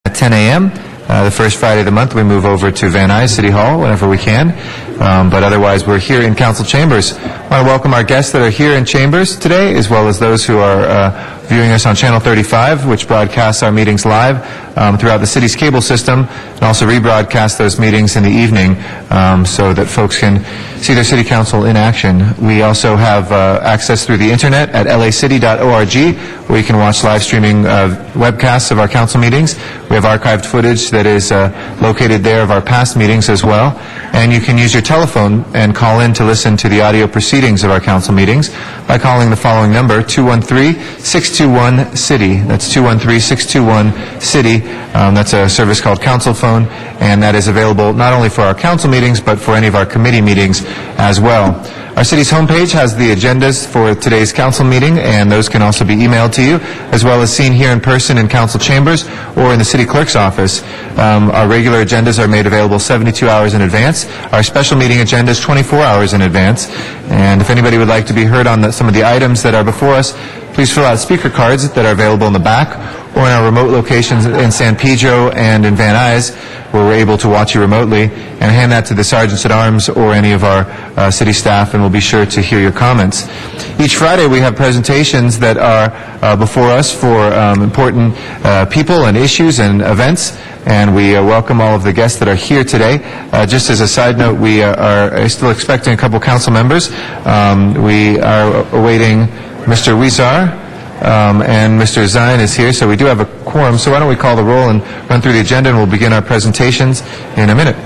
at 10 a.m. The first Friday of the month, we move over to Van Nuys City Hall whenever we can. But otherwise, we're here in Council Chambers. I want to welcome our guests that are here in Chambers today, as well as those who are viewing us on Channel 35, which broadcasts our meetings live throughout the city's cable system, and also rebroadcast those meetings in the evening so that folks can see their city council in action. We also have access through the internet at lacity.org, where you can watch live streaming webcasts of our council meetings. We have archived footage that is located there of our past meetings as well. And you can use your telephone and call in to listen to the audio proceedings of our council meetings by calling the following number, 213-621-CITY. That's 213-621-CITY. That's a service called Council Phone, and that is available not only for our council meetings, but for any of our committee meetings as well. Our city's homepage has the agendas for today's council meeting, and those can also be emailed to you, as well as seen here in person in council chambers or in the city clerk's office. Our regular agendas are made available 72 hours in advance. Our special meeting agenda is 24 hours in advance. And if anybody would like to be heard on some of the items that are before us, please fill out speaker cards that are available in the back or in our remote locations in San Pedro and in Van Nuys, where we're able to watch you remotely, and hand that to the sergeants at arms or any of our city staff, and we'll be sure to hear your comments. Each Friday we have presentations that are before us for important people and issues and events, and we welcome all of the guests that are here today. Just as a side note, we are still expecting a couple council members. We are awaiting Mr. Huizar, and Mr. Zine is here, so we do have a quorum. So why don't we call the roll and run through the agenda, and we'll begin our presentations in a minute.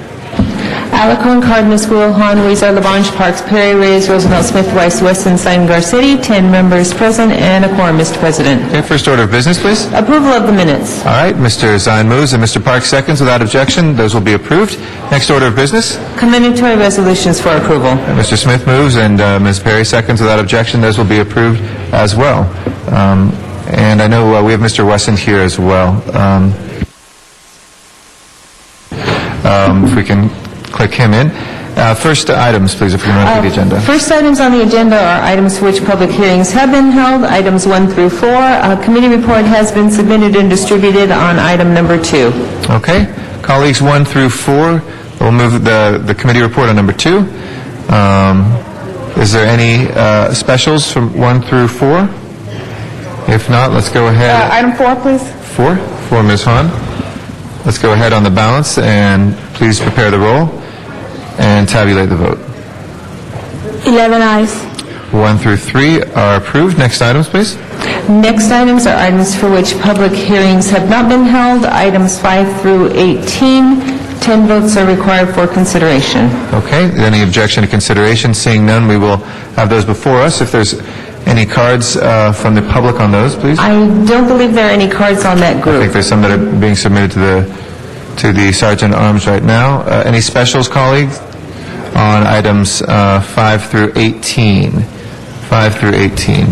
Alarcon, Cardenas, Will, Hahn, Huizar, Labange, Parks, Perry, Reyes, Roosevelt, Smith, Weiss, Weston, Simon, Garcetti. 10 members present and a quorum, Mr. President. Okay, first order of business, please. Approval of the minutes. All right, Mr. Zine moves and Mr. Parks seconds. Without objection, those will be approved. Next order of business. Commendatory resolutions for approval. Mr. Smith moves and Ms. Perry seconds. Without objection, those will be approved as well. And I know we have Mr. Wesson here as well. If we can click him in. First items, please, if we can run through the agenda. First items on the agenda are items for which public hearings have been held, items 1 through 4. A committee report has been submitted and distributed on item number 2. Okay. Colleagues, 1 through 4. We'll move the committee report on number 2. Is there any specials from 1 through 4? If not, let's go ahead. Item 4, please. 4 for Ms. Hahn. Let's go ahead on the balance, and please prepare the roll and tabulate the vote. 11 ayes. 1 through 3 are approved. Next items, please. Next items are items for which public hearings have not been held, items 5 through 18. 10 votes are required for consideration. Okay. Any objection to consideration? Seeing none, we will have those before us. If there's any cards from the public on those, please? I don't believe there are any cards on that I group. think there's some that are being submitted to the Sergeant at Arms right now. Any specials, colleagues, on items 5 through 18? 5 through 18.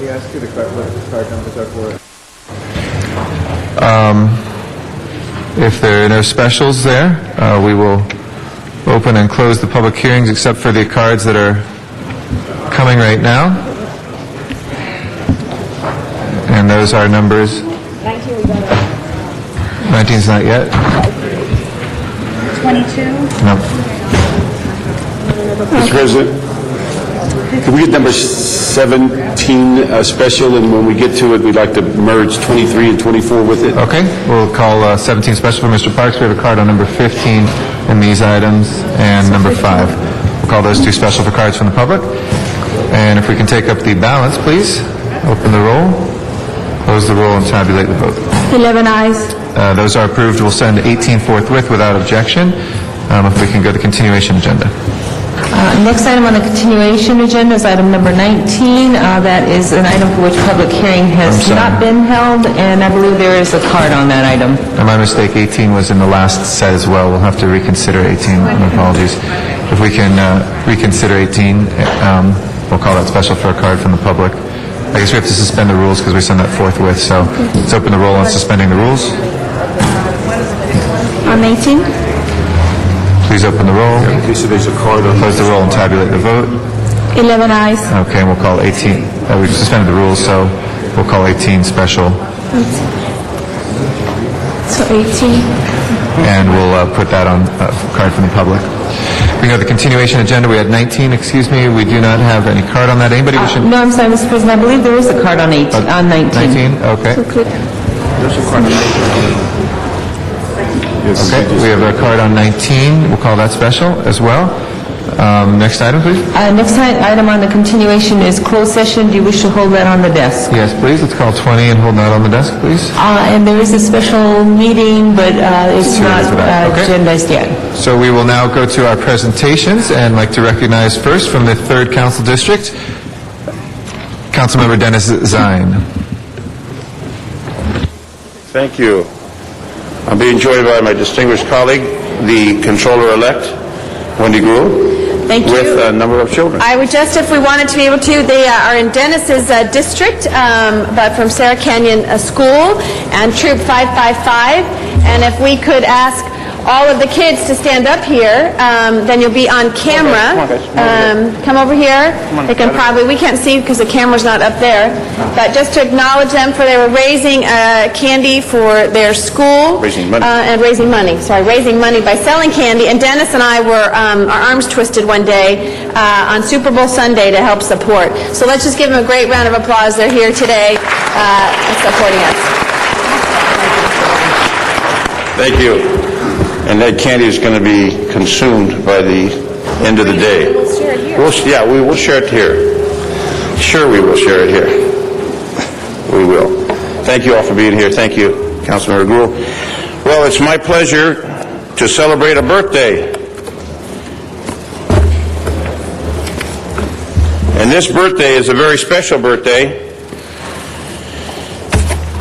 We ask you to correct what the card numbers are for it. If there are no specials there, we will open and close the public hearings except for the cards that are coming right now. And those are numbers. 19 we got. 19's not yet? 22. No. Mr. President, can we get number 17 special, and when we get to it, we'd like to merge 23 and 24 with it? Okay, we'll call 17 special for Mr. Parks. We have a card on number 15 in these items, and number 5. We'll call those 2 special for cards from the public. And if we can take up the balance, please. Open the roll, close the roll, and tabulate the vote. 11 ayes. Those are approved. We'll send 18 forthwith without objection. If we can go to the continuation agenda. Next item on the continuation agenda is item number 19. That is an item for which public hearing has I'm sorry. not been held, and I believe there is a card on that item. My mistake, 18 was in the last set as well. We'll have to reconsider 18. My apologies. If we can reconsider 18, we'll call that special for a card from the public. I guess we have to suspend the rules because we send that forthwith. So let's open the roll on suspending the rules. On 18? Please open the roll, In case there's a card on close the roll, and tabulate the vote. 11 ayes. Okay, and we'll call 18, we suspended the rules, so we'll call 18 special, So 18. and we'll put that on a card from the public. We have the continuation agenda. We had 19, excuse me. We do not have any card on that. Anybody wishing? No, I'm sorry, Mr. President, I believe there is a card on 18, on 19. 19, okay. Okay, we have a card on 19. We'll call that special as well. Next item, please. Next item on the continuation is closed session. Do you wish to hold that on the desk? Yes, please. Let's call 20 and hold that on the desk, please. And there is a special meeting, but it's not for that. Okay. agendized yet. So we will now go to our presentations, and I'd like to recognize first from the 3rd Council District, Councilmember Dennis Zine. Thank you. I'm being joined by my distinguished colleague, the Controller-elect, Wendy Gruhl, Thank you. with a number of children. I would just, if we wanted to be able to, they are in Dennis's district, but from Sarah Canyon School and Troop 555. And if we could ask all of the kids to stand up here, then you'll be on camera. Come on, guys. Come over here. They can probably, we can't see because the camera's not up there, but just to acknowledge them for they were raising candy for their school. Raising money. And raising money, raising money by selling candy. And Dennis and I were, our arms twisted one day on Super Bowl Sunday to help support. So let's just give them a great round of applause. They're here today supporting us. Thank you. And that candy is going to be consumed by the end of the day. We'll share it here. We will share it here. Sure, we will share it here. We will. Thank you all for being here. Thank you, Councilmember Gruhl. Well, it's my pleasure to celebrate a birthday. And this birthday is a very special birthday.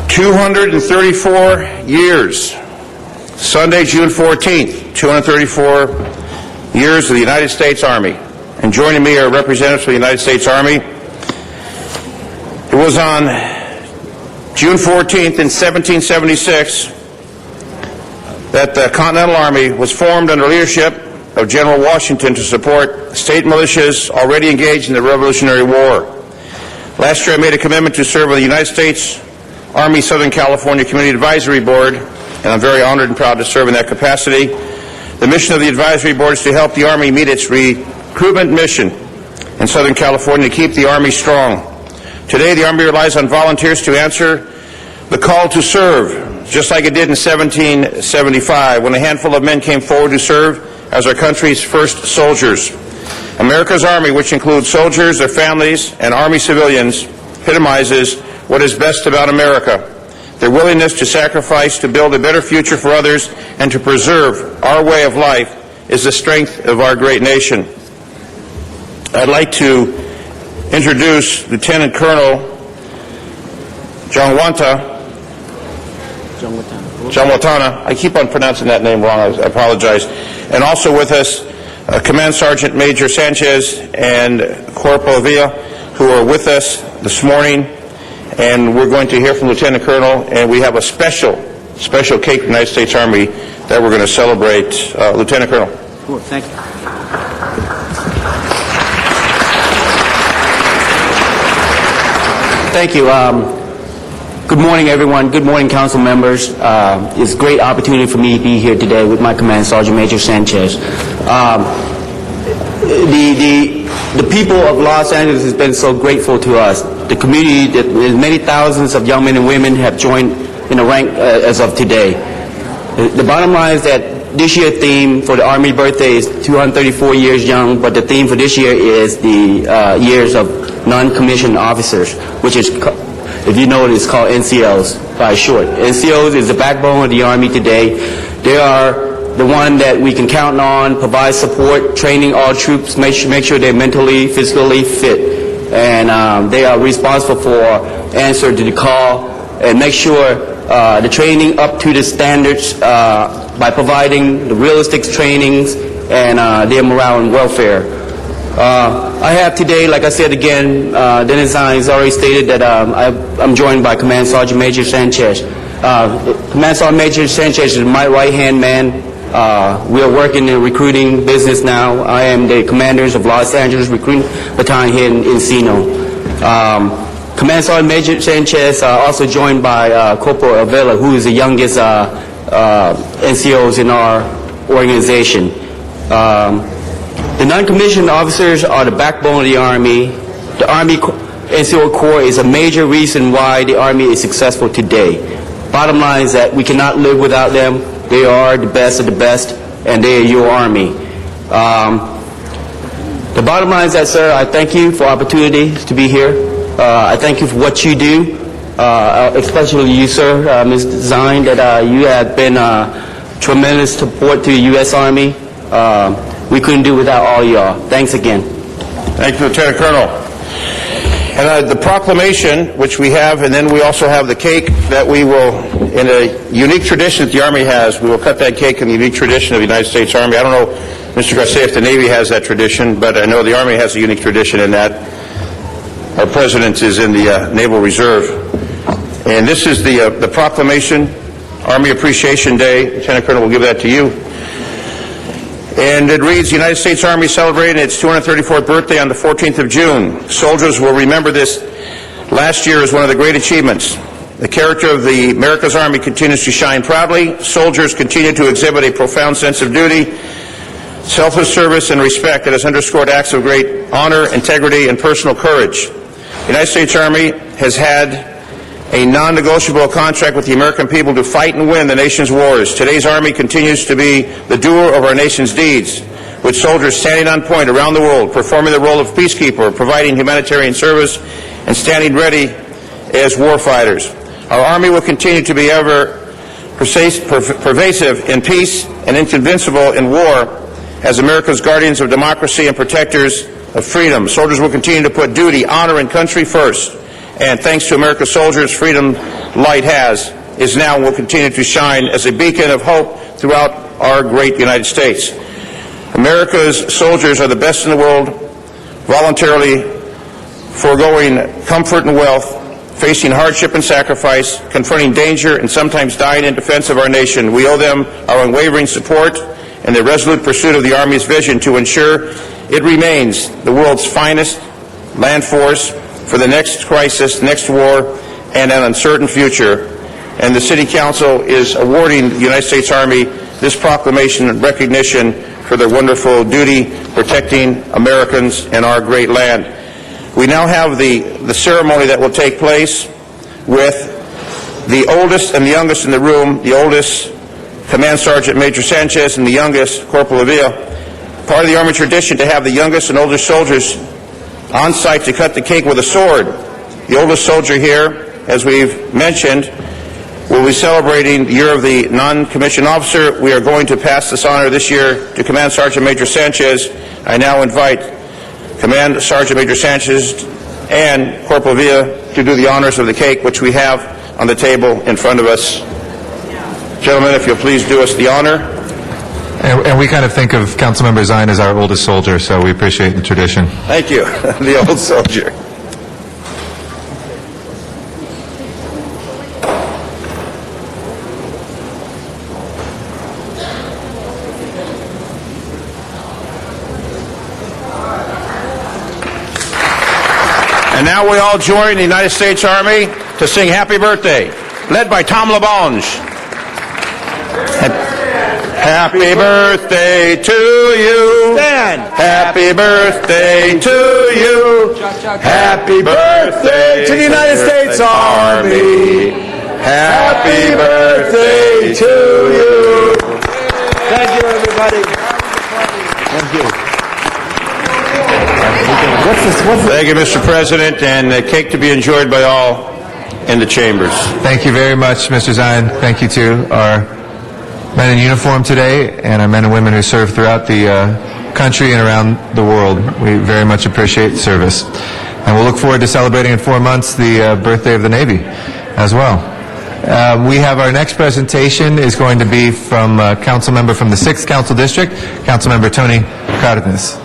234 years. Sunday, June 14th, 234 years of the United States Army. And joining me are representatives from the United States Army. It was on June 14th in 1776 that the Continental Army was formed under leadership of General Washington to support state militias already engaged in the Revolutionary War. Last year I made a commitment to serve on the United States Army Southern California Community Advisory Board, and I'm very honored and proud to serve in that capacity. The mission of the Advisory Board is to help the Army meet its recruitment mission in Southern California to keep the Army strong. Today, the Army relies on volunteers to answer the call to serve, just like it did in 1775, when a handful of men came forward to serve as our country's first soldiers. America's Army, which includes soldiers, their families, and Army civilians, epitomizes what is best about America. Their willingness to sacrifice to build a better future for others and to preserve our way of life is the strength of our great nation. I'd like to introduce Lieutenant Colonel John Watana. I keep on pronouncing that name wrong. I apologize. And also with us, Command Sergeant Major Sanchez and Corporal Villa, who are with us this morning. And we're going to hear from Lieutenant Colonel, and we have a special cake from the United States Army that we're going to celebrate. Lieutenant Colonel. Cool, thank you. Thank you. Good morning, everyone. Good morning, council members. It's a great opportunity for me to be here today with my Command Sergeant Major Sanchez. The people of Los Angeles has been so grateful to us. The community, many thousands of young men and women have joined in the rank as of today. The bottom line is that this year's theme for the Army birthday is 234 years young, but the theme for this year is the years of non-commissioned officers, which is, if you know it, it's called NCOs by short. NCOs is the backbone of the Army today. They are the one that we can count on, provide support, training all troops, make sure they're mentally, physically fit. And they are responsible for answer to the call and make sure the training up to the standards by providing the realistic trainings and their morale and welfare. I have today, like I said again, Dennis has already stated that I'm joined by Command Sergeant Major Sanchez. Command Sergeant Major Sanchez is my right-hand man. We are working in recruiting business now. I am the commanders of Los Angeles Recruiting Battalion here in Encino. Command Sergeant Major Sanchez, also joined by Corporal Avila, who is the youngest NCOs in our organization. The non-commissioned officers are the backbone of the Army. The Army NCO Corps is a major reason why the Army is successful today. Bottom line is that we cannot live without them. They are the best of the best, and they are your Army. The bottom line is that, sir, I thank you for opportunities to be here. I thank you for what you do, especially you, sir, Ms. Zine, that you have been tremendous support to the U.S. Army. We couldn't do without all y'all. Thanks again. Thank you, Lieutenant Colonel. And the proclamation, which we have, and then we also have the cake that we will, in a unique tradition that the Army has, we will cut that cake in the unique tradition of the United States Army. I don't know, Mr. Garcia, if the Navy has that tradition, but I know the Army has a unique tradition in that. Our President is in the Naval Reserve. And this is the proclamation, Army Appreciation Day. Lieutenant Colonel will give that to you. And it reads, the United States Army celebrated its 234th birthday on the 14th of June. Soldiers will remember this last year as one of the great achievements. The character of the America's Army continues to shine proudly. Soldiers continue to exhibit a profound sense of duty, selfless service, and respect that has underscored acts of great honor, integrity, and personal courage. The United States Army has had a non-negotiable contract with the American people to fight and win the nation's wars. Today's Army continues to be the doer of our nation's deeds, with soldiers standing on point around the world, performing the role of peacekeeper, providing humanitarian service, and standing ready as war fighters. Our Army will continue to be ever pervasive in peace and invincible in war as America's guardians of democracy and protectors of freedom. Soldiers will continue to put duty, honor, and country first. And thanks to America's soldiers, freedom light is now and will continue to shine as a beacon of hope throughout our great United States. America's soldiers are the best in the world, voluntarily foregoing comfort and wealth, facing hardship and sacrifice, confronting danger, and sometimes dying in defense of our nation. We owe them our unwavering support and their resolute pursuit of the Army's vision to ensure it remains the world's finest land force for the next crisis, next war, and an uncertain future. And the City Council is awarding the United States Army this proclamation and recognition for their wonderful duty protecting Americans and our great land. We now have the ceremony that will take place with the oldest and the youngest in the room, the oldest Command Sergeant Major Sanchez and the youngest Corporal Avila. Part of the Army tradition to have the youngest and oldest soldiers on site to cut the cake with a sword. The oldest soldier here, as we've mentioned, will be celebrating the year of the non-commissioned officer. We are going to pass this honor this year to Command Sergeant Major Sanchez. I now invite Command Sergeant Major Sanchez and Corporal Avila to do the honors of the cake, which we have on the table in front of us. Gentlemen, if you'll please do us the honor. And we kind of think of Councilmember Zine as our oldest soldier, so we appreciate the tradition. Thank you, the old soldier. And now we all join the United States Army to sing Happy Birthday, led by Tom LaBonge. Happy birthday to you. Stand. Happy birthday to you. Happy birthday to the United States Army. Happy birthday to you. Thank you, everybody. Thank you. Thank you, Mr. President, and the cake to be enjoyed by all in the chambers. Thank you very much, Mr. Zine. Thank you to our men in uniform today and our men and women who serve throughout the country and around the world. We very much appreciate the service. And we'll look forward to celebrating in 4 months the birthday of the Navy as well. We have our next presentation is going to be from a council member from the 6th Council District, Councilmember Tony Cardenas.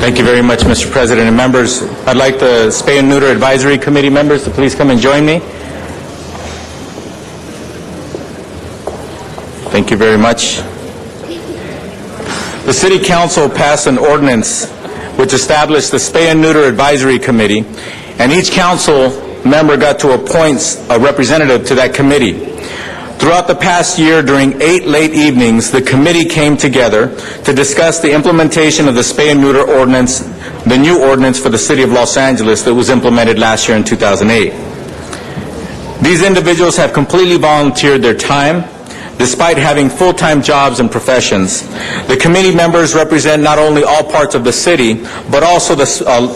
Thank you very much, Mr. President and members. I'd like the Spay and Neuter Advisory Committee members to please come and join me. Thank you very much. The City Council passed an ordinance which established the Spay and Neuter Advisory Committee, and each council member got to appoint a representative to that committee. Throughout the past year, during 8 late evenings, the committee came together to discuss the implementation of the Spay and Neuter ordinance, the new ordinance for the City of Los Angeles that was implemented last year in 2008. These individuals have completely volunteered their time, despite having full-time jobs and professions. The committee members represent not only all parts of the city, but also the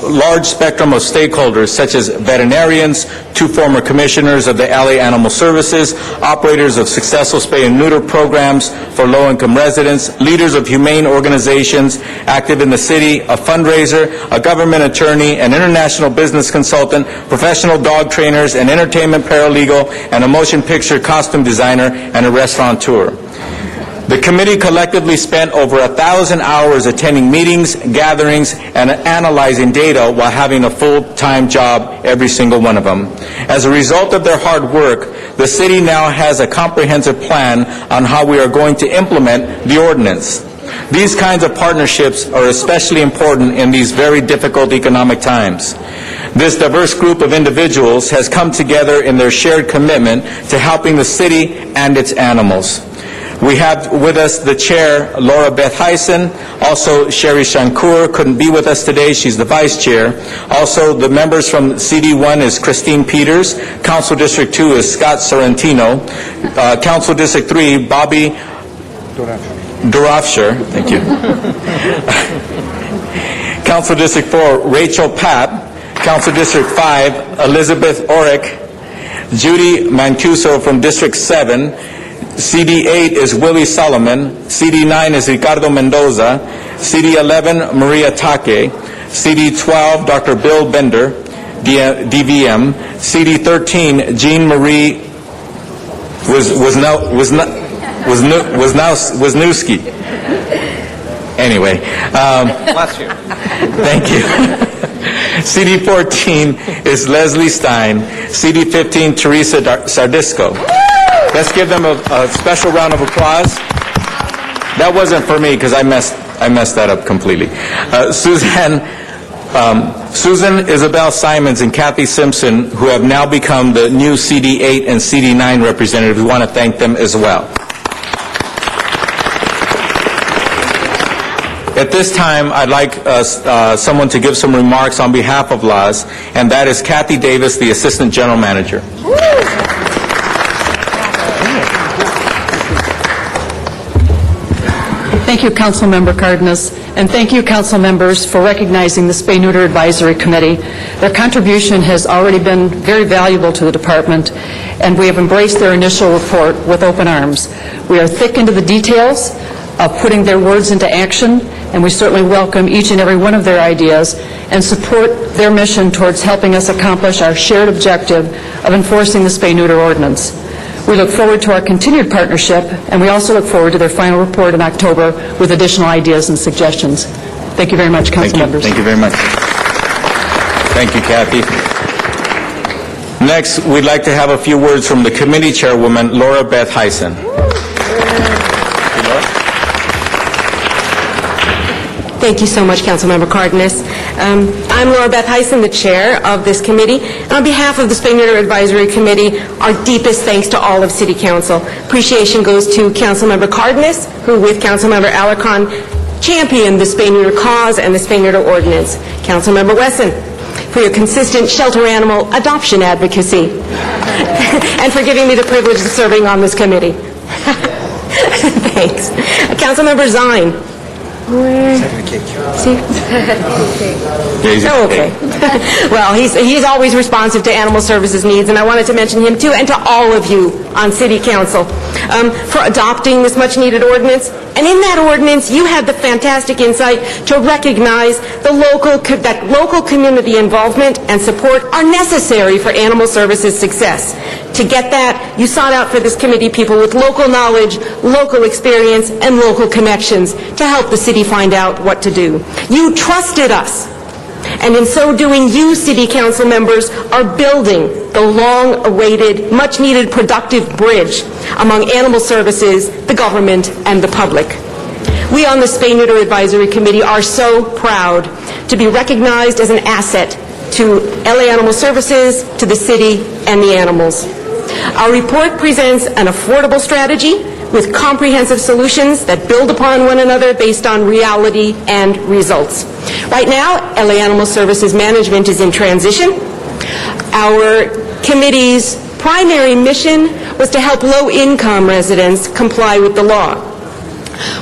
large spectrum of stakeholders such as veterinarians, 2 former commissioners of the LA Animal Services, operators of successful spay and neuter programs for low-income residents, leaders of humane organizations active in the city, a fundraiser, a government attorney, an international business consultant, professional dog trainers, an entertainment paralegal, and a motion picture costume designer, and a restaurateur. The committee collectively spent over 1,000 hours attending meetings, gatherings, and analyzing data while having a full-time job, every single one of them. As a result of their hard work, the city now has a comprehensive plan on how we are going to implement the ordinance. These kinds of partnerships are especially important in these very difficult economic times. This diverse group of individuals has come together in their shared commitment to helping the city and its animals. We have with us the chair, Laura Beth Heisen. Also, Sherry Shankur couldn't be with us today. She's the vice chair. Also, the members from CD1 is Christine Peters. Council District 2 is Scott Sorrentino. Council District 3, Bobby Dorafshire. Thank you. Council District 4, Rachel Papp. Council District 5, Elizabeth Orick. Judy Mancuso from District 7. CD8 is Willie Solomon. CD9 is Ricardo Mendoza. CD11, Maria Take. CD12, Dr. Bill Bender, DVM. CD13, Jean Marie Wisniewski. Anyway, Bless you. thank you. CD14 is Leslie Stein. CD15, Teresa Sardisco. Let's give them a special round of applause. That wasn't for me because I messed that up completely. Susan Isabel Simons and Kathy Simpson, who have now become the new CD8 and CD9 representatives. We want to thank them as well. At this time, I'd like someone to give some remarks on behalf of LAS, and that is Kathy Davis, the Assistant General Manager. Thank you, Councilmember Cardenas, and thank you, council members, for recognizing the Spay Neuter Advisory Committee. Their contribution has already been very valuable to the department, and we have embraced their initial report with open arms. We are thick into the details of putting their words into action, and we certainly welcome each and every one of their ideas and support their mission towards helping us accomplish our shared objective of enforcing the Spay Neuter ordinance. We look forward to our continued partnership, and we also look forward to their final report in October with additional ideas and suggestions. Thank you very much, council members. Thank you very much. Thank you, Kathy. Next, we'd like to have a few words from the committee chairwoman, Laura Beth Heisen. Thank you so much, Councilmember Cardenas. I'm Laura Beth Heisen, the chair of this committee. And on behalf of the Spay Neuter Advisory Committee, our deepest thanks to all of City Council. Appreciation goes to Councilmember Cardenas, who with Councilmember Alarcon championed the Spay Neuter cause and the Spay Neuter ordinance. Councilmember Wesson, for your consistent shelter animal adoption advocacy, and for giving me the privilege of serving on this committee. Thanks. Councilmember Zine. See? Oh, okay. Well, he's always responsive to Animal Services needs, and I wanted to mention him too, and to all of you on City Council for adopting this much-needed ordinance. And in that ordinance, you had the fantastic insight to recognize that local community involvement and support are necessary for Animal Services success. To get that, you sought out for this committee people with local knowledge, local experience, and local connections to help the city find out what what to do. You trusted us. And in so doing, you, City Council members, are building the long-awaited, much-needed productive bridge among animal services, the government, and the public. We on the Spay-Neuter Advisory Committee are so proud to be recognized as an asset to LA Animal Services, to the city, and the animals. Our report presents an affordable strategy with comprehensive solutions that build upon one another based on reality and results. Right now, LA Animal Services Management is in transition. Our committee's primary mission was to help low-income residents comply with the law.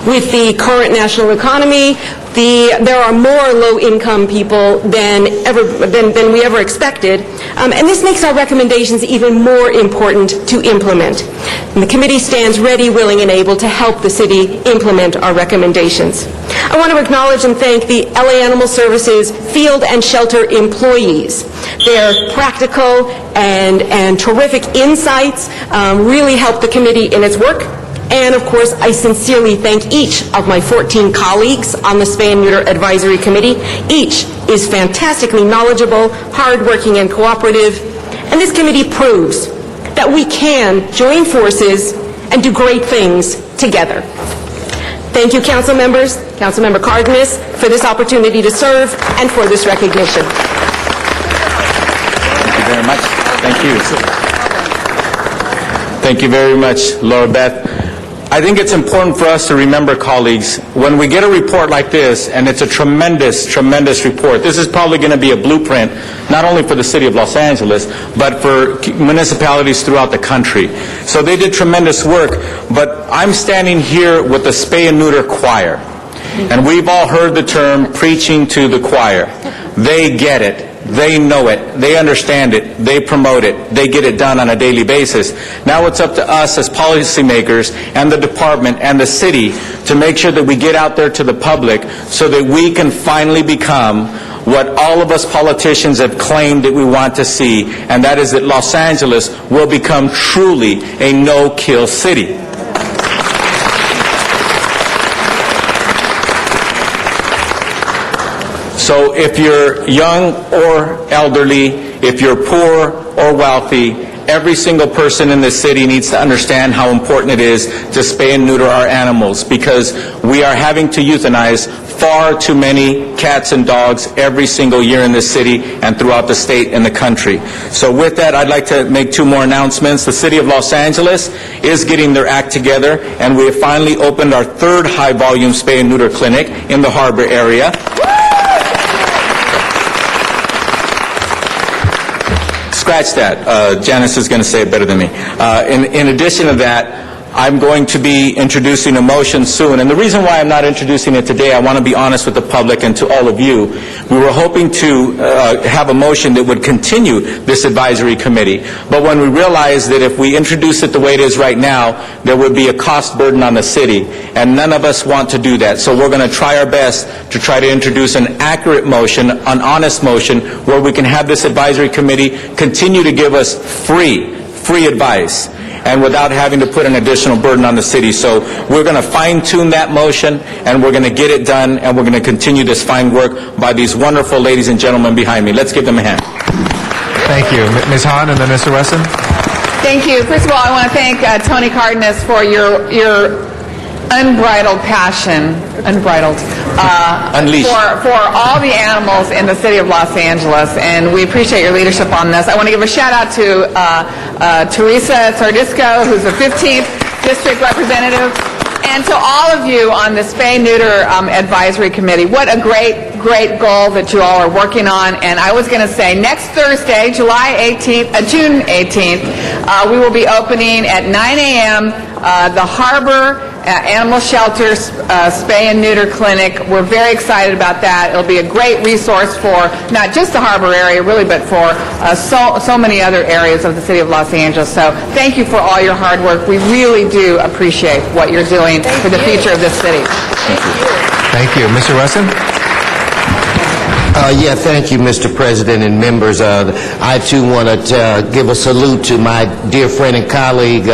With the current national economy, there are more low-income people than we ever expected, and this makes our recommendations even more important to implement. And the committee stands ready, willing, and able to help the city implement our recommendations. I want to acknowledge and thank the LA Animal Services field and shelter employees. Their practical and terrific insights really help the committee in its work. And, of course, I sincerely thank each of my 14 colleagues on the Spay and Neuter Advisory Committee. Each is fantastically knowledgeable, hardworking, and cooperative. And this committee proves that we can join forces and do great things together. Thank you, council members, Councilmember Cardenas, for this opportunity to serve and for this recognition. Thank you very much. Thank you. Thank you very much, Laura Beth. I think it's important for us to remember, colleagues, when we get a report like this, and it's a tremendous, tremendous report, this is probably going to be a blueprint, not only for the city of Los Angeles, but for municipalities throughout the country. So they did tremendous work, but I'm standing here with the Spay and Neuter choir. And we've all heard the term preaching to the choir. They get it. They know it. They understand it. They promote it. They get it done on a daily basis. Now it's up to us as policymakers and the department and the city to make sure that we get out there to the public so that we can finally become what all of us politicians have claimed that we want to see, and that is that Los Angeles will become truly a no-kill city. So if you're young or elderly, if you're poor or wealthy, every single person in this city needs to understand how important it is to spay and neuter our animals, because we are having to euthanize far too many cats and dogs every single year in this city and throughout the state and the country. So with that, I'd like to make two more announcements. The City of Los Angeles is getting their act together, and we have finally opened our third high-volume spay and neuter clinic in the Harbor area. Scratch that. Janice is going to say it better than me. In addition to that, I'm going to be introducing a motion soon. And the reason why I'm not introducing it today, I want to be honest with the public and to all of you. We were hoping to have a motion that would continue this advisory committee. But when we realized that if we introduce it the way it is right now, there would be a cost burden on the city. And none of us want to do that. So we're going to try our best to try to introduce an accurate motion, an honest motion, where we can have this advisory committee continue to give us free advice, and without having to put an additional burden on the city. So we're going to fine-tune that motion, and we're going to get it done, and we're going to continue this fine work by these wonderful ladies and gentlemen behind me. Let's give them a hand. Thank you. Ms. Hahn and then Mr. Wesson. Thank you. First of all, I want to thank Tony Cardenas for your unbridled passion, Unleashed. for all the animals in the city of Los Angeles, and we appreciate your leadership on this. I want to give a shout out to Teresa Tardisco, who's the 15th district representative, and to all of you on the Spay-Neuter Advisory Committee. What a great goal that you all are working on. And I was going to say, next Thursday, June 18th, we will be opening at 9 a.m. The Harbor Animal Shelter Spay and Neuter Clinic. We're very excited about that. It'll be a great resource for not just the Harbor area, really, but for so many other areas of the city of Los Angeles. So thank you for all your hard work. We really do appreciate what you're doing for the future of this city. Thank you. Mr. Wesson? Yeah, thank you, Mr. President and members. I, too, want to give a salute to my dear friend and colleague,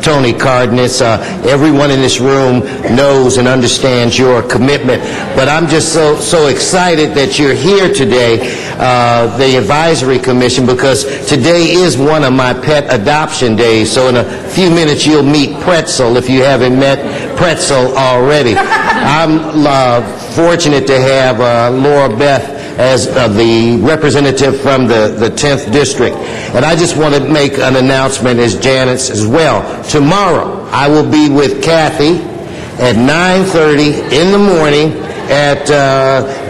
Tony Cardenas. Everyone in this room knows and understands your commitment, but I'm just so excited that you're here today, the Advisory Commission, because today is one of my pet adoption days, so in a few minutes you'll meet Pretzel if you haven't met Pretzel already. I'm fortunate to have Laura Beth as the representative from the 10th District. And I just want to make an announcement as Janice as well. Tomorrow, I will be with Kathy at 9:30 in the morning at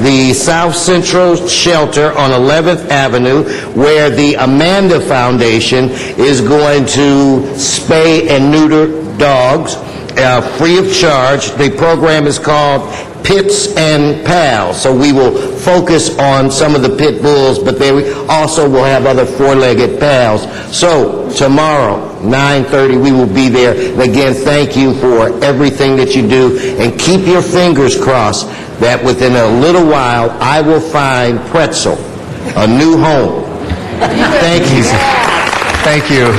the South Central Shelter on 11th Avenue, where the Amanda Foundation is going to spay and neuter dogs free of charge. The program is called Pits and Pals. So we will focus on some of the pit bulls, but they also will have other four-legged pals. So tomorrow, 9:30, we will be there. And again, thank you for everything that you do, and keep your fingers crossed that within a little while I will find Pretzel a new home. Thank you. Thank you.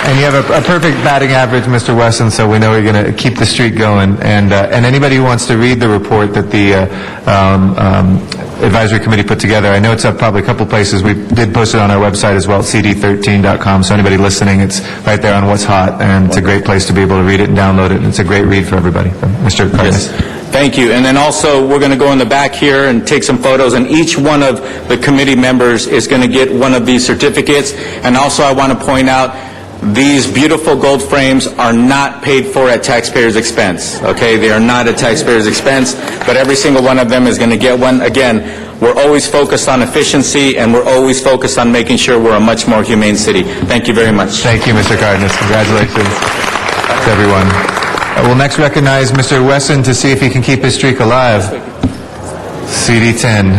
And you have a perfect batting average, Mr. Wesson, so we know you're going to keep the streak going. And anybody who wants to read the report that the Advisory Committee put together, I know it's up probably a couple places. We did post it on our website as well at cd13.com, so anybody listening, it's right there on What's Hot, and it's a great place to be able to read it and download it, and it's a great read for everybody. Mr. Cardenas. Yes. Thank you. And then also, we're going to go in the back here and take some photos, and each one of the committee members is going to get one of these certificates. And also, I want to point out, these beautiful gold frames are not paid for at taxpayers' expense, okay? They are not at taxpayers' expense, but every single one of them is going to get one. Again, we're always focused on efficiency, and we're always focused on making sure we're a much more humane city. Thank you very much. Thank you, Mr. Cardenas. Congratulations to everyone. We'll next recognize Mr. Wesson to see if he can keep his streak alive. CD10.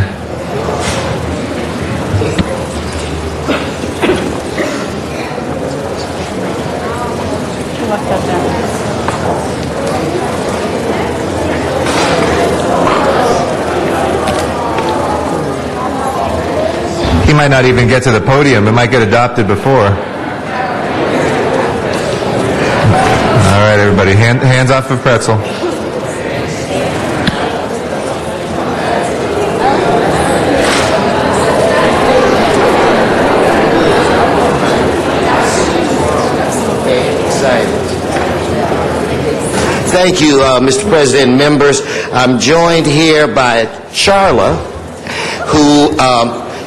He might not even get to the podium. It might get adopted before. All right, everybody, hands off of Pretzel. Thank you, Mr. President and members. I'm joined here by Charla, who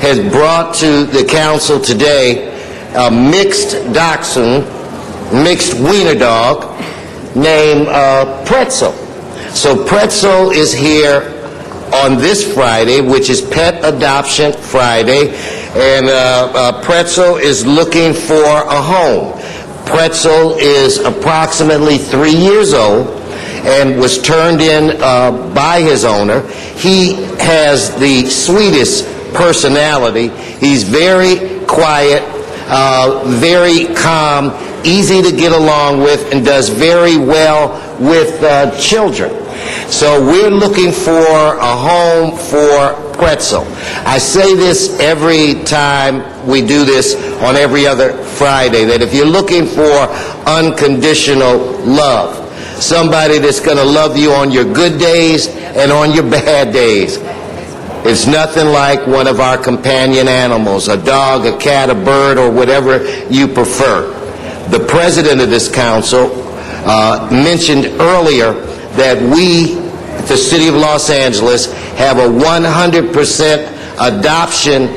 has brought to the council today a mixed dachshund, mixed wiener dog named Pretzel. So Pretzel is here on this Friday, which is Pet Adoption Friday, and Pretzel is looking for a home. Pretzel is approximately 3 years old and was turned in by his owner. He has the sweetest personality. He's very quiet, very calm, easy to get along with, and does very well with children. So we're looking for a home for Pretzel. I say this every time we do this on every other Friday, that if you're looking for unconditional love, somebody that's going to love you on your good days and on your bad days, it's nothing like one of our companion animals, a dog, a cat, a bird, or whatever you prefer. The president of this council mentioned earlier that we, the City of Los Angeles, have a 100% adoption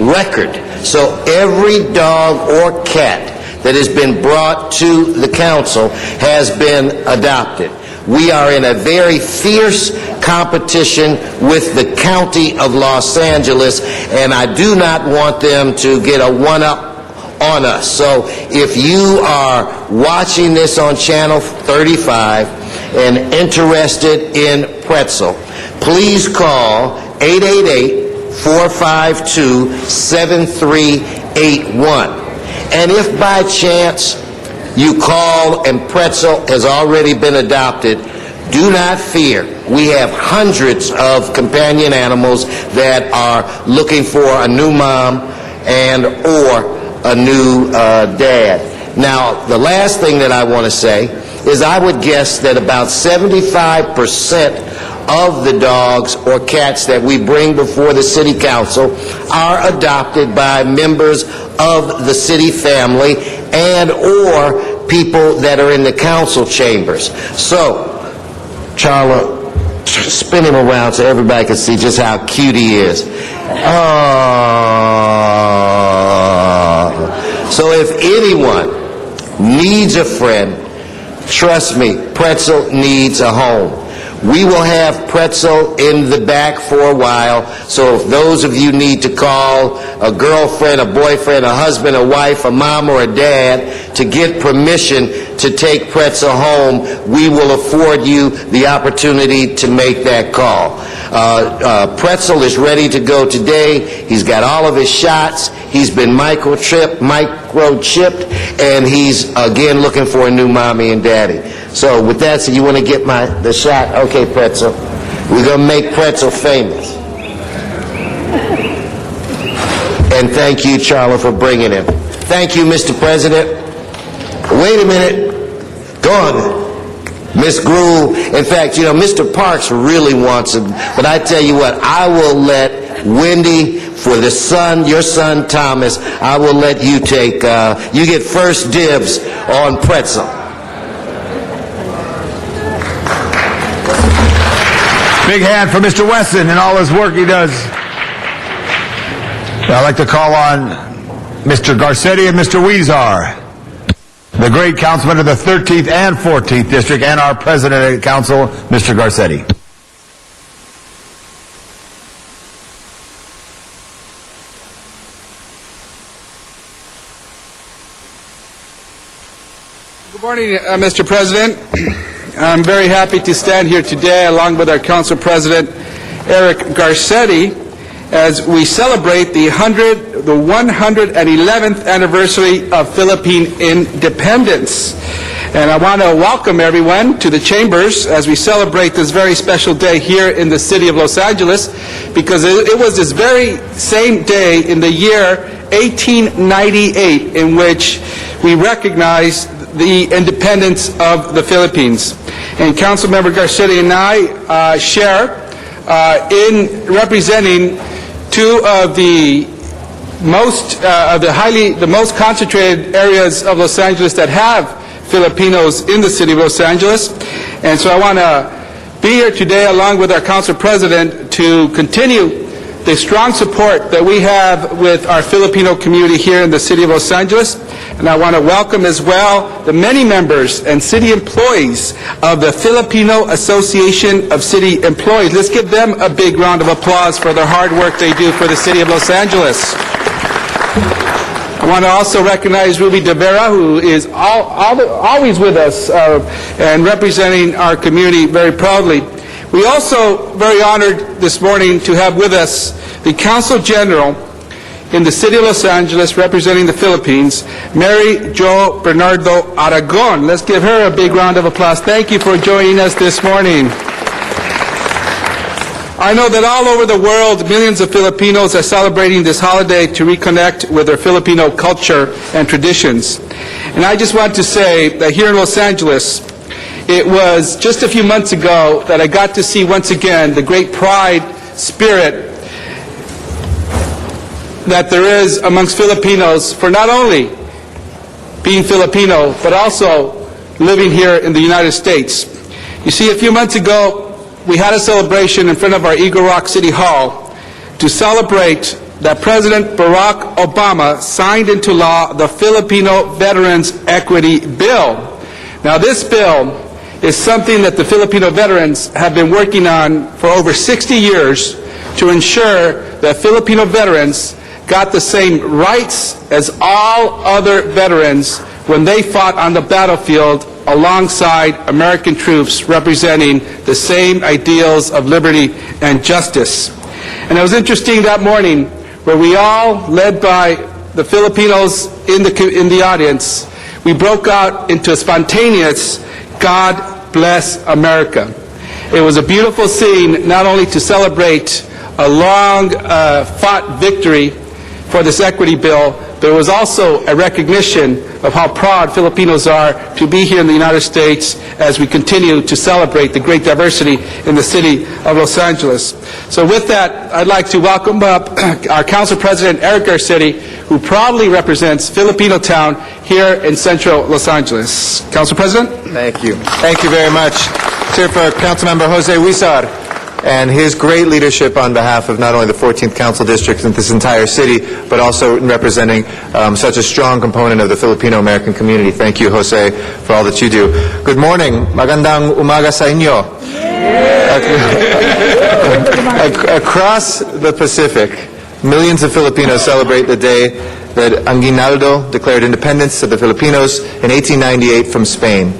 record. So every dog or cat that has been brought to the council has been adopted. We are in a very fierce competition with the County of Los Angeles, and I do not want them to get a one-up on us. So if you are watching this on Channel 35 and interested in Pretzel, please call 888-452-7381. And if by chance you call and Pretzel has already been adopted, do not fear. we have hundreds of companion animals that are looking for a new mom and or a new dad. Now, the last thing that I want to say is I would guess that about 75% of the dogs or cats that we bring before the city council are adopted by members of the city family and or people that are in the council chambers. So, Charla, spin him around so everybody can see just how cute he is. So if anyone needs a friend, trust me, Pretzel needs a home. We will have Pretzel in the back for a while, so if those of you need to call a girlfriend, a boyfriend, a husband, a wife, a mom, or a dad to get permission to take Pretzel home, we will afford you the opportunity to make that call. Pretzel is ready to go today. He's got all of his shots. He's been microchipped, and he's, again, looking for a new mommy and daddy. So with that, so you want to get the shot? Okay, Pretzel. We're going to make Pretzel famous. And thank you, Charla, for bringing him. Thank you, Mr. President. Wait a minute. Go on. Miss Gruhl. In fact, you know, Mr. Parks really wants him. But I tell you what, I will let Wendy, for the son, your son Thomas, I will let you take, you get first dibs on Pretzel. Big hand for Mr. Wesson and all his work he does. I'd like to call on Mr. Garcetti and Mr. Weezar, the great councilman of the 13th and 14th District, and our president of council, Mr. Garcetti. Good morning, Mr. President. I'm very happy to stand here today along with our Council President, Eric Garcetti, as we celebrate the 111th anniversary of Philippine independence. And I want to welcome everyone to the chambers as we celebrate this very special day here in the city of Los Angeles, because it was this very same day in the year 1898 in which we recognized the independence of the Philippines. And Councilmember Garcetti and I share in representing two of the most concentrated areas of Los Angeles that have Filipinos in the city of Los Angeles. And so I want to be here today along with our Council President to continue the strong support that we have with our Filipino community here in the city of Los Angeles. And I want to welcome as well the many members and city employees of the Filipino Association of City Employees. Let's give them a big round of applause for their hard work they do for the city of Los Angeles. I want to also recognize Ruby De Vera, who is always with us and representing our community very proudly. We also very honored this morning to have with us the Consul General in the city of Los Angeles representing the Philippines, Mary Jo Bernardo Aragon. Let's give her a big round of applause. Thank you for joining us this morning. I know that all over the world, millions of Filipinos are celebrating this holiday to reconnect with their Filipino culture and traditions. And I just want to say that here in Los Angeles, it was just a few months ago that I got to see once again the great pride spirit that there is amongst Filipinos for not only being Filipino, but also living here in the United States. You see, a few months ago, we had a celebration in front of our Eagle Rock City Hall to celebrate that President Barack Obama signed into law the Filipino Veterans Equity Bill. Now, this bill is something that the Filipino veterans have been working on for over 60 years to ensure that Filipino veterans got the same rights as all other veterans when they fought on the battlefield alongside American troops representing the same ideals of liberty and justice. And it was interesting that morning where we all, led by the Filipinos in the audience, we broke out into a spontaneous "God Bless America." It was a beautiful scene, not only to celebrate a long-fought victory for this equity bill, but it was also a recognition of how proud Filipinos are to be here in the United States as we continue to celebrate the great diversity in the city of Los Angeles. So with that, I'd like to welcome up our Council President, Eric Garcetti, who proudly represents Filipino Town here in central Los Angeles. Council President? Thank you. Thank you very much. Cheer for Councilmember Jose Huizar and his great leadership on behalf of not only the 14th Council District and this entire city, but also in representing such a strong component of the Filipino-American community. Thank you, Jose, for all that you do. Good morning. Magandang umaga sa inyo. Across the Pacific, millions of Filipinos celebrate the day that Aguinaldo declared independence of the Filipinos in 1898 from Spain.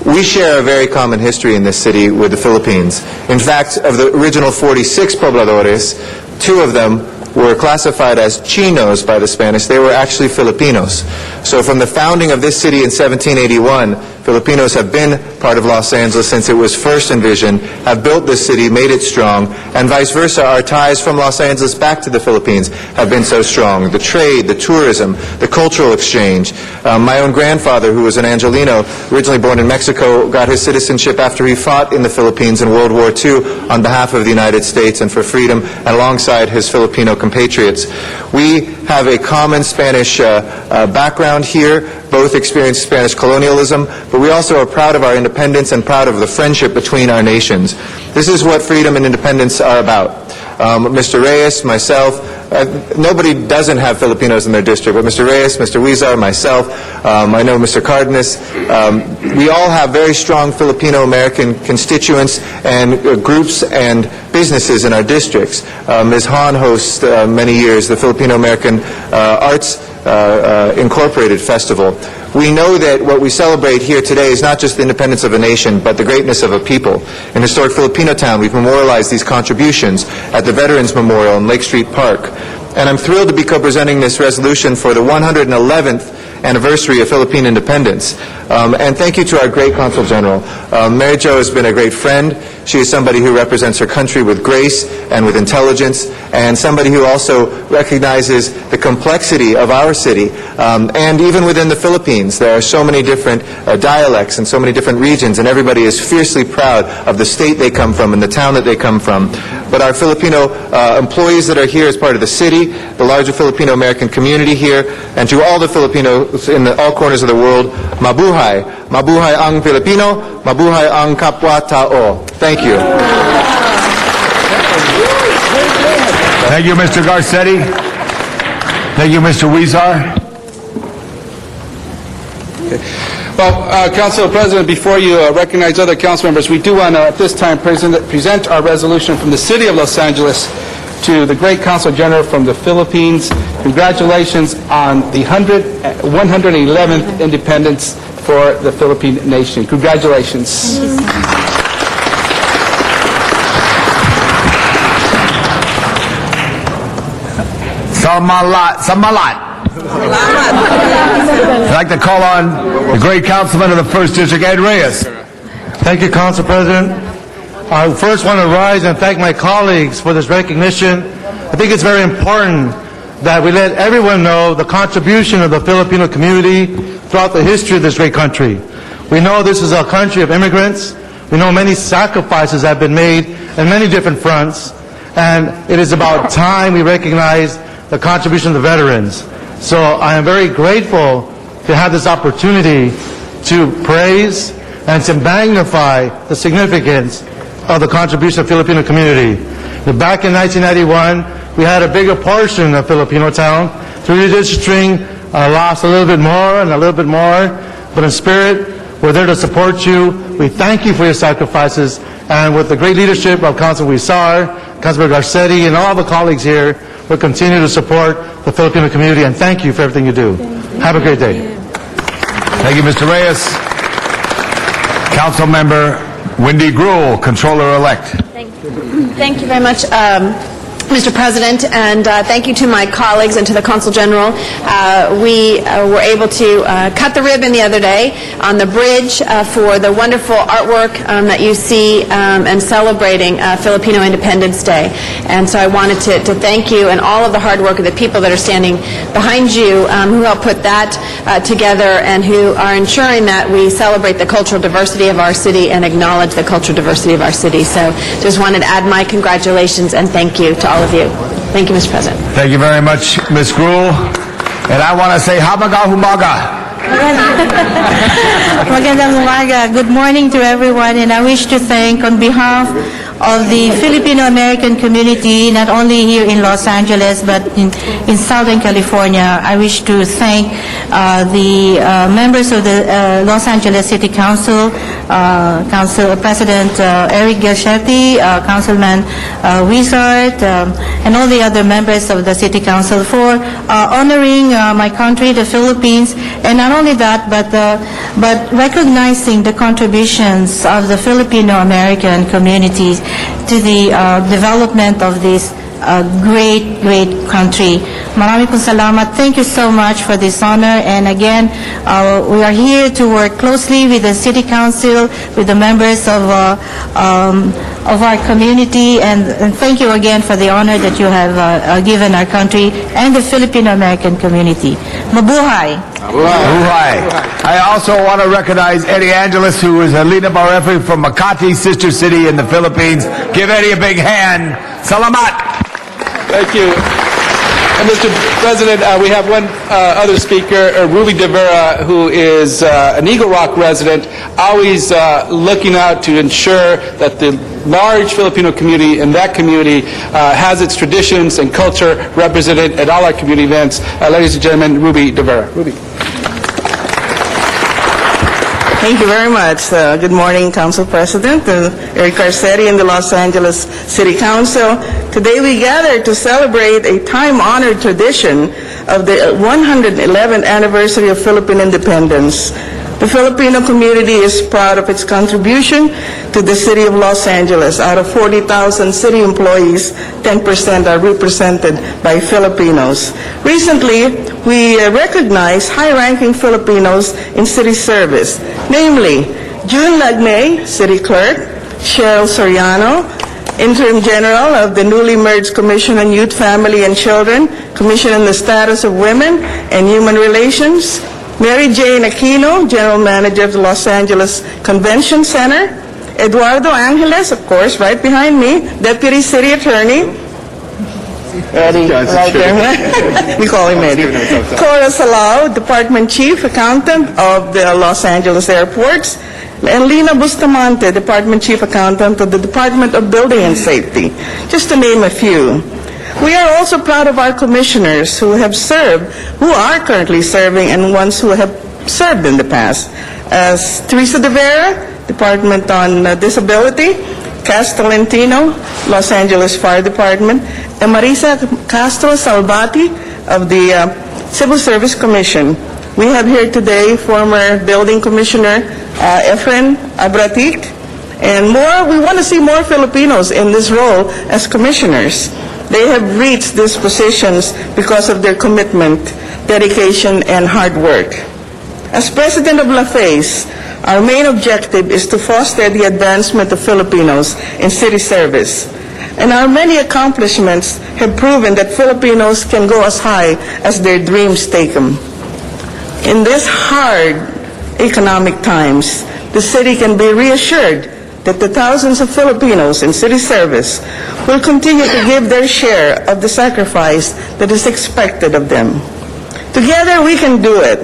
We share a very common history in this city with the Philippines. In fact, of the original 46 pobladores, 2 of them were classified as Chinos by the Spanish. They were actually Filipinos. So from the founding of this city in 1781, Filipinos have been part of Los Angeles since it was first envisioned, have built this city, made it strong, and vice versa. Our ties from Los Angeles back to the Philippines have been so strong. The trade, the tourism, the cultural exchange. My own grandfather, who was an Angelino, originally born in Mexico, got his citizenship after he fought in the Philippines in World War II on behalf of the United States and for freedom, and alongside his Filipino compatriots. We have a common Spanish background here, both experienced Spanish colonialism, but we also are proud of our independence and proud of the friendship between our nations. This is what freedom and independence are about. Mr. Reyes, myself, nobody doesn't have Filipinos in their district, but Mr. Reyes, Mr. Huizar, myself, I know Mr. Cardenas, we all have very strong Filipino-American constituents and groups and businesses in our districts. Ms. Hahn hosts many years the Filipino-American Arts Incorporated Festival. We know that what we celebrate here today is not just the independence of a nation, but the greatness of a people. In historic Filipino Town, we've memorialized these contributions at the Veterans Memorial in Lake Street Park. And I'm thrilled to be co-presenting this resolution for the 111th anniversary of Philippine independence. And thank you to our great Consul General. Mary Jo has been a great friend. She is somebody who represents her country with grace and with intelligence, and somebody who also recognizes the complexity of our city. And even within the Philippines, there are so many different dialects and so many different regions, and everybody is fiercely proud of the state they come from and the town that they come from. But our Filipino employees that are here as part of the city, the larger Filipino-American community here, and to all the Filipinos in all corners of the world, mabuhay. Mabuhay ang Filipino, mabuhay ang kapwa-tao. Thank you. Thank you, Mr. Garcetti. Thank you, Mr. Huizar. Well, Council President, before you recognize other council members, we do want to at this time present our resolution from the City of Los Angeles to the great Consul General from the Philippines. Congratulations on the 111th independence for the Philippine nation. Congratulations. Samalat. I'd like to call on the great councilman of the 1st District, Ed Reyes. Thank you, Council President. I first want to rise and thank my colleagues for this recognition. I think it's very important that we let everyone know the contribution of the Filipino community throughout the history of this great country. We know this is a country of immigrants. We know many sacrifices have been made in many different fronts, and it is about time we recognize the contribution of the veterans. So I am very grateful to have this opportunity to praise and to magnify the significance of the contribution of the Filipino community. Back in 1991, we had a bigger portion of Filipino Town. Through redistricting, lost a little bit more and a little bit more, but in spirit, we're there to support you. We thank you for your sacrifices, and with the great leadership of Councilor Huizar, Councilor Garcetti, and all the colleagues here, we'll continue to support the Filipino community, and thank you for everything you do. Have a great day. Thank you, Mr. Reyes. Council Member Wendy Gruhl, Controller-elect. Thank you very much. Mr. President, and thank you to my colleagues and to the Consul General. We were able to cut the ribbon the other day on the bridge for the wonderful artwork that you see and celebrating Filipino Independence Day. And so I wanted to thank you and all of the hard work of the people that are standing behind you who helped put that together and who are ensuring that we celebrate the cultural diversity of our city and acknowledge the cultural diversity of our city. So just wanted to add my congratulations and thank you to all of you. Thank you, Mr. President. Thank you very much, Ms. Gruhl. And I want to say, Hamaga Humaga. Magandang umaga. Good morning to everyone, and I wish to thank on behalf of the Filipino-American community, not only here in Los Angeles, but in Southern California. I wish to thank the members of the Los Angeles City Council, Council President Eric Garcetti, Councilman Wizard, and all the other members of the City Council for honoring my country, the Philippines, and not only that, but recognizing the contributions of the Filipino-American communities to the development of this great country. Marami pong salamat. Thank you so much for this honor. And again, we are here to work closely with the City Council, with the members of our community. And thank you again for the honor that you have given our country and the Filipino-American community. Mabuhay! Mabuhay. I also want to recognize Eddie Angeles, who is a leader of our effort from Makati, sister city in the Philippines. Give Eddie a big hand. Salamat! Thank you. And Mr. President, we have one other speaker, Ruby De Vera, who is an Eagle Rock resident, always looking out to ensure that the large Filipino community in that community has its traditions and culture represented at all our community events. Ladies and gentlemen, Ruby De Vera. Ruby. Thank you very much. Good morning, Council President, Eric Garcetti and the Los Angeles City Council. Today we gather to celebrate a time-honored tradition of the 111th anniversary of Philippine independence. The Filipino community is proud of its contribution to the city of Los Angeles. Out of 40,000 city employees, 10% are represented by Filipinos. Recently, we recognize high-ranking Filipinos in city service, namely June Lagnay, City Clerk, Cheryl Soriano, Interim General of the newly merged Commission on Youth, Family, and Children, Commission on the Status of Women and Human Relations, Mary Jane Aquino, General Manager of the Los Angeles Convention Center, Eduardo Angeles, of course, right behind me, Deputy City Attorney, Eddie, right there. We call him Eddie. Cora Salao, Department Chief Accountant of the Los Angeles Airports, and Lina Bustamante, Department Chief Accountant of the Department of Building and Safety, just to name a few. We are also proud of our commissioners who have served, who are currently serving, and ones who have served in the past. As Teresa De Vera, Department on Disability, Cass Tolentino, Los Angeles Fire Department, and Marisa Castro Salvati of the Civil Service Commission. We have here today former Building Commissioner Efren Abratic, and more. We want to see more Filipinos in this role as commissioners. They have reached these positions because of their commitment, dedication, and hard work. As President of LaFace, our main objective is to foster the advancement of Filipinos in city service. And our many accomplishments have proven that Filipinos can go as high as their dreams take them. In these hard economic times, the city can be reassured that the thousands of Filipinos in city service will continue to give their share of the sacrifice that is expected of them. Together we can do it.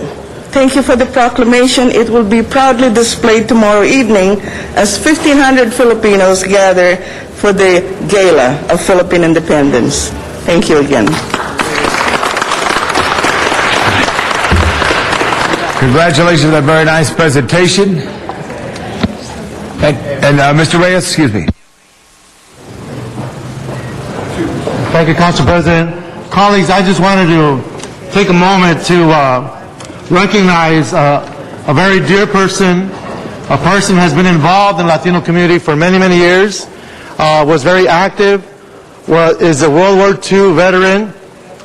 Thank you for the proclamation. It will be proudly displayed tomorrow evening as 1,500 Filipinos gather for the Gala of Philippine Independence. Thank you again. Congratulations on a very nice presentation. And Mr. Reyes, excuse me. Thank you, Council President. Colleagues, I just wanted to take a moment to recognize a very dear person, a person who has been involved in the Latino community for many, many years, was very active is a World War II veteran,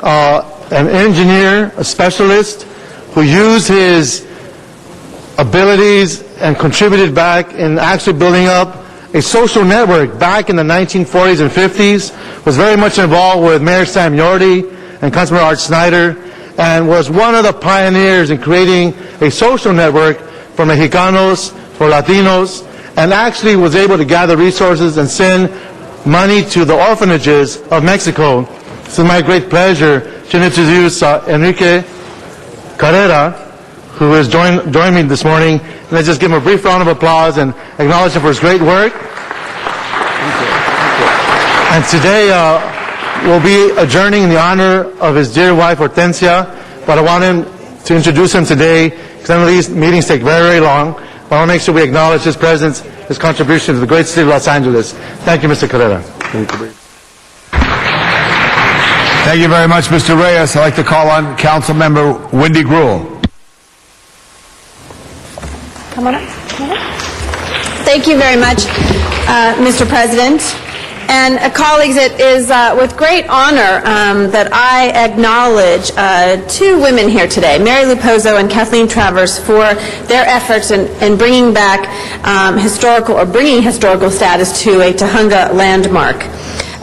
an engineer, a specialist, who used his abilities and contributed back in actually building up a social network back in the 1940s and 50s, was very much involved with Mayor Sam Yorty and Councilmember Art Snyder, and was one of the pioneers in creating a social network for Mexicanos, for Latinos, and actually was able to gather resources and send money to the orphanages of Mexico. It's my great pleasure to introduce Enrique Carrera, who has joined me this morning. Let's just give him a brief round of applause and acknowledge him for his great work. And today we'll be adjourning in the honor of his dear wife, Hortensia, but I want him to introduce him today, because I know these meetings take very, very long. But I want to make sure we acknowledge his presence, his contribution to the great city of Los Angeles. Thank you, Mr. Carrera. Thank you very much, Mr. Reyes. I'd like to call on Councilmember Wendy Gruhl. Come on up. Thank you very much, Mr. President. And colleagues, it is with great honor that I acknowledge two women here today, Mary Lou Pozo and Kathleen Travers, for their efforts in bringing back bringing historical status to a Tujunga landmark.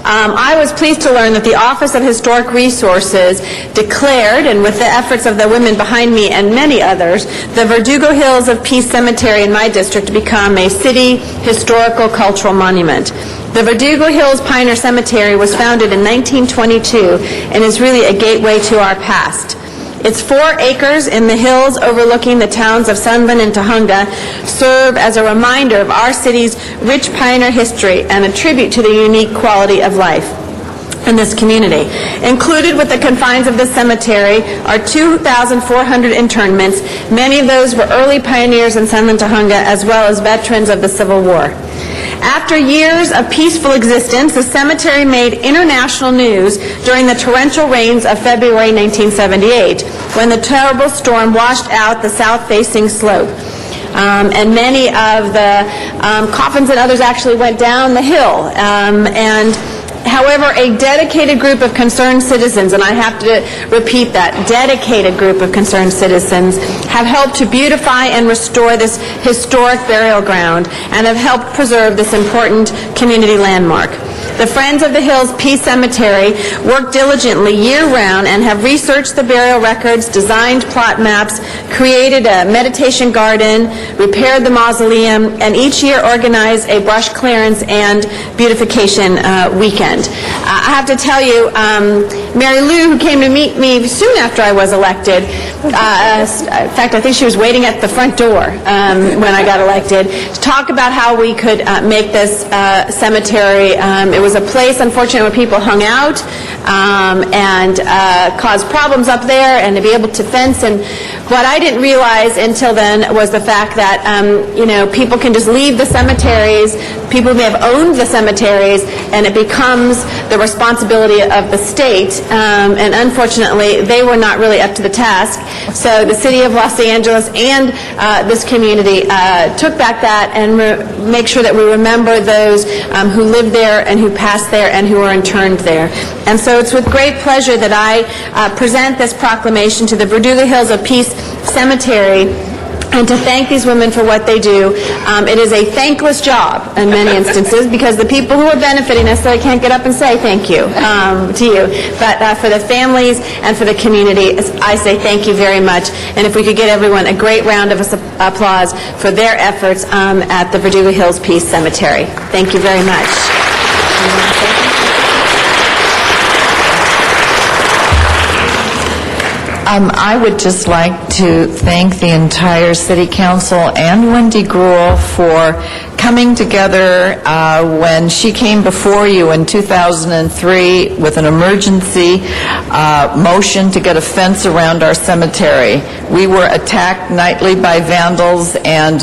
I was pleased to learn that the Office of Historic Resources declared, and with the efforts of the women behind me and many others, the Verdugo Hills of Peace Cemetery in my district to become a city historical cultural monument. The Verdugo Hills Pioneer Cemetery was founded in 1922 and is really a gateway to our past. Its 4 acres in the hills overlooking the towns of Sunland and Tujunga serve as a reminder of our city's rich pioneer history and a tribute to the unique quality of life in this community. Included with the confines of this cemetery are 2,400 internments. Many of those were early pioneers in Sunland, Tujunga, as well as veterans of the Civil War. After years of peaceful existence, the cemetery made international news during the torrential rains of February 1978, when the terrible storm washed out the south-facing slope. And many of the coffins and others actually went down the hill. However, a dedicated group of concerned citizens, and I have to repeat that, dedicated group of concerned citizens, have helped to beautify and restore this historic burial ground and have helped preserve this important community landmark. The Friends of the Hills Peace Cemetery work diligently year-round and have researched the burial records, designed plot maps, created a meditation garden, repaired the mausoleum, and each year organize a brush clearance and beautification weekend. I have to tell you, Mary Lou, who came to meet me soon after I was elected, in fact, I think she was waiting at the front door when I got elected, to talk about how we could make this cemetery. It was a place, unfortunately, where people hung out and caused problems up there, and to be able to fence. And what I didn't realize until then was the fact that, people can just leave the cemeteries. People may have owned the cemeteries, and it becomes the responsibility of the state. And unfortunately, they were not really up to the task. So the city of Los Angeles and this community took back that and make sure that we remember those who lived there and who passed there and who were interned there. And so it's with great pleasure that I present this proclamation to the Verdugo Hills of Peace Cemetery, and to thank these women for what they do. It is a thankless job in many instances, because the people who are benefiting necessarily can't get up and say thank you to you. But for the families and for the community, I say thank you very much. And if we could get everyone a great round of applause for their efforts at the Verdugo Hills Peace Cemetery. Thank you very much. I would just like to thank the entire City Council and Wendy Gruhl for coming together when she came before you in 2003 with an emergency motion to get a fence around our cemetery. We were attacked nightly by vandals, and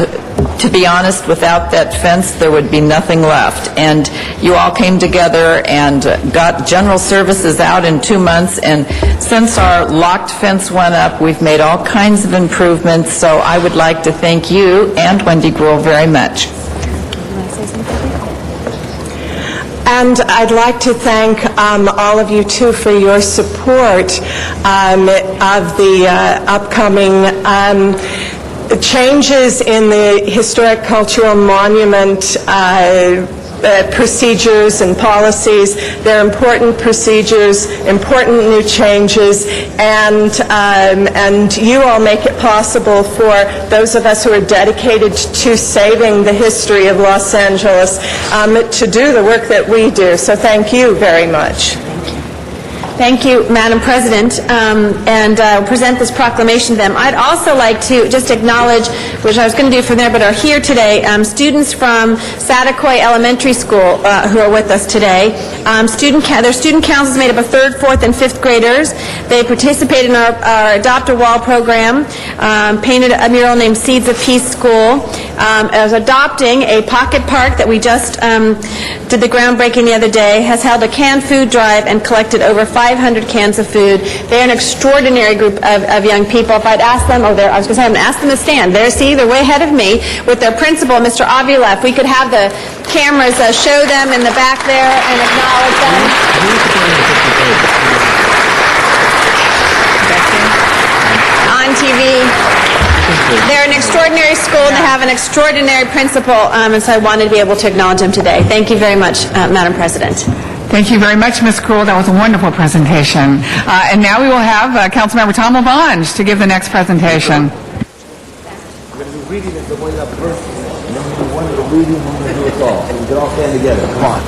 to be honest, without that fence, there would be nothing left. And you all came together and got general services out in 2 months, and since our locked fence went up, we've made all kinds of improvements. So I would like to thank you and Wendy Gruhl very much. And I'd like to thank all of you, too, for your support of the upcoming changes in the historic cultural monument procedures and policies. They're important procedures, important new changes, and you all make it possible for those of us who are dedicated to saving the history of Los Angeles to do the work that we do. So thank you very much. Thank you, Madam President, and I'll present this proclamation to them. I'd also like to just acknowledge, which I was going to do from there, but are here today, students from Saticoy Elementary School who are with us today. Their student council is made up of 3rd, 4th, and 5th graders. They participated in our Adopt a Wall program, painted a mural named Seeds of Peace School, as adopting a pocket park that we just did the groundbreaking the other day, has held a canned food drive and collected over 500 cans of food. They're an extraordinary group of young people. If I'd ask them, I was going to say, I'm going to ask them to stand. They're way ahead of me with their principal, Mr. Avilev. We could have the cameras show them in the back there and acknowledge them. On TV. They're an extraordinary school and they have an extraordinary principal, and so I wanted to be able to acknowledge them today. Thank you very much, Madam President. Thank you very much, Ms. Krull. That was a wonderful presentation. And now we will have Councilmember Tom LaBonge to give the next presentation. Reading is the way up first, and then we do one of the reading, and we're going to do it all. We can all stand together. Come on.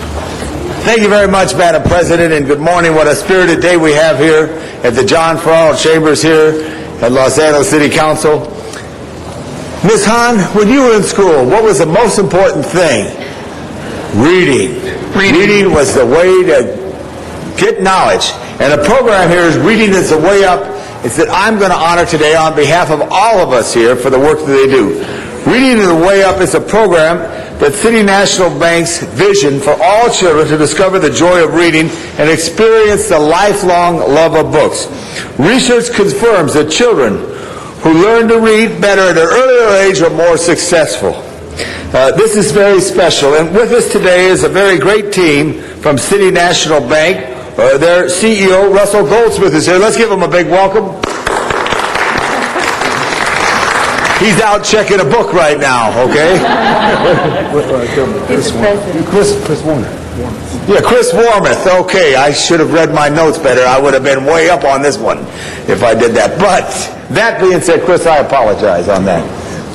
Thank you very much, Madam President, and good morning. What a spirited day we have here at the John Farrell Chambers here at Los Angeles City Council. Ms. Hahn, when you were in school, what was the most important thing? Reading. Reading was the way to get knowledge. And the program here is Reading is the Way Up. It's that I'm going to honor today on behalf of all of us here for the work that they do. Reading is the Way Up is a program that City National Bank's vision for all children to discover the joy of reading and experience the lifelong love of books. Research confirms that children who learn to read better at an earlier age are more successful. This is very special, and with us today is a very great team from City National Bank. Their CEO, Russell Goldsmith, is here. Let's give him a big welcome. He's out checking a book right now, okay? Chris Warner. Yeah, Chris Warmeth. Okay, I should have read my notes better. I would have been way up on this one if I did that. But that being said, Chris, I apologize on that.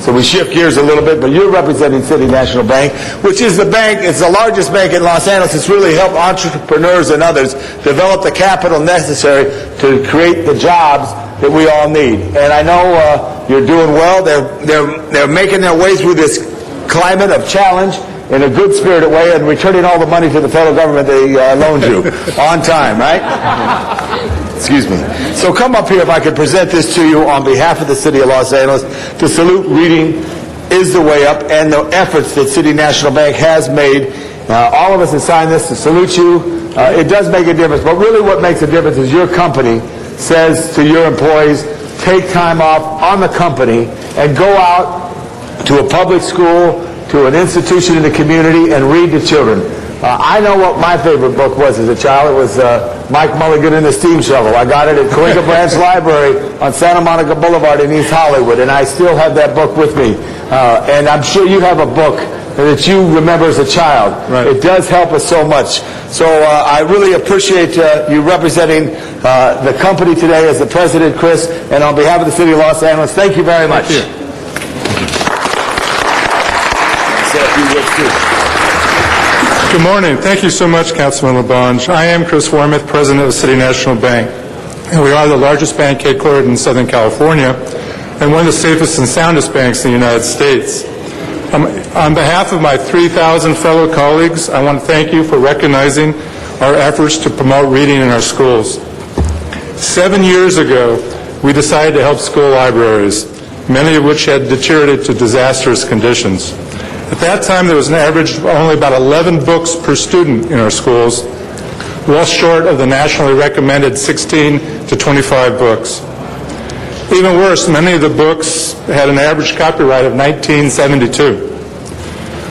So we shift gears a little bit, but you're representing City National Bank, which is the bank, it's the largest bank in Los Angeles. It's really helped entrepreneurs and others develop the capital necessary to create the jobs that we all need. And I know you're doing well. They're making their way through this climate of challenge in a good spirited way and returning all the money to the federal government they loaned you on time, right? Excuse me. So come up here if I could present this to you on behalf of the City of Los Angeles to salute Reading is the Way Up and the efforts that City National Bank has made. All of us have signed this to salute you. It does make a difference, but really what makes a difference is your company says to your employees, take time off on the company and go out to a public school, to an institution in the community, and read to children. I know what my favorite book was as a child. It was Mike Mulligan and the Steam Shovel. I got it at Coringa Branch Library on Santa Monica Boulevard in East Hollywood, and I still have that book with me. And I'm sure you have a book that you remember as a child. Right. It does help us so much. So I really appreciate you representing the company today as the president, Chris, and on behalf of the City of Los Angeles, thank you very much. Thank you. Good morning. Thank you so much, Councilman LaBonge. I am Chris Warmeth, President of the City National Bank. And we are the largest bank headquartered in Southern California and one of the safest and soundest banks in the United States. On behalf of my 3,000 fellow colleagues, I want to thank you for recognizing our efforts to promote reading in our schools. 7 years ago, we decided to help school libraries, many of which had deteriorated to disastrous conditions. At that time, there was an average of only about 11 books per student in our schools, well short of the nationally recommended 16 to 25 books. Even worse, many of the books had an average copyright of 1972.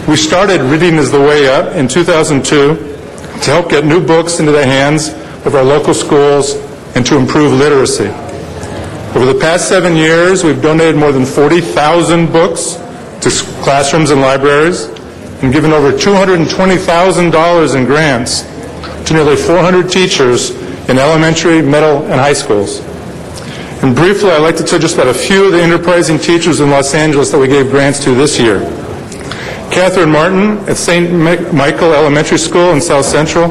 We started Reading is the Way Up in 2002 to help get new books into the hands of our local schools and to improve literacy. Over the past 7 years, we've donated more than 40,000 books to classrooms and libraries and given over $220,000 in grants to nearly 400 teachers in elementary, middle, and high schools. And briefly, I'd like to tell just about a few of the enterprising teachers in Los Angeles that we gave grants to this year. Catherine Martin at St. Michael Elementary School in South Central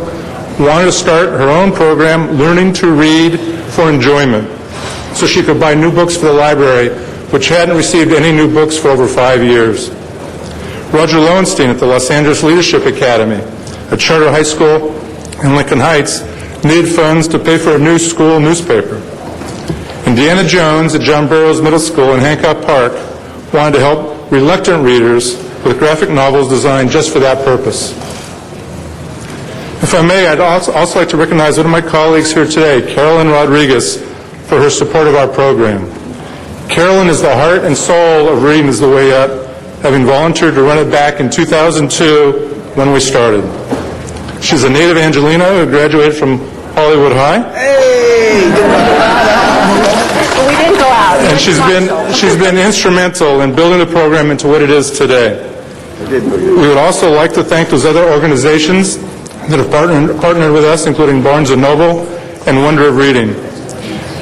wanted to start her own program, Learning to Read for Enjoyment, so she could buy new books for the library, which hadn't received any new books for over 5 years. Roger Lowenstein at the Los Angeles Leadership Academy, a charter high school in Lincoln Heights, needed funds to pay for a new school newspaper. And Deanna Jones at John Burroughs Middle School in Hancock Park wanted to help reluctant readers with graphic novels designed just for that purpose. If I may, I'd also like to recognize one of my colleagues here today, Carolyn Rodriguez, for her support of our program. Carolyn is the heart and soul of Reading is the Way Up, having volunteered to run it back in 2002 when we started. She's a native Angelina who graduated from Hollywood High. We didn't go out. And she's been instrumental in building the program into what it is today. We would also like to thank those other organizations that have partnered with us, including Barnes & Noble and Wonder of Reading.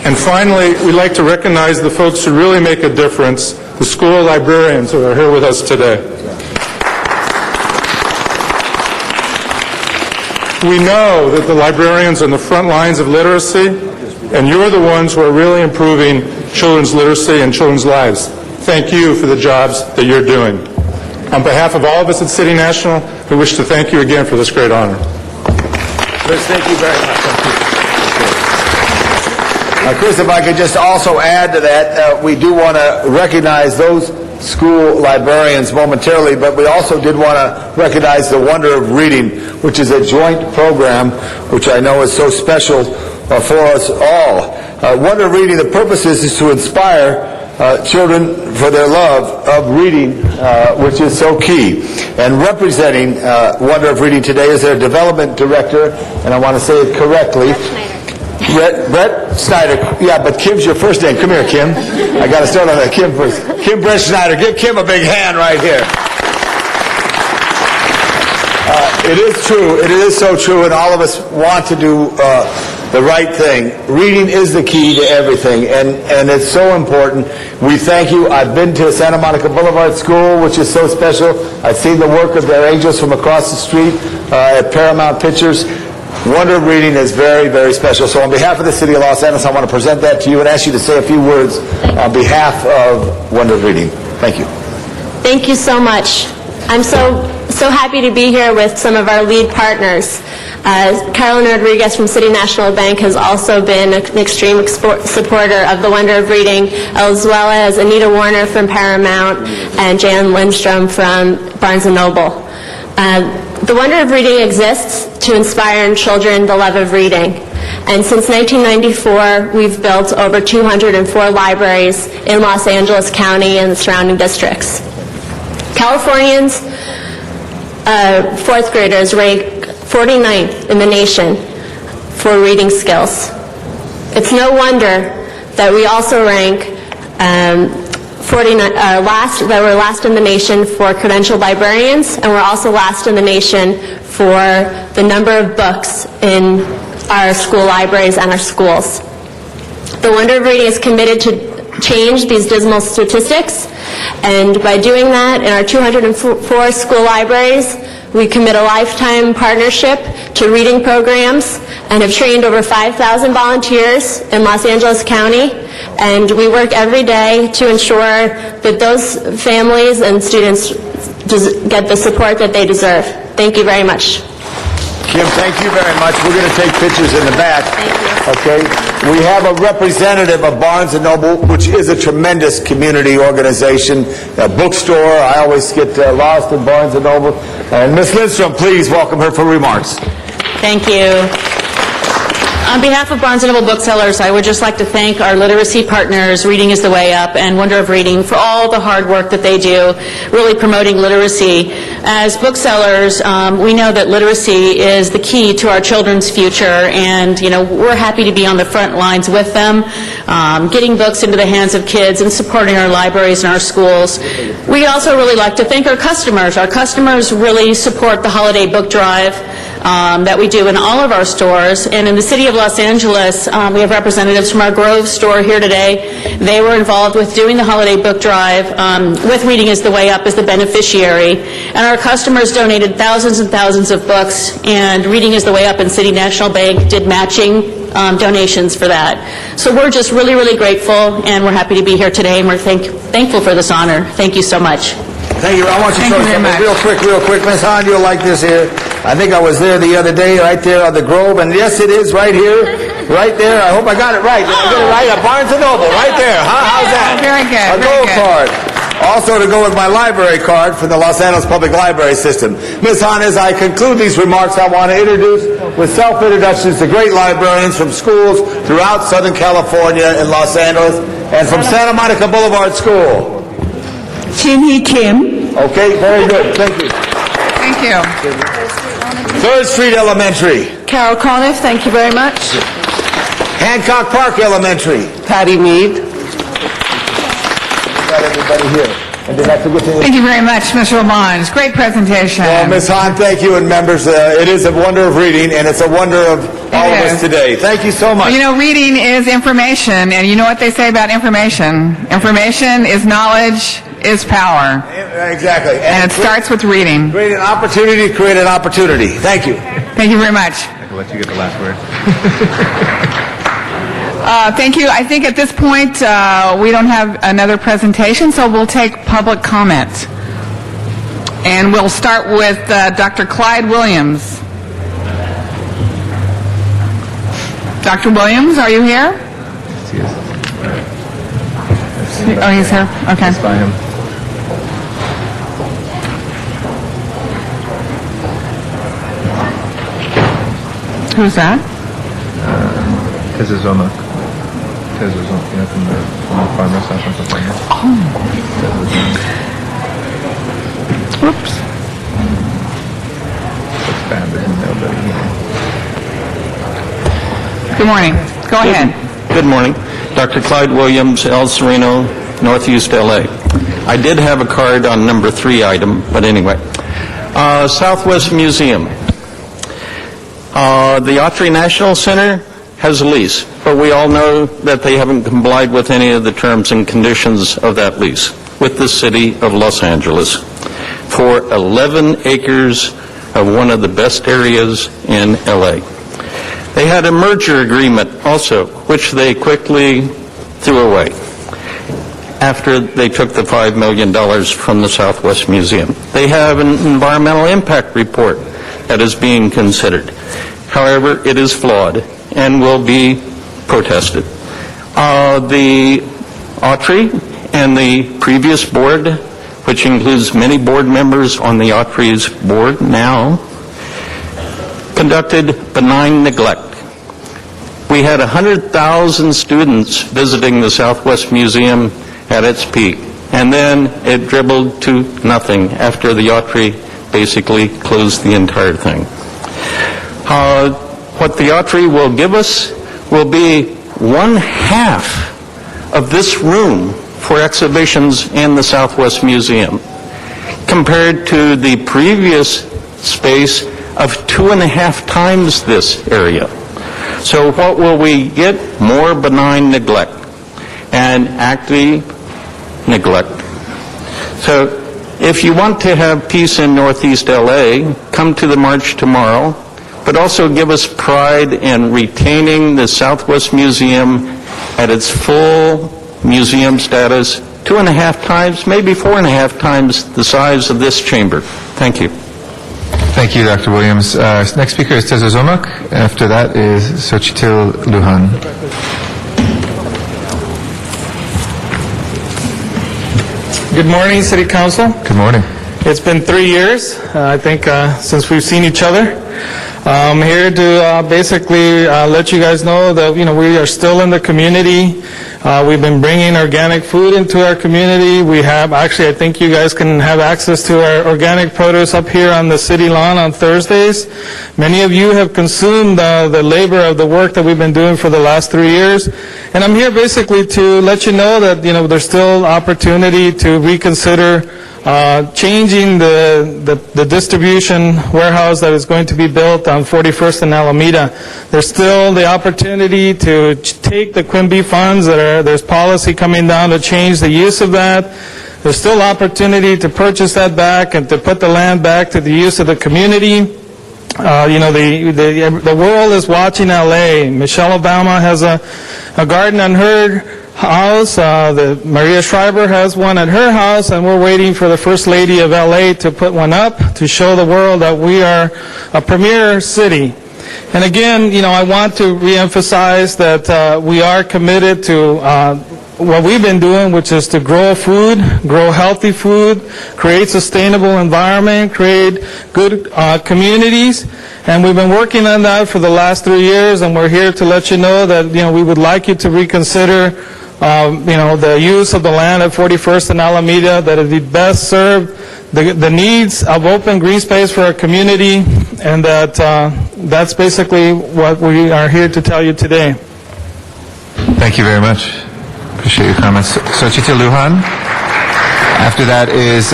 And finally, we'd like to recognize the folks who really make a difference, the school librarians who are here with us today. We know that the librarians are on the front lines of literacy, and you're the ones who are really improving children's literacy and children's lives. Thank you for the jobs that you're doing. On behalf of all of us at City National, we wish to thank you again for this great honor. Chris, thank you very much. Chris, if I could just also add to that, we do want to recognize those school librarians momentarily, but we also did want to recognize the Wonder of Reading, which is a joint program which I know is so special for us all. Wonder of Reading, the purpose is to inspire children for their love of reading, which is so key. And representing Wonder of Reading today is their development director, and I want to say it correctly, Brett Snyder. Yeah, but Kim's your first name. Come here, Kim. I got to start on that. Kim first. Kim Brett Snyder. Give Kim a big hand right here. It is true. It is so true, and all of us want to do the right thing. Reading is the key to everything, and it's so important. We thank you. I've been to Santa Monica Boulevard School, which is so special. I've seen the work of their angels from across the street at Paramount Pictures. Wonder of Reading is very, very special. So on behalf of the City of Los Angeles, I want to present that to you and ask you to say a few words on behalf of Wonder of Reading. Thank you. Thank you so much. I'm so happy to be here with some of our lead partners. Carolyn Rodriguez from City National Bank has also been an extreme supporter of the Wonder of Reading, as well as Anita Warner from Paramount and Jan Lindstrom from Barnes & Noble. The Wonder of Reading exists to inspire in children the love of reading. And since 1994, we've built over 204 libraries in Los Angeles County and the surrounding districts. Californians, fourth graders rank 49th in the nation for reading skills. It's no wonder that we also rank that we're last in the nation for credentialed librarians, and we're also last in the nation for the number of books in our school libraries and our schools. The Wonder of Reading is committed to change these dismal statistics, and by doing that, in our 204 school libraries, we commit a lifetime partnership to reading programs and have trained over 5,000 volunteers in Los Angeles County, and we work every day to ensure that those families and students get the support that they deserve. Thank you very much. Kim, thank you very much. We're going to take pictures in the back. Thank you. Okay. We have a representative of Barnes & Noble, which is a tremendous community organization, a bookstore. I always get lost in Barnes & Noble. And Ms. Lindstrom, please welcome her for remarks. Thank you. On behalf of Barnes & Noble Booksellers, I would just like to thank our literacy partners, Reading is the Way Up and Wonder of Reading, for all the hard work that they do, really promoting literacy. As booksellers, we know that literacy is the key to our children's future, and we're happy to be on the front lines with them, getting books into the hands of kids and supporting our libraries and our schools. We'd also really like to thank our customers. Our customers really support the holiday book drive that we do in all of our stores. And in the city of Los Angeles, we have representatives from our Grove store here today. They were involved with doing the holiday book drive with Reading is the Way Up as the beneficiary. And our customers donated thousands and thousands of books, and Reading is the Way Up and City National Bank did matching donations for that. So we're just really, really grateful, and we're happy to be here today, and we're thankful for this honor. Thank you so much. Thank you. I want you to show something real quick. Ms. Hahn, you'll like this here. I think I was there the other day, right there on the Grove, and yes, it is right here, right there. I hope I got it right. Did I get it right? A Barnes & Noble, right there. How's that? Very good. A gold card. Also to go with my library card from the Los Angeles Public Library System. Ms. Hahn, as I conclude these remarks, I want to introduce, with self-introductions, the great librarians from schools throughout Southern California and Los Angeles, and from Santa Monica Boulevard School. Chin-Hee Kim. Okay, very good. Thank you. Thank you. 3rd Street Elementary. Carol Conniff, thank you very much. Hancock Park Elementary. Patty Mead. Got everybody here. And did I forget to... Thank you very much, Mr. Lamonge. Great presentation. Well, Ms. Hahn, thank you, and members. It is a wonder of reading, and it's a wonder of all of us today. Thank you so much. Well, reading is information, and you know what they say about information? Information is knowledge, is power. Exactly. And it starts with reading. Create an opportunity, create an opportunity. Thank you. Thank you very much. I'll let you get the last word. Thank you. I think at this point we don't have another presentation, so we'll take public comment. And we'll start with Dr. Clyde Williams. Dr. Williams, are you here? Yes, he is. Oh, he's here? Okay. Let's buy him. Who's that? Tezazoma. Tezazoma, from the farmer's house in Pennsylvania. Whoops. That's bad, there's nobody here. Good morning. Go ahead. Good morning. Dr. Clyde Williams, El Sereno, Northeast LA. I did have a card on number 3 item, but anyway. Southwest Museum. The Autry National Center has a lease, but we all know that they haven't complied with any of the terms and conditions of that lease with the city of Los Angeles for 11 acres of one of the best areas in LA. They had a merger agreement also, which they quickly threw away after they took the $5 million from the Southwest Museum. They have an environmental impact report that is being considered. However, it is flawed and will be protested. The Autry and the previous board, which includes many board members on the Autry's board now, conducted benign neglect. We had 100,000 students visiting the Southwest Museum at its peak, and then it dribbled to nothing after the Autry basically closed the entire thing. What the Autry will give us will be 1/2 of this room for exhibitions in the Southwest Museum, compared to the previous space of 2.5 times this area. So what will we get? More benign neglect and active neglect. So if you want to have peace in Northeast LA, come to the march tomorrow, but also give us pride in retaining the Southwest Museum at its full museum status, 2.5 times, maybe 4.5 times the size of this chamber. Thank you. Thank you, Dr. Williams. Next speaker is Tezozomak. After that is Xochitl Lujan. Good morning, City Council. Good morning. It's been 3 years, I think, since we've seen each other. I'm here to basically let you guys know that, we are still in the community. We've been bringing organic food into our community. We have, actually, I think you guys can have access to our organic produce up here on the city lawn on Thursdays. Many of you have consumed the labor of the work that we've been doing for the last 3 years. And I'm here basically to let you know that, there's still opportunity to reconsider changing the distribution warehouse that is going to be built on 41st and Alameda. There's still the opportunity to take the Quimby funds there's policy coming down to change the use of that. There's still opportunity to purchase that back and to put the land back to the use of the community. The world is watching LA. Michelle Obama has a garden on her house. Maria Shriver has one at her house, and we're waiting for the First Lady of LA to put one up to show the world that we are a premier city. And again, I want to reemphasize that we are committed to what we've been doing, which is to grow food, grow healthy food, create sustainable environment, create good communities. And we've been working on that for the last 3 years, and we're here to let you know that, we would like you to reconsider the use of the land at 41st and Alameda, that it be best served the needs of open green space for our community, and that that's basically what we are here to tell you today. Thank you very much. Appreciate your comments. Xochitl Lujan. After that is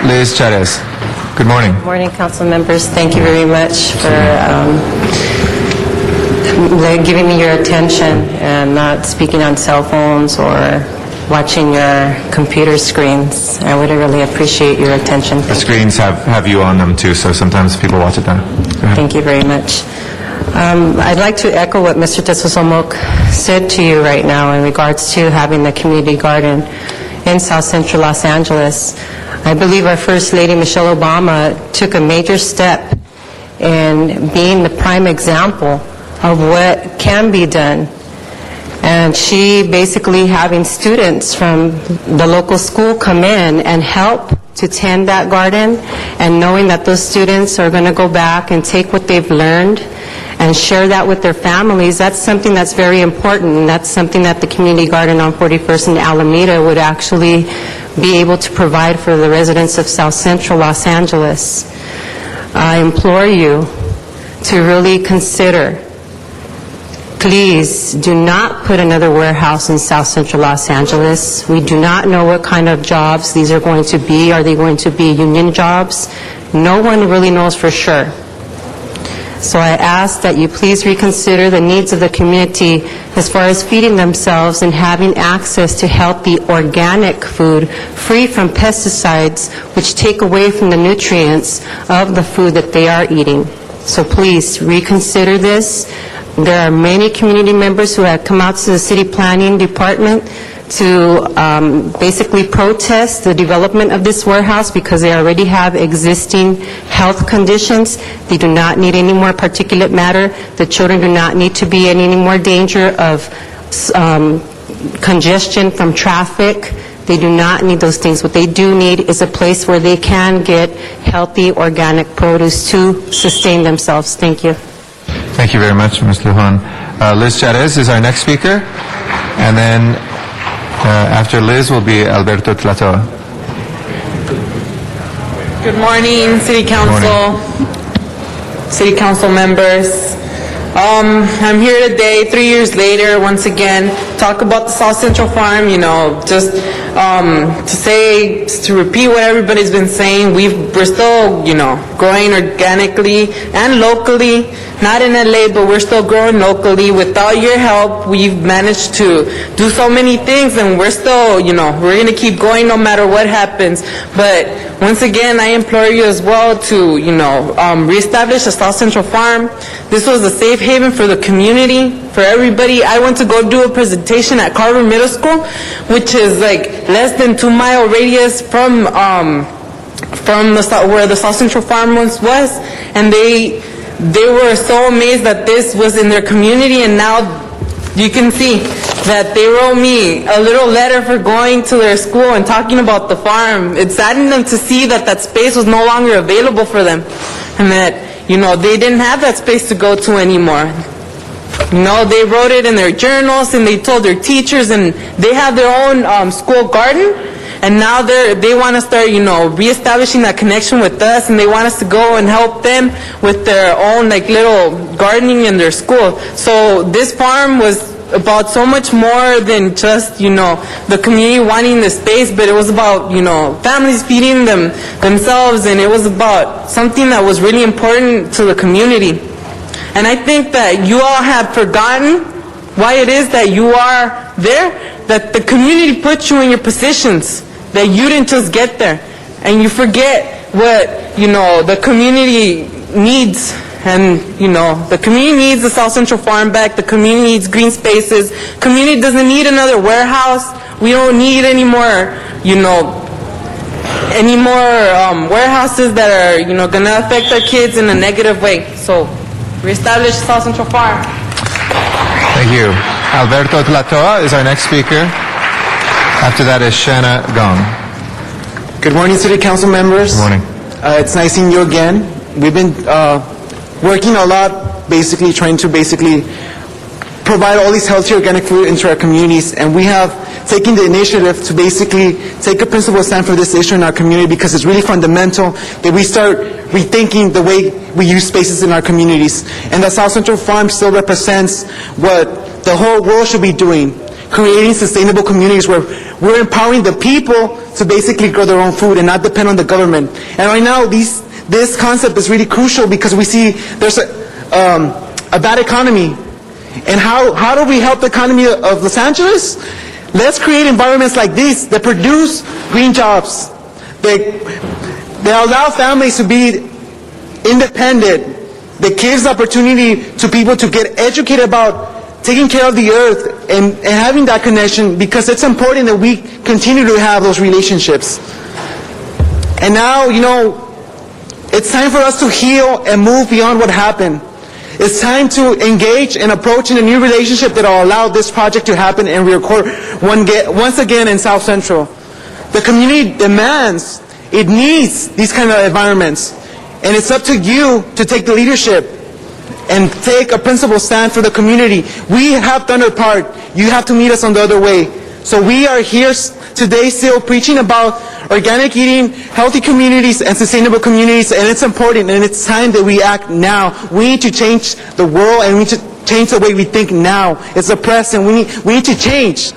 Liz Chavez. Good morning. Good morning, council members. Thank you very much for giving me your attention and not speaking on cell phones or watching your computer screens. I would really appreciate your attention. The screens have you on them too, so sometimes people watch it then. Thank you very much. I'd like to echo what Mr. Tesosomok said to you right now in regards to having the community garden in South Central Los Angeles. I believe our First Lady, Michelle Obama, took a major step in being the prime example of what can be done. And she basically having students from the local school come in and help to tend that garden, and knowing that those students are going to go back and take what they've learned and share that with their families, that's something that's very important, and that's something that the community garden on 41st and Alameda would actually be able to provide for the residents of South Central Los Angeles. I implore you to really consider, please do not put another warehouse in South Central Los Angeles. We do not know what kind of jobs these are going to be. Are they going to be union jobs? No one really knows for sure. So I ask that you please reconsider the needs of the community as far as feeding themselves and having access to healthy organic food free from pesticides, which take away from the nutrients of the food that they are eating. So please reconsider this. There are many community members who have come out to the city planning department to basically protest the development of this warehouse because they already have existing health conditions. They do not need any more particulate matter. The children do not need to be in any more danger of congestion from traffic. They do not need those things. What they do need is a place where they can get healthy organic produce to sustain themselves. Thank you. Thank you very much, Ms. Lujan. Liz Chavez is our next speaker, and then after Liz will be Alberto Tlatoa. Good morning, City Council, City Council members. I'm here today, 3 years later, once again, talk about the South Central Farm, just to repeat what everybody's been saying, we're still, growing organically and locally, not in LA, but we're still growing locally. Without your help, we've managed to do so many things, and we're still, we're going to keep going no matter what happens. But once again, I implore you as well to, reestablish the South Central Farm. This was a safe haven for the community, for everybody. I went to go do a presentation at Carver Middle School, which is like less than 2 mile radius from where the South Central Farm once was, and they were so amazed that this was in their community, and now you can see that they wrote me a little letter for going to their school and talking about the farm. It saddened them to see that that space was no longer available for them, and that they didn't have that space to go to anymore. They wrote it in their journals, and they told their teachers, and they have their own school garden, and now they want to start, reestablishing that connection with us, and they want us to go and help them with their own, little gardening in their school. So this farm was about so much more than just, the community wanting the space, but it was about, families feeding themselves, and it was about something that was really important to the community. And I think that you all have forgotten why it is that you are there, that the community put you in your positions, that you didn't just get there. And you forget what, the community needs. And, the community needs the South Central Farm back. The community needs green spaces. Community doesn't need another warehouse. We don't need any more, warehouses that are, going to affect our kids in a negative way. So, reestablish South Central Farm. Thank you. Alberto Tlatoa is our next speaker. After that is Shanna Gong. Good morning, City Council members. Good morning. It's nice seeing you again. We've been working a lot, trying to provide all these healthy organic food into our communities, and we have taken the initiative to take a principled stand for this issue in our community, because it's really fundamental that we start rethinking the way we use spaces in our communities. And the South Central Farm still represents what the whole world should be doing, creating sustainable communities where we're empowering the people to grow their own food and not depend on the government. And right now, this concept is really crucial, because we see there's a bad economy. And how do we help the economy of Los Angeles? Let's create environments like this that produce green jobs, that allow families to be independent, that gives opportunity to people to get educated about taking care of the earth and having that connection, because it's important that we continue to have those relationships. And now, it's time for us to heal and move beyond what happened. It's time to engage and approach in a new relationship that will allow this project to happen and reoccur once again in South Central. The community demands, it needs these kind of environments. And it's up to you to take the leadership and take a principled stand for the community. We have done our part. You have to meet us on the other way. So we are here today still preaching about organic eating, healthy communities, and sustainable communities, and it's important, and it's time that we act now. We need to change the world, and we need to change the way we think now. It's oppressed, and we need to change.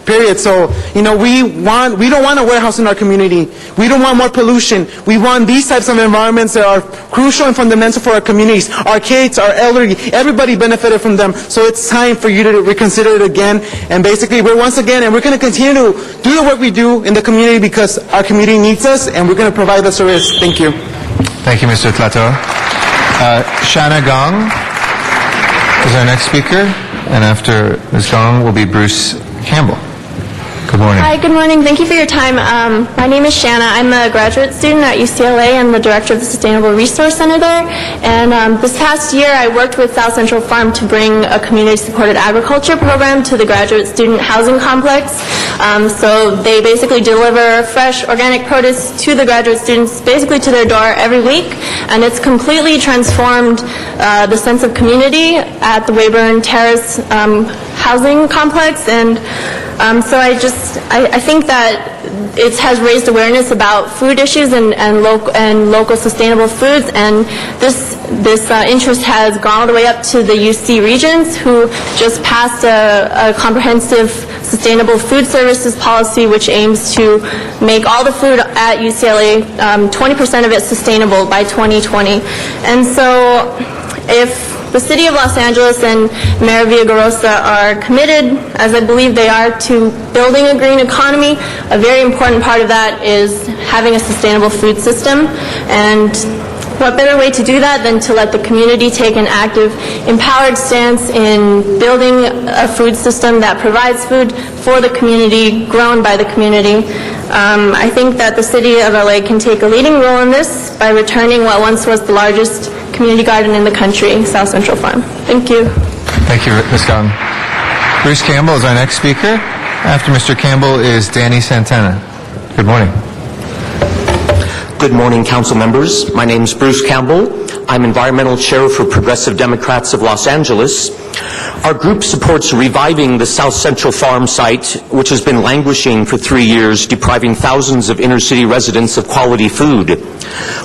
Period. So, we don't want a warehouse in our community. We don't want more pollution. We want these types of environments that are crucial and fundamental for our communities. Our kids, our elderly, everybody benefited from them. So it's time for you to reconsider it again. And we're going to continue to do the work we do in the community, because our community needs us, and we're going to provide the service. Thank you. Thank you, Mr. Tlatoa. Shanna Gong is our next speaker, and after Ms. Gong will be Bruce Campbell. Good morning. Hi, good morning. Thank you for your time. My name is Shanna. I'm a graduate student at UCLA and the director of the Sustainable Resource Center there. And this past year, I worked with South Central Farm to bring a community-supported agriculture program to the graduate student housing complex. So they basically deliver fresh organic produce to the graduate students, basically to their door every week. And it's completely transformed the sense of community at the Weyburn Terrace housing complex. And so I think that it has raised awareness about food issues and local sustainable foods, and this interest has gone all the way up to the UC Regents, who just passed a comprehensive sustainable food services policy, which aims to make all the food at UCLA, 20% of it sustainable by 2020. And so if the City of Los Angeles and Mayor Villaraigosa are committed, as I believe they are, to building a green economy, a very important part of that is having a sustainable food system. And what better way to do that than to let the community take an active, empowered stance in building a food system that provides food for the community, grown by the community. I think that the City of LA can take a leading role in this by returning what once was the largest community garden in the country, South Central Farm. Thank you. Thank you, Ms. Gong. Bruce Campbell is our next speaker. After Mr. Campbell is Danny Santana. Good morning. Good morning, council members. My name is Bruce Campbell. I'm Environmental Chair for Progressive Democrats of Los Angeles. Our group supports reviving the South Central Farm site, which has been languishing for 3 years, depriving thousands of inner-city residents of quality food.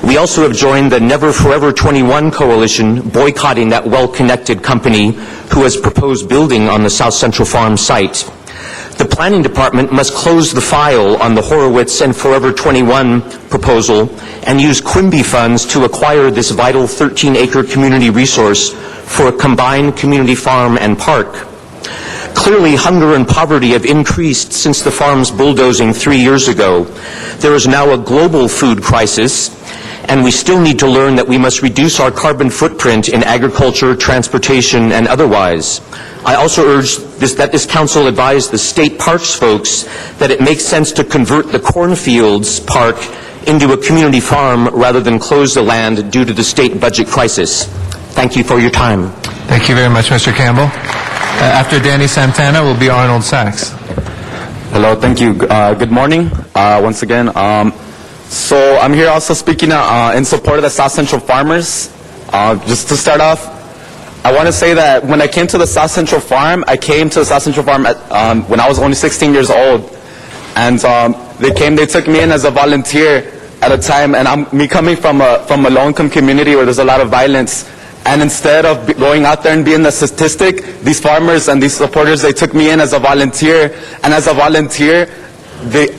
We also have joined the Never Forever 21 coalition, boycotting that well-connected company who has proposed building on the South Central Farm site. The Planning Department must close the file on the Horowitz and Forever 21 proposal and use Quimby funds to acquire this vital 13-acre community resource for a combined community farm and park. Clearly, hunger and poverty have increased since the farm's bulldozing 3 years ago. There is now a global food crisis, and we still need to learn that we must reduce our carbon footprint in agriculture, transportation, and otherwise. I also urge that this council advise the state parks folks that it makes sense to convert the Cornfields Park into a community farm rather than close the land due to the state budget crisis. Thank you for your time. Thank you very much, Mr. Campbell. After Danny Santana will be Arnold Sachs. Hello, thank you. Good morning, once again. So I'm here also speaking in support of the South Central farmers. Just to start off, I want to say that when I came to the South Central Farm, I came to the South Central Farm when I was only 16 years old. And they took me in as a volunteer at a time, and me coming from a low-income community where there's a lot of violence. And instead of going out there and being the statistic, these farmers and these supporters, they took me in as a volunteer. And as a volunteer,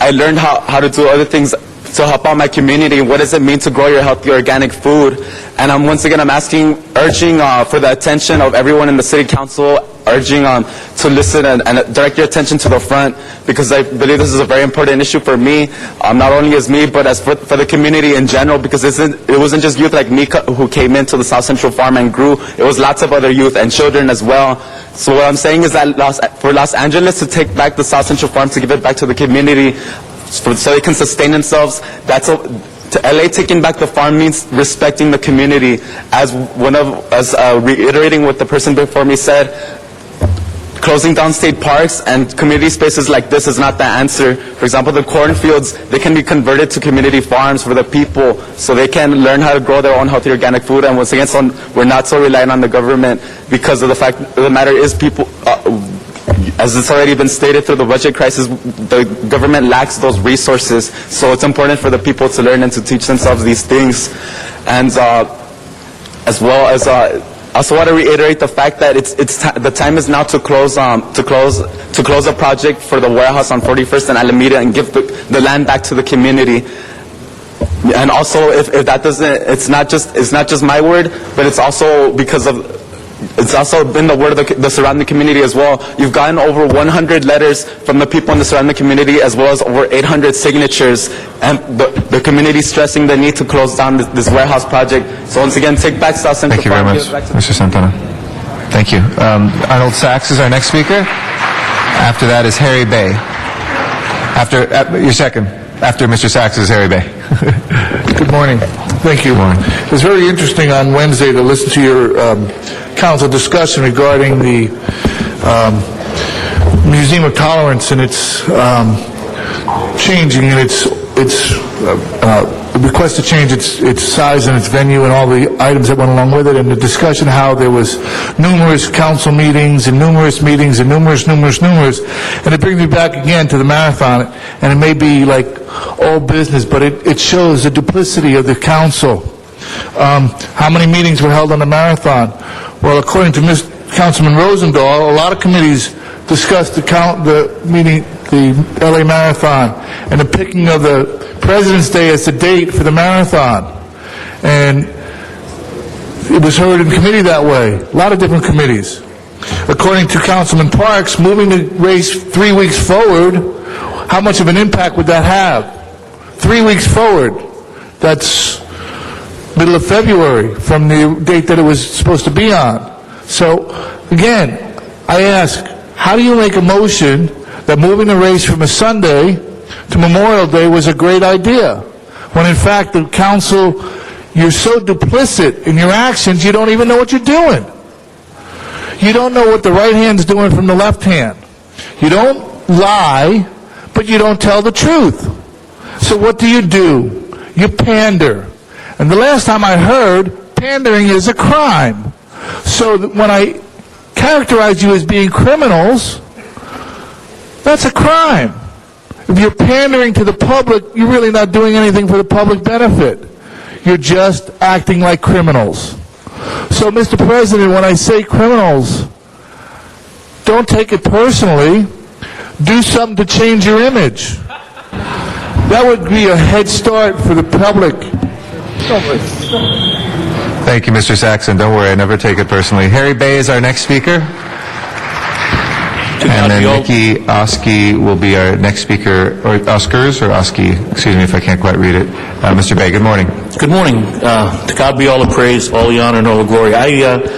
I learned how to do other things to help out my community. What does it mean to grow your healthy organic food? And once again, I'm urging for the attention of everyone in the City Council, urging to listen and direct your attention to the front, because I believe this is a very important issue for me, not only as me, but as for the community in general, because it wasn't just youth like me who came into the South Central Farm and grew. It was lots of other youth and children as well. So what I'm saying is that for Los Angeles to take back the South Central Farm, to give it back to the community, so they can sustain themselves, to LA taking back the farm means respecting the community. As reiterating what the person before me said, closing down state parks and community spaces like this is not the answer. For example, the cornfields, they can be converted to community farms for the people so they can learn how to grow their own healthy organic food. And once again, we're not so reliant on the government, because of the fact the matter is people, as it's already been stated through the budget crisis, the government lacks those resources. So it's important for the people to learn and to teach themselves these things. And as well as I also want to reiterate the fact that the time is now to close a project for the warehouse on 41st and Alameda and give the land back to the community. And also, if that doesn't, it's not just my word, but it's also because of. It's also been the word of the surrounding community as well. You've gotten over 100 letters from the people in the surrounding community, as well as over 800 signatures, and the community stressing the need to close down this warehouse project. So once again, take back South Central Farm. Thank you very much, Mr. Santana. Thank you. Arnold Sachs is our next speaker. After that is Harry Bay. You're second. After Mr. Sachs is Harry Bay. Good morning. Thank you. It was very interesting on Wednesday to listen to your council discussion regarding the Museum of Tolerance and its changing and its request to change its size and its venue and all the items that went along with it, and the discussion how there was numerous council meetings and numerous meetings and numerous, and it brings me back again to the marathon, and it may be like all business, but it shows the duplicity of the council. How many meetings were held on the marathon? Well, according to Councilman Rosendahl, a lot of committees discussed the LA Marathon, and the picking of the President's Day as the date for the marathon. And it was heard in committee that way, a lot of different committees. According to Councilman Parks, moving the race 3 weeks forward, how much of an impact would that have? 3 weeks forward, that's middle of February from the date that it was supposed to be on. So, again, I ask, how do you make a motion that moving the race from a Sunday to Memorial Day was a great idea, when in fact the council, you're so duplicit in your actions, you don't even know what you're doing. You don't know what the right hand's doing from the left hand. You don't lie, but you don't tell the truth. So what do? You pander. And the last time I heard, pandering is a crime. So when I characterize you as being criminals, that's a crime. If you're pandering to the public, you're really not doing anything for the public benefit. You're just acting like criminals. So, Mr. President, when I say criminals, don't take it personally. Do something to change your image. That would be a head start for the public. Thank you, Mr. Saxon. Don't worry, I never take it personally. Harry Bay is our next speaker. And then Mickey Oski will be our next speaker, or Oskars, or Oski, excuse me if I can't quite read it. Mr. Bay, good morning. Good morning. To God be all the praise, all the honor, and all the glory. I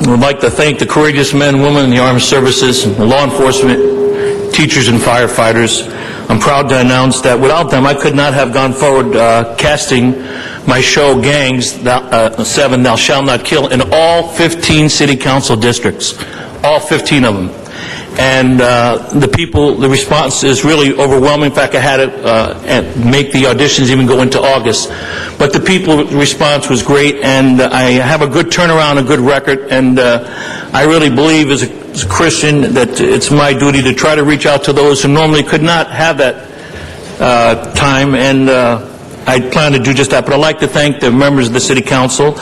would like to thank the courageous men and women in the armed services, the law enforcement, teachers, and firefighters. I'm proud to announce that without them, I could not have gone forward casting my show, Gangs, 7, Thou Shalt Not Kill, in all 15 city council districts. All 15 of them. And the response is really overwhelming. In fact, I had to make the auditions even go into August. But the response was great, and I have a good turnaround, a good record, and I really believe as a Christian that it's my duty to try to reach out to those who normally could not have that time, and I plan to do just that. But I'd like to thank the members of the City Council,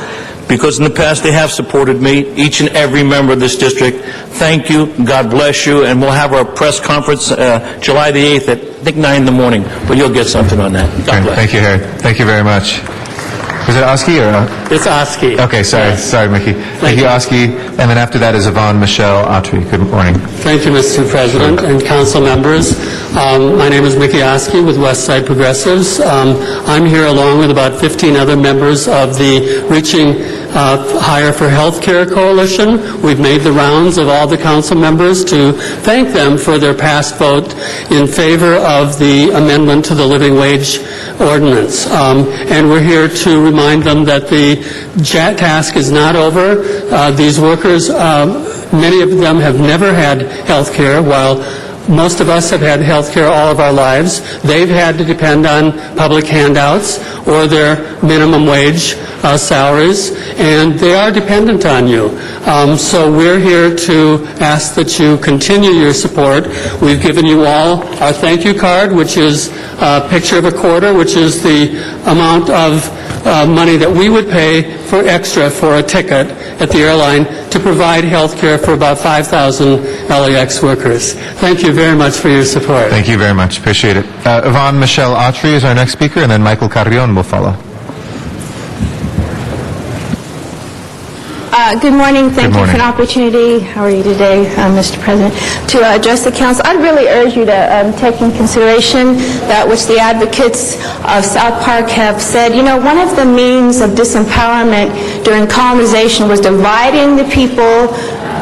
because in the past they have supported me, each and every member of this district. Thank you, God bless you, and we'll have our press conference July the 8th at, I think, 9 in the morning, but you'll get something on that. God bless. Thank you, Harry. Thank you very much. Was it Oski or? It's Oski. Okay, sorry. Yes. Sorry, Mickey. Thank you, Oski. And then after that is Yvonne Michelle Autry. Good morning. Thank you, Mr. President and council members. My name is Mickey Oski with Westside Progressives. I'm here along with about 15 other members of the Reaching Higher for Healthcare Coalition. We've made the rounds of all the council members to thank them for their past vote in favor of the amendment to the living wage ordinance. And we're here to remind them that the task is not over. These workers, many of them have never had health care, while most of us have had health care all of our lives. They've had to depend on public handouts or their minimum wage salaries, and they are dependent on you. So we're here to ask that you continue your support. We've given you all our thank you card, which is a picture of a quarter, which is the amount of money that we would pay for extra for a ticket at the airline to provide health care for about 5,000 LAX workers. Thank you very much for your support. Thank you very much. Appreciate it. Yvonne Michelle Autry is our next speaker, and then Michael Carrion will follow. Good morning. Thank Good you for morning. an opportunity. How are you today, Mr. President? To address the council, I'd really urge you to take in consideration that which the advocates of South Park have said. You know, one of the means of disempowerment during colonization was dividing the people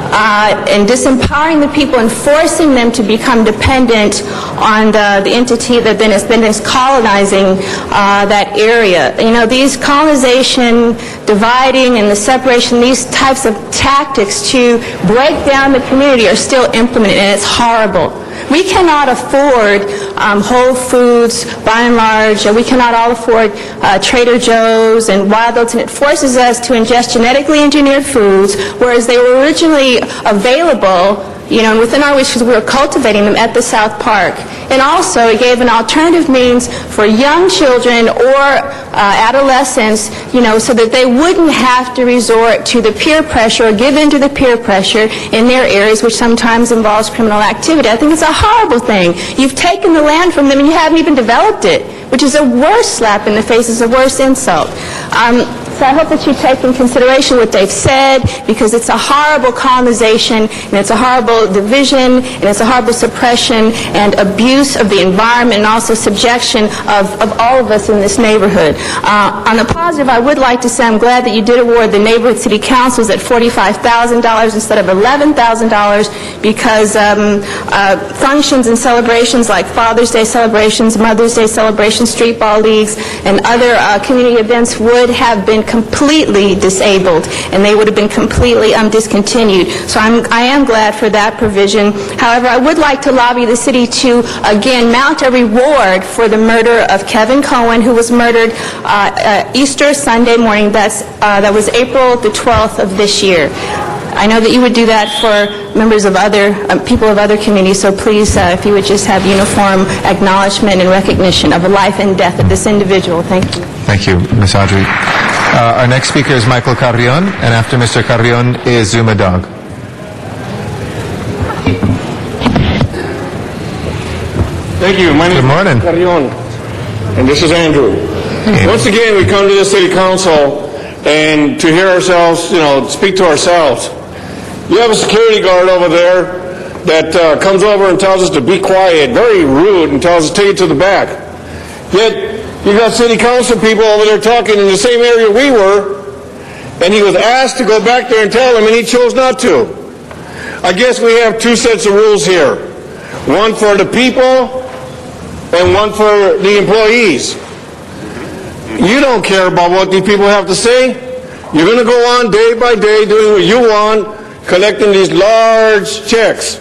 and disempowering the people and forcing them to become dependent on the entity that then is colonizing that area. You know, these colonization, dividing, and the separation, these types of tactics to break down the community are still implemented, and it's horrible. We cannot afford Whole Foods, by and large. We cannot all afford Trader Joe's and Wild Oats, and it forces us to ingest genetically engineered foods, whereas they were originally available, you know, within our wishes. We were cultivating them at the South Park. And also, it gave an alternative means for young children or adolescents, you know, so that they wouldn't have to resort to the peer pressure or give in to the peer pressure in their areas, which sometimes involves criminal activity. I think it's a horrible thing. You've taken the land from them and you haven't even developed it, which is a worse slap in the face, is a worse insult. So I hope that you take in consideration what they've said, because it's a horrible colonization, and it's a horrible division, and it's a horrible suppression and abuse of the environment, and also subjection of all of us in this neighborhood. On the positive, I would like to say I'm glad that you did award the neighborhood city councils at $45,000 instead of $11,000, because functions and celebrations like Father's Day celebrations, Mother's Day celebrations, street ball leagues, and other community events would have been completely disabled, and they would have been completely discontinued. So I am glad for that provision. However, I would like to lobby the city to, again, mount a reward for the murder of Kevin Cohen, who was murdered Easter Sunday morning. That was April the 12th of this year. I know that you would do that for members of other, people of other communities, so please, if you would just have uniform acknowledgement and recognition of the life and death of this individual. Thank you. Thank you, Ms. Audrey. Our next speaker is Michael Carrion, and after Mr. Carrion is Zuma Dog. Thank you. My name Good morning. is Carrion, and this is Andrew. Once again, we come to the City Council and to hear ourselves, speak to ourselves. You have a security guard over there that comes over and tells us to be quiet, very rude, and tells us to take it to the back. Yet, you got City Council people over there talking in the same area we were, and he was asked to go back there and tell them, and he chose not to. I guess we have two sets of rules here. One for the people and one for the employees. You don't care about what these people have to say. You're going to go on day by day doing what you want, collecting these large checks.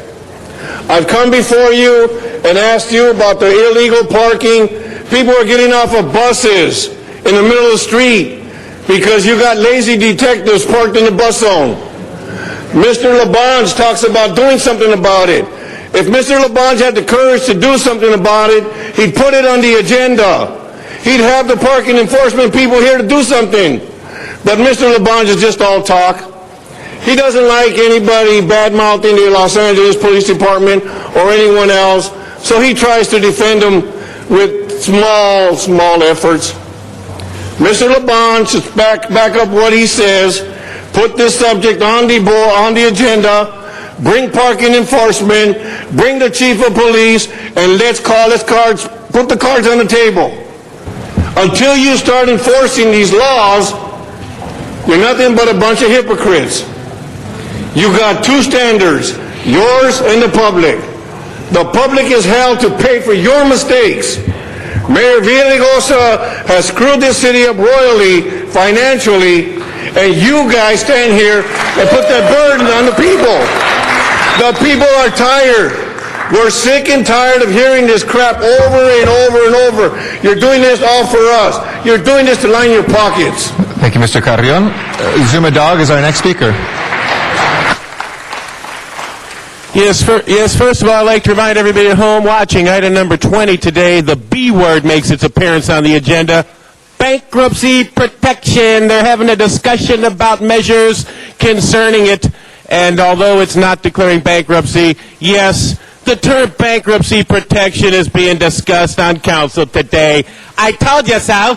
I've come before you and asked you about the illegal parking. People are getting off of buses in the middle of the street because you got lazy detectives parked in the bus zone. Mr. LaBonge talks about doing something about it. If Mr. LaBonge had the courage to do something about it, he'd put it on the agenda. He'd have the parking enforcement people here to do something. But Mr. LaBonge is just all talk. He doesn't like anybody bad-mouthing the Los Angeles Police Department or anyone else, so he tries to defend them with small efforts. Mr. LaBonge should back up what he says, put this subject on the agenda, bring parking enforcement, bring the chief of police, and put the cards on the table. Until you start enforcing these laws, you're nothing but a bunch of hypocrites. You got two standards, yours and the public. The public is held to pay for your mistakes. Mayor Villaraigosa has screwed this city up royally, financially, and you guys stand here and put that burden on the people. The people are tired. We're sick and tired of hearing this crap over and over and over. You're doing this all for us. You're doing this to line your pockets. Thank you, Mr. Carrion. Zuma Dog is our next speaker. Yes, first of all, I'd like to remind everybody at home watching, item number 20 today, the B word makes its appearance on the agenda. Bankruptcy protection. They're having a discussion about measures concerning it. And although it's not declaring bankruptcy, yes, the term bankruptcy protection is being discussed on council today. I told you so.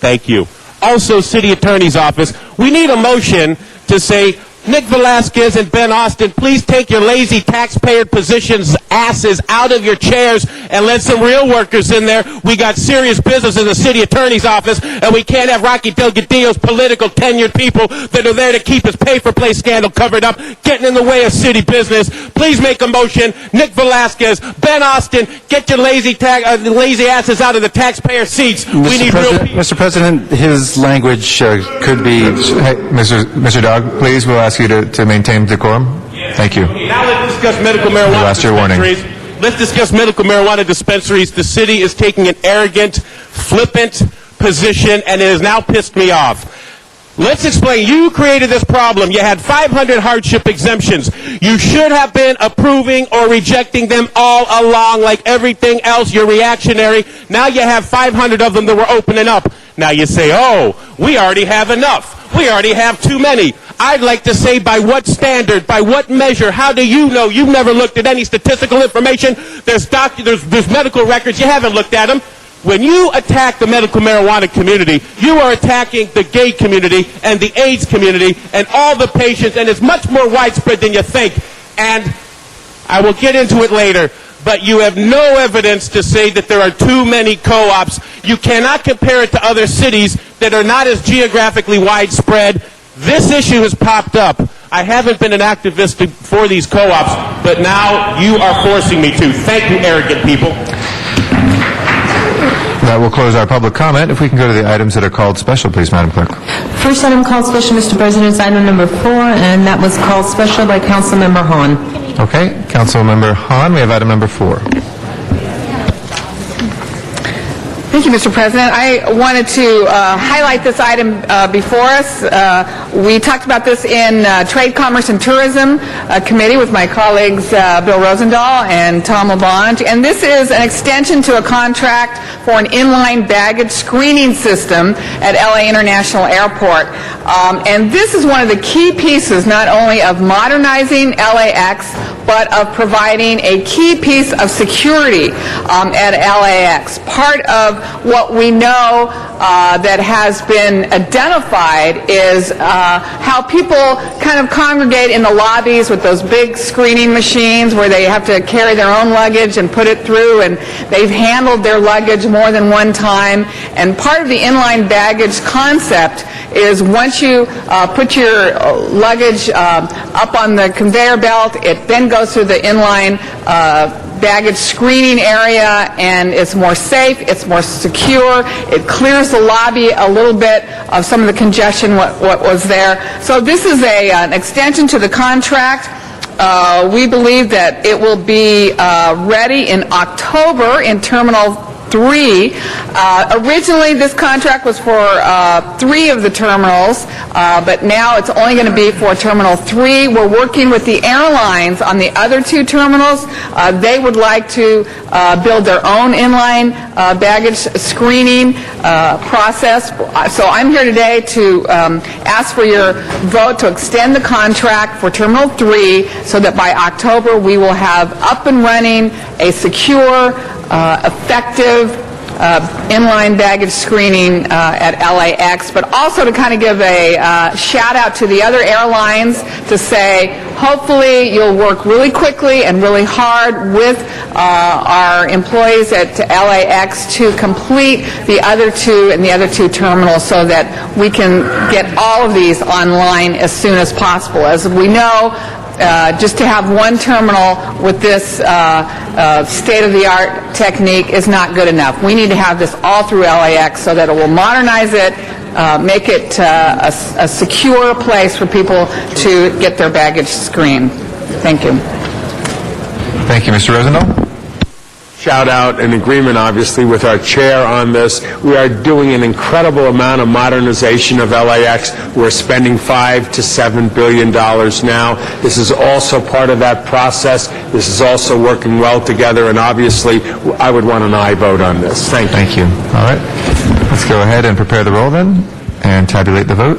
Thank you. Also, City Attorney's Office, we need a motion to say, Nick Velasquez and Ben Austin, please take your lazy taxpayer positions asses out of your chairs and let some real workers in there. We got serious business in the City Attorney's Office, and we can't have Rocky Delgadillo's political tenured people that are there to keep his pay-for-play scandal covered up, getting in the way of city business. Please make a motion. Nick Velasquez, Ben Austin, get your lazy asses out of the taxpayer seats. We need real people. Mr. President, his language could be... Hey, Mr. Dog, please, we'll ask you to maintain decorum. Thank you. Now let's discuss medical marijuana Last year warning. dispensaries. Let's discuss medical marijuana dispensaries. The city is taking an arrogant, flippant position, and it has now pissed me off. Let's explain. You created this problem. You had 500 hardship exemptions. You should have been approving or rejecting them all along. Like everything else, you're reactionary. Now you have 500 of them that we're opening up. Now you say, oh, we already have enough. We already have too many. I'd like to say, by what standard, by what measure, how do you know? You've never looked at any statistical information. There's medical records. You haven't looked at them. When you attack the medical marijuana community, you are attacking the gay community and the AIDS community and all the patients, and it's much more widespread than you think. And I will get into it later, but you have no evidence to say that there are too many co-ops. You cannot compare it to other cities that are not as geographically widespread. This issue has popped up. I haven't been an activist for these co-ops, but now you are forcing me to. Thank you, arrogant people. That will close our public comment. If we can go to the items that are called special, please, Madam Clerk. First item called special, Mr. President, is item number 4, and that was called special by Councilmember Hahn. Okay, Councilmember Hahn, we have item number 4. Thank you, Mr. President. I wanted to highlight this item before us. We talked about this in Trade, Commerce, and Tourism Committee with my colleagues Bill Rosendahl and Tom LaBonge, and this is an extension to a contract for an inline baggage screening system at LA International Airport. And this is one of the key pieces not only of modernizing LAX, but of providing a key piece of security at LAX. Part of what we know that has been identified is how people kind of congregate in the lobbies with those big screening machines where they have to carry their own luggage and put it through, and they've handled their luggage more than one time. And part of the inline baggage concept is once you put your luggage up on the conveyor belt, it then goes through the inline baggage screening area, and it's more safe, it's more secure, it clears the lobby a little bit of some of the congestion what was there. So this is an extension to the contract. We believe that it will be ready in October in Terminal 3. Originally, this contract was for 3 of the terminals, but now it's only going to be for Terminal 3. We're working with the airlines on the other 2 terminals. They would like to build their own inline baggage screening process. So I'm here today to ask for your vote to extend the contract for Terminal 3 so that by October we will have up and running a secure, effective inline baggage screening at LAX, but also to kind of give a shout out to the other airlines to say, hopefully you'll work really quickly and really hard with our employees at LAX to complete the other 2 and the other 2 terminals so that we can get all of these online as soon as possible. As we know, just to have one terminal with this state-of-the-art technique is not good enough. We need to have this all through LAX so that it will modernize it, make it a secure place for people to get their baggage screened. Thank you. Thank you, Mr. Rosendahl. Shout out and agreement, obviously, with our chair on this. We are doing an incredible amount of modernization of LAX. We're spending $5 to $7 billion now. This is also part of that process. This is also working well together, and obviously, I would want an aye vote on this. Thank you. Thank you. All right. Let's go ahead and prepare the roll then and tabulate the vote.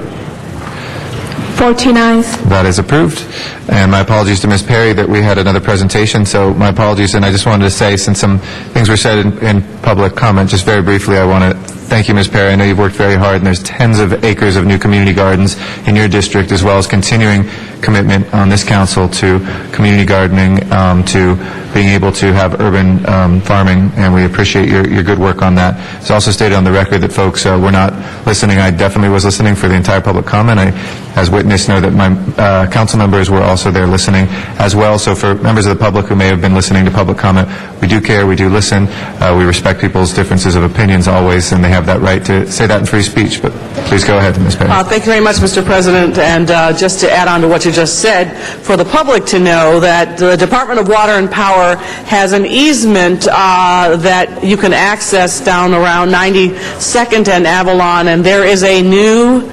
14 ayes. That is approved. And my apologies to Ms. Perry that we had another presentation, so my apologies. And I just wanted to say, since some things were said in public comment, just very briefly, I want to thank you, Ms. Perry. I know you've worked very hard, and there's tens of acres of new community gardens in your district, as well as continuing commitment on this council to community gardening, to being able to have urban farming, and we appreciate your good work on that. It's also stated on the record that folks were not listening. I definitely was listening for the entire public comment. I, as witness, know that my council members were also there listening as well. So for members of the public who may have been listening to public comment, we do care, we do listen, we respect people's differences of opinions always, and they have that right to say that in free speech. But please go ahead, Ms. Perry. Thank you very much, Mr. President. And just to add on to what you just said, for the public to know that the Department of Water and Power has an easement that you can access down around 92nd and Avalon, and there is a new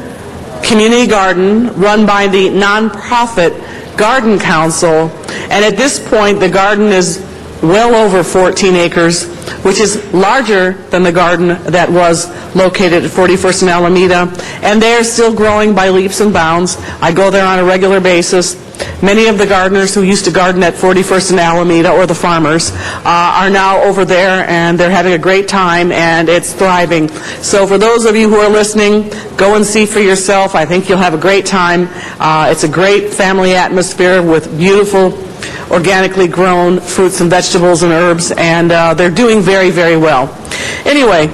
community garden run by the nonprofit Garden Council, and at this point the garden is well over 14 acres, which is larger than the garden that was located at 41st and Alameda, and they are still growing by leaps and bounds. I go there on a regular basis. Many of the gardeners who used to garden at 41st and Alameda, or the farmers, are now over there, and they're having a great time, and it's thriving. So for those of you who are listening, go and see for yourself. I think you'll have a great time. It's a great family atmosphere with beautiful organically grown fruits and vegetables and herbs, and they're doing very, very well. Anyway,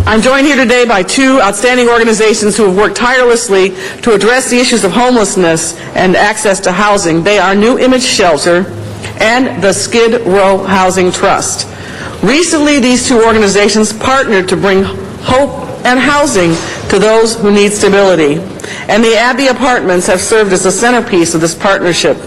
I'm joined here today by 2 outstanding organizations who have worked tirelessly to address the issues of homelessness and access to housing. They are New Image Shelter and the Skid Row Housing Trust. Recently, these two organizations partnered to bring hope and housing to those who need stability, and the Abbey Apartments have served as the centerpiece of this partnership.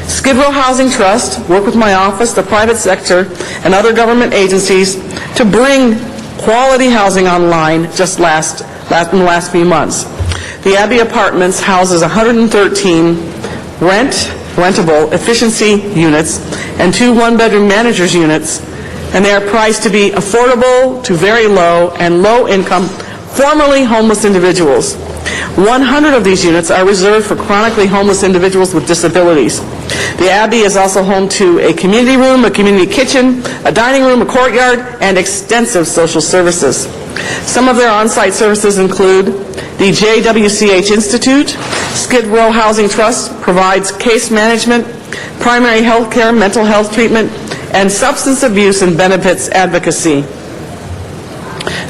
Skid Row Housing Trust worked with my office, the private sector, and other government agencies to bring quality housing online just in the last few months. The Abbey Apartments houses 113 rentable efficiency units and 2 one-bedroom managers units, and they are priced to be affordable to very low and low-income, formerly homeless individuals. 100 of these units are reserved for chronically homeless individuals with disabilities. The Abbey is also home to a community room, a community kitchen, a dining room, a courtyard, and extensive social services. Some of their on-site services include the JWCH Institute. Skid Row Housing Trust provides case management, primary health care, mental health treatment, and substance abuse and benefits advocacy.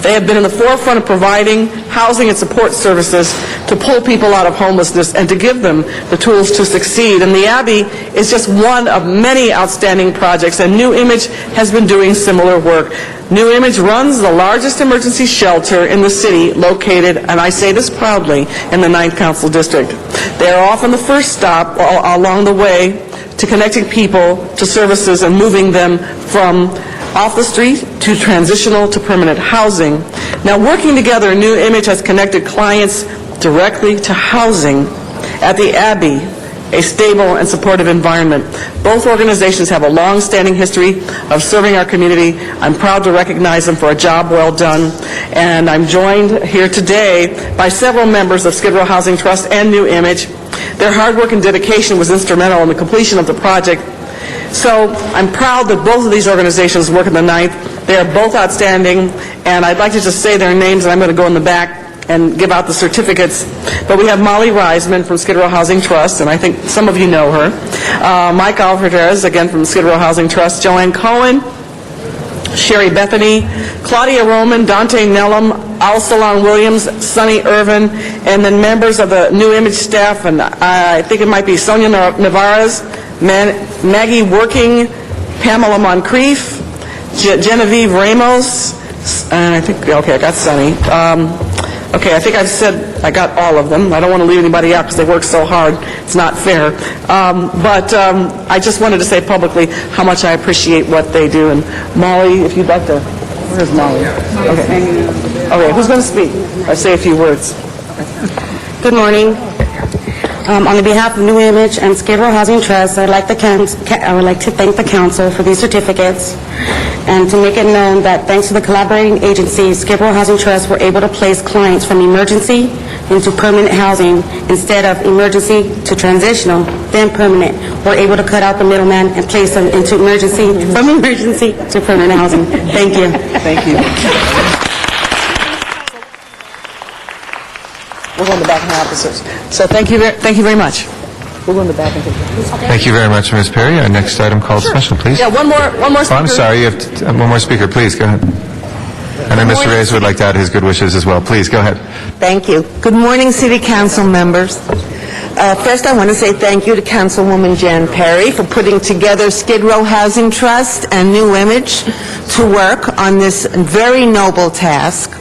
They have been in the forefront of providing housing and support services to pull people out of homelessness and to give them the tools to succeed. And the Abbey is just one of many outstanding projects, and New Image has been doing similar work. New Image runs the largest emergency shelter in the city, located, and I say this proudly, in the 9th Council District. They are often the first stop along the way to connecting people to services and moving them from off the street to transitional to permanent housing. Now, working together, New Image has connected clients directly to housing at the Abbey, a stable and supportive environment. Both organizations have a long-standing history of serving our community. I'm proud to recognize them for a job well done, and I'm joined here today by several members of Skid Row Housing Trust and New Image. Their hard work and dedication was instrumental in the completion of the project. So I'm proud that both of these organizations work in the 9th. They are both outstanding, and I'd like to just say their names, and I'm going to go in the back and give out the certificates. But we have Molly Reisman from Skid Row Housing Trust, and I think some of you know her. Mike Alvarez, again from Skid Row Housing Trust. Joanne Cohen, Sherry Bethany, Claudia Roman, Dante Nellum, Al-Salon Williams, Sonny Irvin, and then members of the New Image staff, and I think it might be Sonia Navarez, Maggie Working, Pamela Moncrief, Genevieve Ramos, and I think, okay, I got Sonny. Okay, I think I got all of them. I don't want to leave anybody out because they work so hard. It's not fair. But I just wanted to say publicly how much I appreciate what they do. And Molly, if you'd like to, where's Molly? Okay. Okay, who's going to speak? Or say a few words. Good morning. On behalf of New Image and Skid Row Housing Trust, I would like to thank the council for these certificates and to make it known that thanks to the collaborating agencies, Skid Row Housing Trust were able to place clients from emergency into permanent housing instead of emergency to transitional, then permanent. We're able to cut out the middleman and place them into emergency, from emergency to permanent housing. Thank you. Thank you. We'll go in the back and have officers. So thank you very much. We'll go in the back and take it. Thank you very much, Ms. Perry. Our next item called special, please. Yeah, one more speaker. Oh, I'm sorry. You have one more speaker. Please, go ahead. And then Mr. Reyes would like to add his good wishes as well. Please, go ahead. Thank you. Good morning, City Council members. First, I want to say thank you to Councilwoman Jan Perry for putting together Skid Row Housing Trust and New Image to work on this very noble task.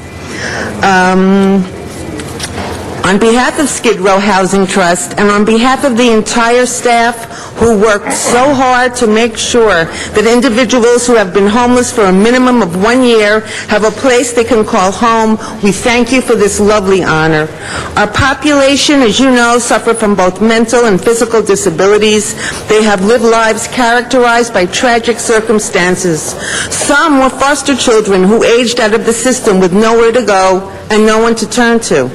On behalf of Skid Row Housing Trust and on behalf of the entire staff who worked so hard to make sure that individuals who have been homeless for a minimum of 1 year have a place they can call home, we thank you for this lovely honor. Our population, as you know, suffer from both mental and physical disabilities. They have lived lives characterized by tragic circumstances. Some were foster children who aged out of the system with nowhere to go and no one to turn to.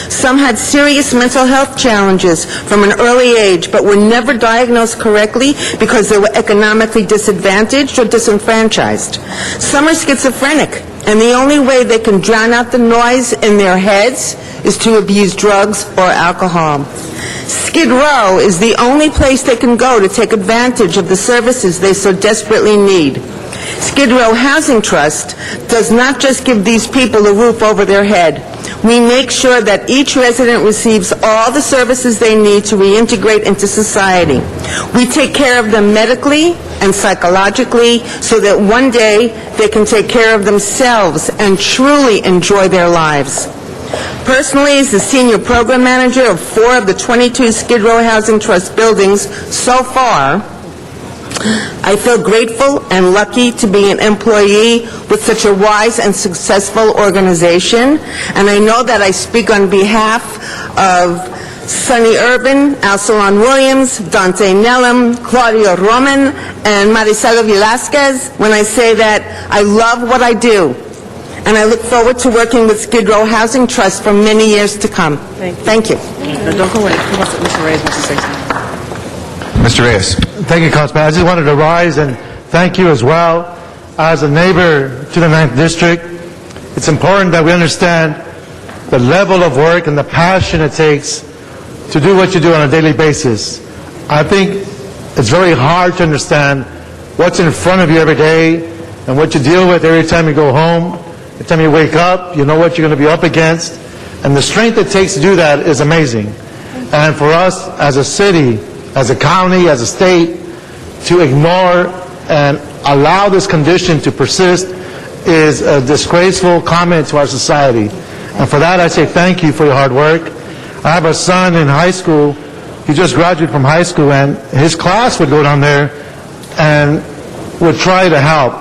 Some had serious mental health challenges from an early age but were never diagnosed correctly because they were economically disadvantaged or disenfranchised. Some are schizophrenic, and the only way they can drown out the noise in their heads is to abuse drugs or alcohol. Skid Row is the only place they can go to take advantage of the services they so desperately need. Skid Row Housing Trust does not just give these people a roof over their head. We make sure that each resident receives all the services they need to reintegrate into society. We take care of them medically and psychologically so that one day they can take care of themselves and truly enjoy their lives. Personally, as the senior program manager of 4 of the 22 Skid Row Housing Trust buildings so far, I feel grateful and lucky to be an employee with such a wise and successful organization, and I know that I speak on behalf of Sonny Urban, Alcelon Williams, Dante Nellam, Claudio Roman, and Maricela Velasquez when I say that I love what I do, and I look forward to working with Skid Row Housing Trust for many years to come. Thank you. No, don't go away. Mr. Reyes wants to say something. Mr. Reyes. Thank you, Councilman. I just wanted to rise and thank you as well. As a neighbor to the 9th District, it's important that we understand the level of work and the passion it takes to do what you do on a daily basis. I think it's very hard to understand what's in front of you every day and what you deal with every time you go home. Every time you wake up, you know what you're going to be up against. And the strength it takes to do that is amazing. And for us as a city, as a county, as a state, to ignore and allow this condition to persist is a disgraceful comment to our society. And for that, I say thank you for your hard work. I have a son in high school. He just graduated from high school, and his class would go down there and would try to help.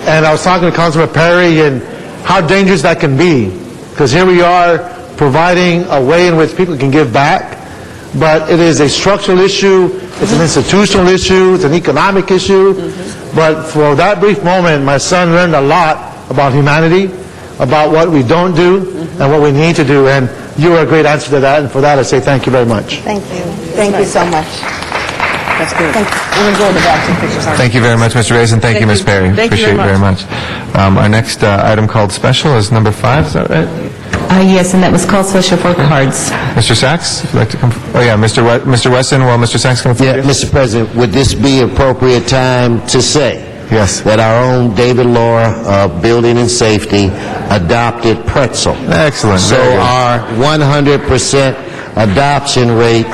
And I was talking to Councilman Perry and how dangerous that can be, because here we are providing a way in which people can give back, but it is a structural issue, it's an institutional issue, it's an economic issue. But for that brief moment, my son learned a lot about humanity, about what we don't do, and what we need to do, and you are a great answer to that, and for that I say thank you very much. Thank you. Thank you so much. That's good. We're going to go in the back to pictures. Thank you very much, Mr. Reyes, and thank you, Ms. Perry. Thank you Appreciate very it very much. Our next item called special is number 5, is that right? Yes, and that was called special for cards. Mr. Sachs, if you'd like to come... Oh, yeah, Mr. Wesson, while Mr. Sachs comes forward. Yeah, Mr. President, would this be appropriate time to say that our own David Laura of Building and Safety adopted Pretzel? Excellent. So our 100% adoption rate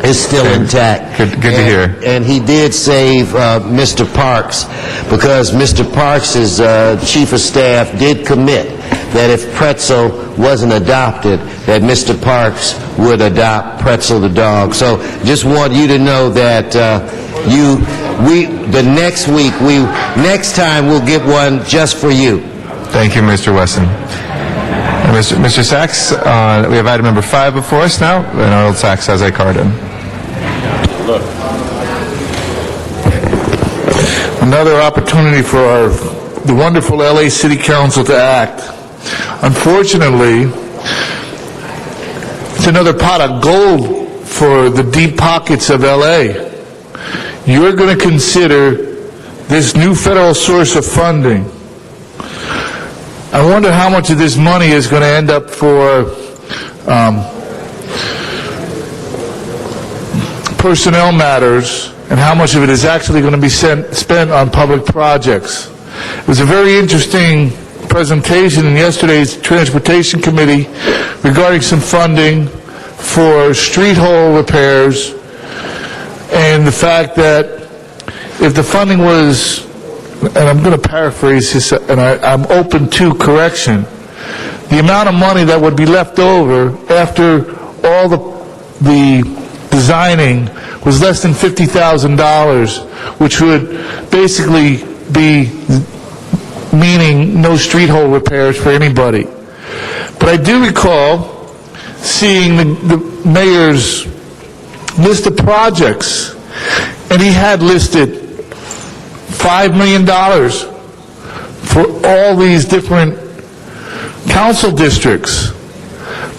is still intact. Good to hear. And he did save Mr. Parks, because Mr. Parks' chief of staff did commit that if Pretzel wasn't adopted, that Mr. Parks would adopt Pretzel the dog. So just want you to know that next time we'll get one just for you. Thank you, Mr. Wesson. Mr. Sachs, we have item number 5 before us now, and Arnold Sachs has a card in. Another opportunity for the wonderful LA City Council to act. Unfortunately, it's another pot of gold for the deep pockets of LA. You're going to consider this new federal source of funding. I wonder how much of this money is going to end up for personnel matters, and how much of it is actually going to be spent on public projects. It was a very interesting presentation in yesterday's Transportation Committee regarding some funding for street hole repairs, and the fact that if the funding was, and I'm going to paraphrase this, and I'm open to correction, the amount of money that would be left over after all the designing was less than $50,000, which would basically be meaning no street hole repairs for anybody. But I do recall seeing the mayor's list of projects, and he had listed $5 million for all these different council districts,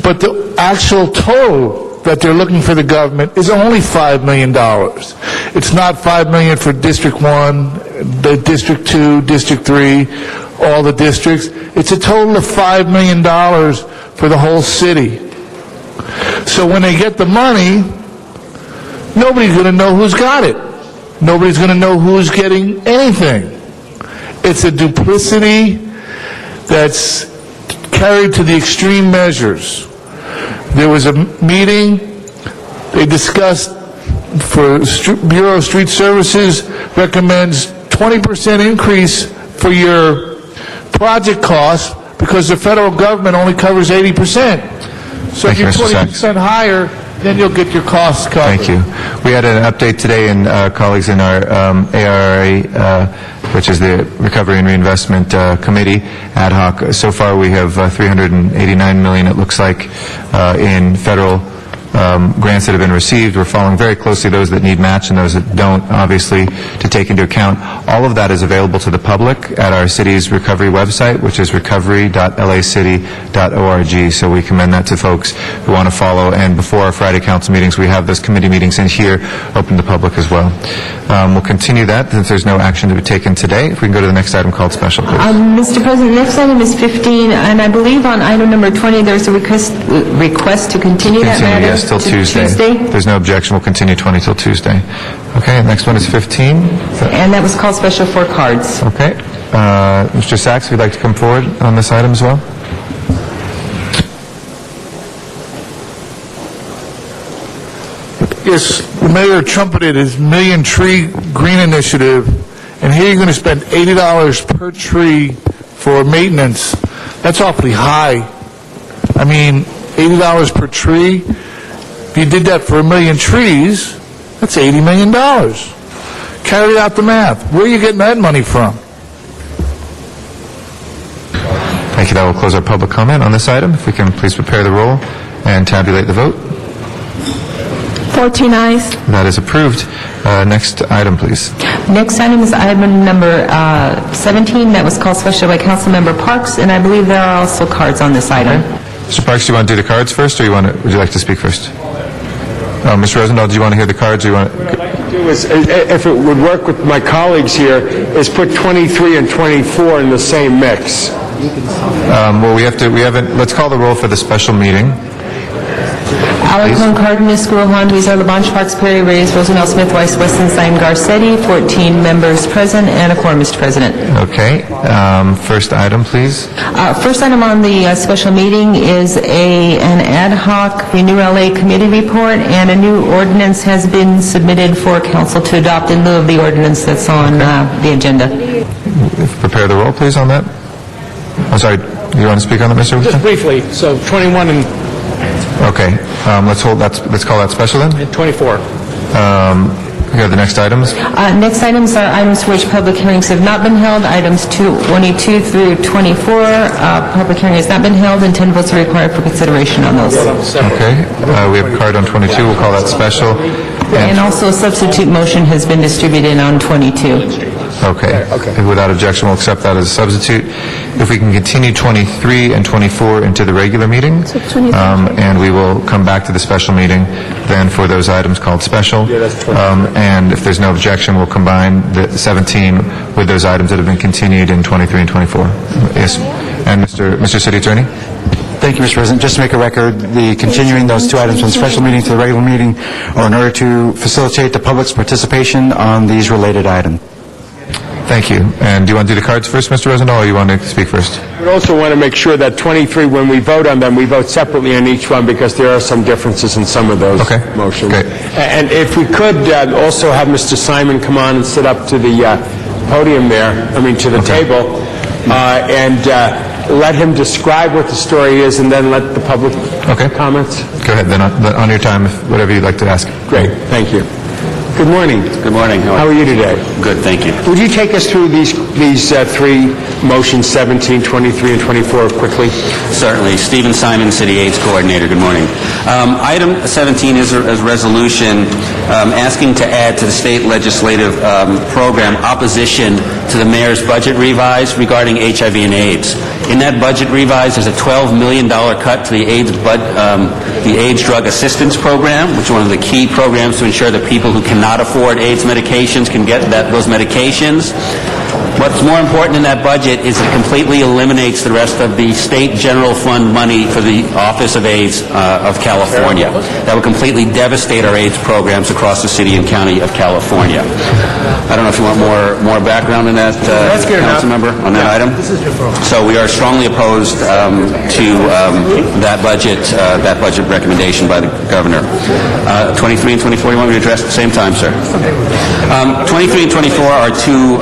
but the actual total that they're looking for the government is only $5 million. It's not $5 million for District 1, the District 2, District 3, all the districts. It's a total of $5 million for the whole city. So when they get the money, nobody's going to know who's got it. Nobody's going to know who's getting anything. It's a duplicity that's carried to the extreme measures. There was a meeting, they discussed, Bureau of Street Services recommends 20% increase for your project costs because the federal government only covers 80%. So if you're 20% higher, then you'll get your costs covered. Thank you. We had an update today, and colleagues in our ARRA, which is the Recovery and Reinvestment Committee, ad hoc. So far, we have $389 million, it looks like, in federal grants that have been received. We're following very closely those that need match and those that don't, obviously, to take into account. All of that is available to the public at our city's recovery website, which is recovery.lacity.org. So we commend that to folks who want to follow. And before our Friday council meetings, we have those committee meetings in here, open to the public as well. We'll continue that since there's no action to be taken today. If we can go to the next item called special, please. Mr. President, next item is 15, and I believe on item number 20, there's a request to continue that matter. Yes, till Tuesday. There's no objection. We'll continue 20 till Tuesday. Okay, next one is 15. And that was called special for cards. Okay. Mr. Sachs, if you'd like to come forward on this item as well. Yes, the mayor trumpeted his Million Tree Green Initiative, and here you're going to spend $80 per tree for maintenance. That's awfully high. I mean, $80 per tree. If you did that for 1 million trees, that's $80 million. Carry out the math. Where are you getting that money from? Thank you. That will close our public comment on this item. If we can please prepare the roll and tabulate the vote. 14 ayes. That is approved. Next item, please. Next item is item number 17. That was called special by Councilmember Parks, and I believe there are also cards on this item. Mr. Parks, do you want to do the cards first, or would you like to speak first? Mr. Rosendahl, do you want to hear the cards? Or you want What I'd like to do is, if it would work with my colleagues here, is put 23 and 24 in the same mix. Well, let's call the roll for the special meeting. Alarcon, Cardenas, Gruelhan, Weezer, Labange, Parks, Perry, Reyes, Rosendahl, Smith, Weiss, Weston, Sime, Garcetti, 14 members present, and a quorum, Mr. President. Okay. First item, please. First item on the special meeting is an ad hoc Renew LA committee report, and a new ordinance has been submitted for council to adopt in lieu of the ordinance that's on the agenda. Prepare the roll, please, on that. I'm sorry, you want to speak on that, Mr. Just briefly, so 21 and... Okay, let's call that special then? 24. We have the next items. Next items are items for which public hearings have not been held. Items 22 through 24, public hearing has not been held, and 10 votes are required for consideration on those. Okay, we have a card on 22, we'll call that special. And also a substitute motion has been distributed on 22. Okay. Without objection, we'll accept that as a substitute. If we can continue 23 and 24 into the regular meeting, and we will come back to the special meeting then for those items called special. And if there's no objection, we'll combine the 17 with those items that have been continued in 23 and 24. Yes. And Mr. City Attorney? Thank you, Mr. President. Just to make a record, the continuing those two items from the special meeting to the regular meeting are in order to facilitate the public's participation on these related items. Thank you. And do you want to do the cards first, Mr. Rosendahl, or you want to speak first? We also want to make sure that 23, when we vote on them, we vote separately on each one because there are some differences in some of those motions. Great. And if we could also have Mr. Simon come on and sit up to the podium there, to the table, and let him describe what the story is, and then let the public comments. Go ahead, then on your time, whatever you'd like to ask. Great, thank you. Good morning. Good morning. How are you today? Good, thank you. Would you take us through these three motions, 17, 23, and 24, quickly? Certainly. Stephen Simon, City AIDS Coordinator. Good morning. Item 17 is a resolution asking to add to the state legislative program opposition to the mayor's budget revise regarding HIV and AIDS. In that budget revise, there's a $12 million cut to the AIDS Drug Assistance Program, which is one of the key programs to ensure that people who cannot afford AIDS medications can get those medications. What's more important in that budget is it completely eliminates the rest of the state general fund money for the Office of AIDS of California. That would completely devastate our AIDS programs across the city and county of California. I don't know if you want more background on that, council member, on that item? So we are strongly opposed to that budget recommendation by the governor. 23 and 24, you want me to address at the same time, sir? 23 and 24 are two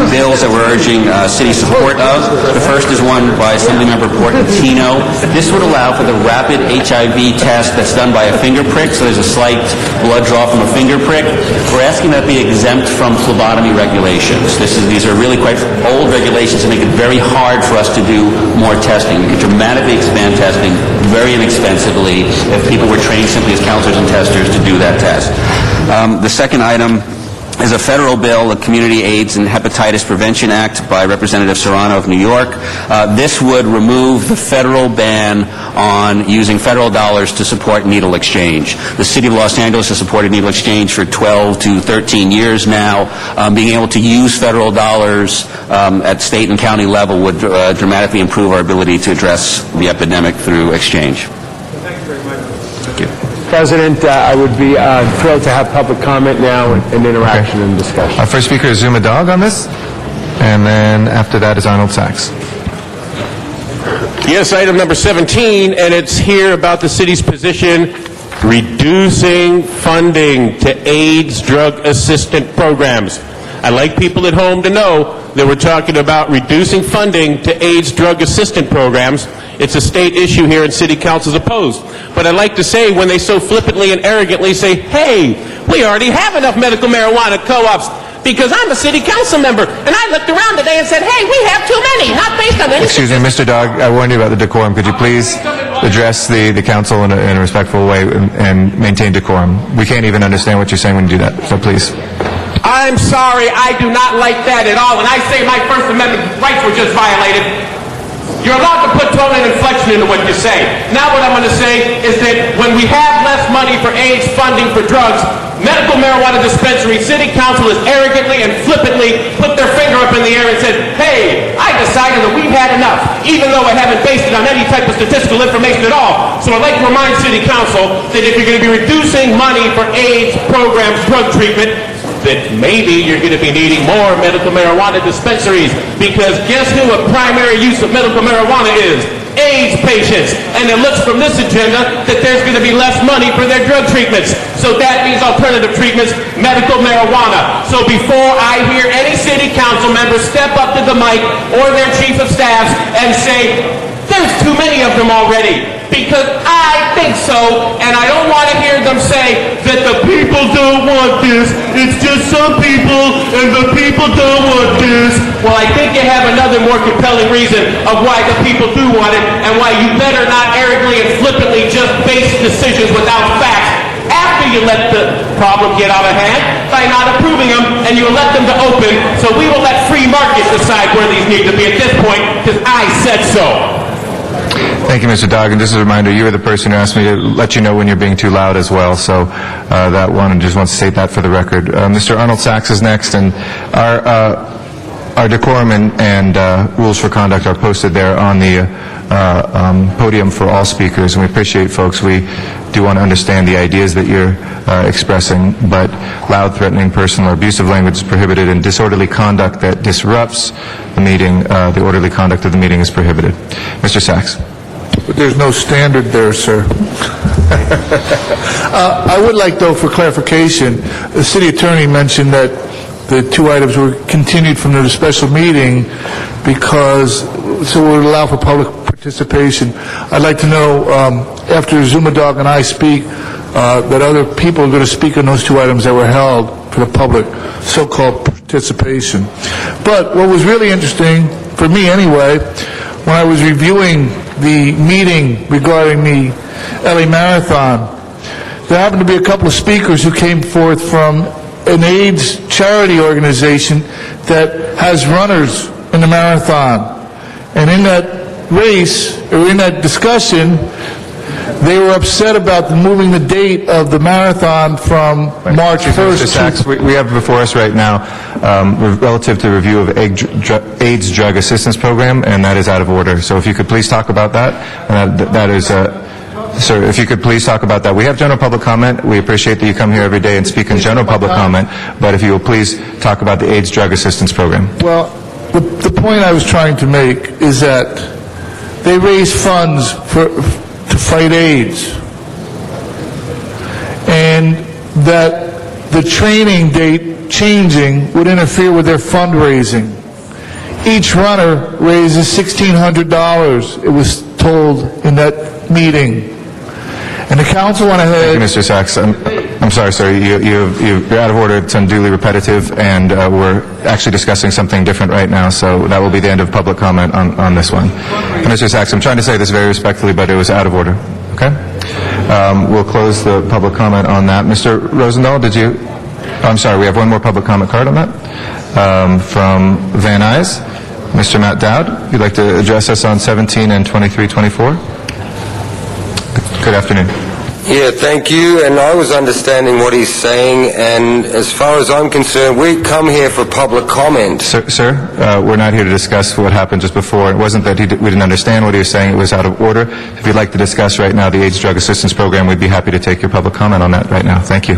bills that we're urging city support of. The first is one by Assemblymember Portantino. This would allow for the rapid HIV test that's done by a finger prick, so there's a slight blood draw from a finger prick. We're asking that be exempt from phlebotomy regulations. These are really quite old regulations that make it very hard for us to do more testing. We could dramatically expand testing very inexpensively if people were trained simply as counselors and testers to do that test. The second item is a federal bill, the Community AIDS and Hepatitis Prevention Act by Representative Serrano of New York. This would remove the federal ban on using federal dollars to support needle exchange. The City of Los Angeles has supported needle exchange for 12 to 13 years now. Being able to use federal dollars at state and county level would dramatically improve our ability to address the epidemic through exchange. Thank you. President, I would be thrilled to have public comment now and interaction and discussion. Our first speaker is Zuma Dog on this, and then after that is Arnold Sachs. Yes, item number 17, and it's here about the city's position reducing funding to AIDS drug assistant programs. I'd like people at home to know that we're talking about reducing funding to AIDS drug assistant programs. It's a state issue here, and city council's opposed. But I'd like to say, when they so flippantly and arrogantly say, hey, we already have enough medical marijuana co-ops, because I'm a city council member, and I looked around today and said, hey, we have too many, not based on any... Excuse me, Mr. Dog, I warned you about the decorum. Could you please address the council in a respectful way and maintain decorum? We can't even understand what you're saying when you do that, so please. I'm sorry, I do not like that at all. When I say my First Amendment rights were just violated, you're allowed to put tone and inflection into what you say. Now what I'm going to say is that when we have less money for AIDS funding for drugs, medical marijuana dispensaries, city council has arrogantly and flippantly put their finger up in the air and said, hey, I decided that we've had enough, even though I haven't based it on any type of statistical information at all. So I'd like to remind city council that if you're going to be reducing money for AIDS programs, drug treatment, that maybe you're going to be needing more medical marijuana dispensaries, because guess who a primary use of medical marijuana is? AIDS patients. And it looks from this agenda that there's going to be less money for their drug treatments. So that means alternative treatments, medical marijuana. So before I hear any city council member step up to the mic or their chief of staffs and say, there's too many of them already, because I think so, and I don't want to hear them say that the people don't want this, it's just some people, and the people don't want this. Well, I think you have another more compelling reason of why the people do want it, and why you better not arrogantly and flippantly just base decisions without facts after you let the problem get out of hand by not approving them, and you let them to open. So we will let free market decide where these need to be at this point, because I said so. Thank you, Mr. Dog. And just a reminder, you were the person who asked me to let you know when you're being too loud as well. So that one, and just want to state that for the record. Mr. Arnold Sachs is next, and our decorum and rules for conduct are posted there on the podium for all speakers, and we appreciate, folks. We do want to understand the ideas that you're expressing, but loud, threatening, personal, or abusive language is prohibited, and disorderly conduct that disrupts the meeting, the orderly conduct of the meeting is prohibited. Mr. Sachs. But there's no standard there, sir. I would like, though, for clarification, the city attorney mentioned that the two items were continued from the special meeting because, so it would allow for public participation. I'd like to know, after Zuma Dog and I speak, that other people are going to speak on those two items that were held for the public, so-called participation. But what was really interesting, for me anyway, when I was reviewing the meeting regarding the LA Marathon, there happened to be a couple of speakers who came forth from an AIDS charity organization that has runners in the marathon. And in that race, or in that discussion, they were upset about moving the date of the marathon from March 1st Mr. Sachs, we have before us right now, relative to the review of AIDS Drug Assistance Program, and that is out of order. So if you could please talk about that, that is... Sir, if you could please talk about that. We have general public comment. We appreciate that you come here every day and speak in general public comment, but if you will please talk about the AIDS Drug Assistance Program. Well, the point I was trying to make is that they raise funds to fight AIDS, and that the training date changing would interfere with their fundraising. Each runner raises $1,600, it was told in that meeting. And the council went ahead... Thank you, Mr. Sachs. I'm sorry, sir. You're out of order. It's unduly repetitive, and we're actually discussing something different right now, so that will be the end of public comment on this one. And Mr. Sachs, I'm trying to say this very respectfully, but it was out of order. Okay? We'll close the public comment on that. Mr. Rosendahl, did you... I'm sorry, we have one more public comment card on that. From Van Nuys. Mr. Matt Dowd, you'd like to address us on 17 and 2324? Good afternoon. Yeah, thank you. And I was understanding what he's saying, and as far as I'm concerned, we come here for public comment. Sir, we're not here to discuss what happened just before. It wasn't that we didn't understand what he was saying. It was out of order. If you'd like to discuss right now the AIDS Drug Assistance Program, we'd be happy to take your public comment on that right now. Thank you.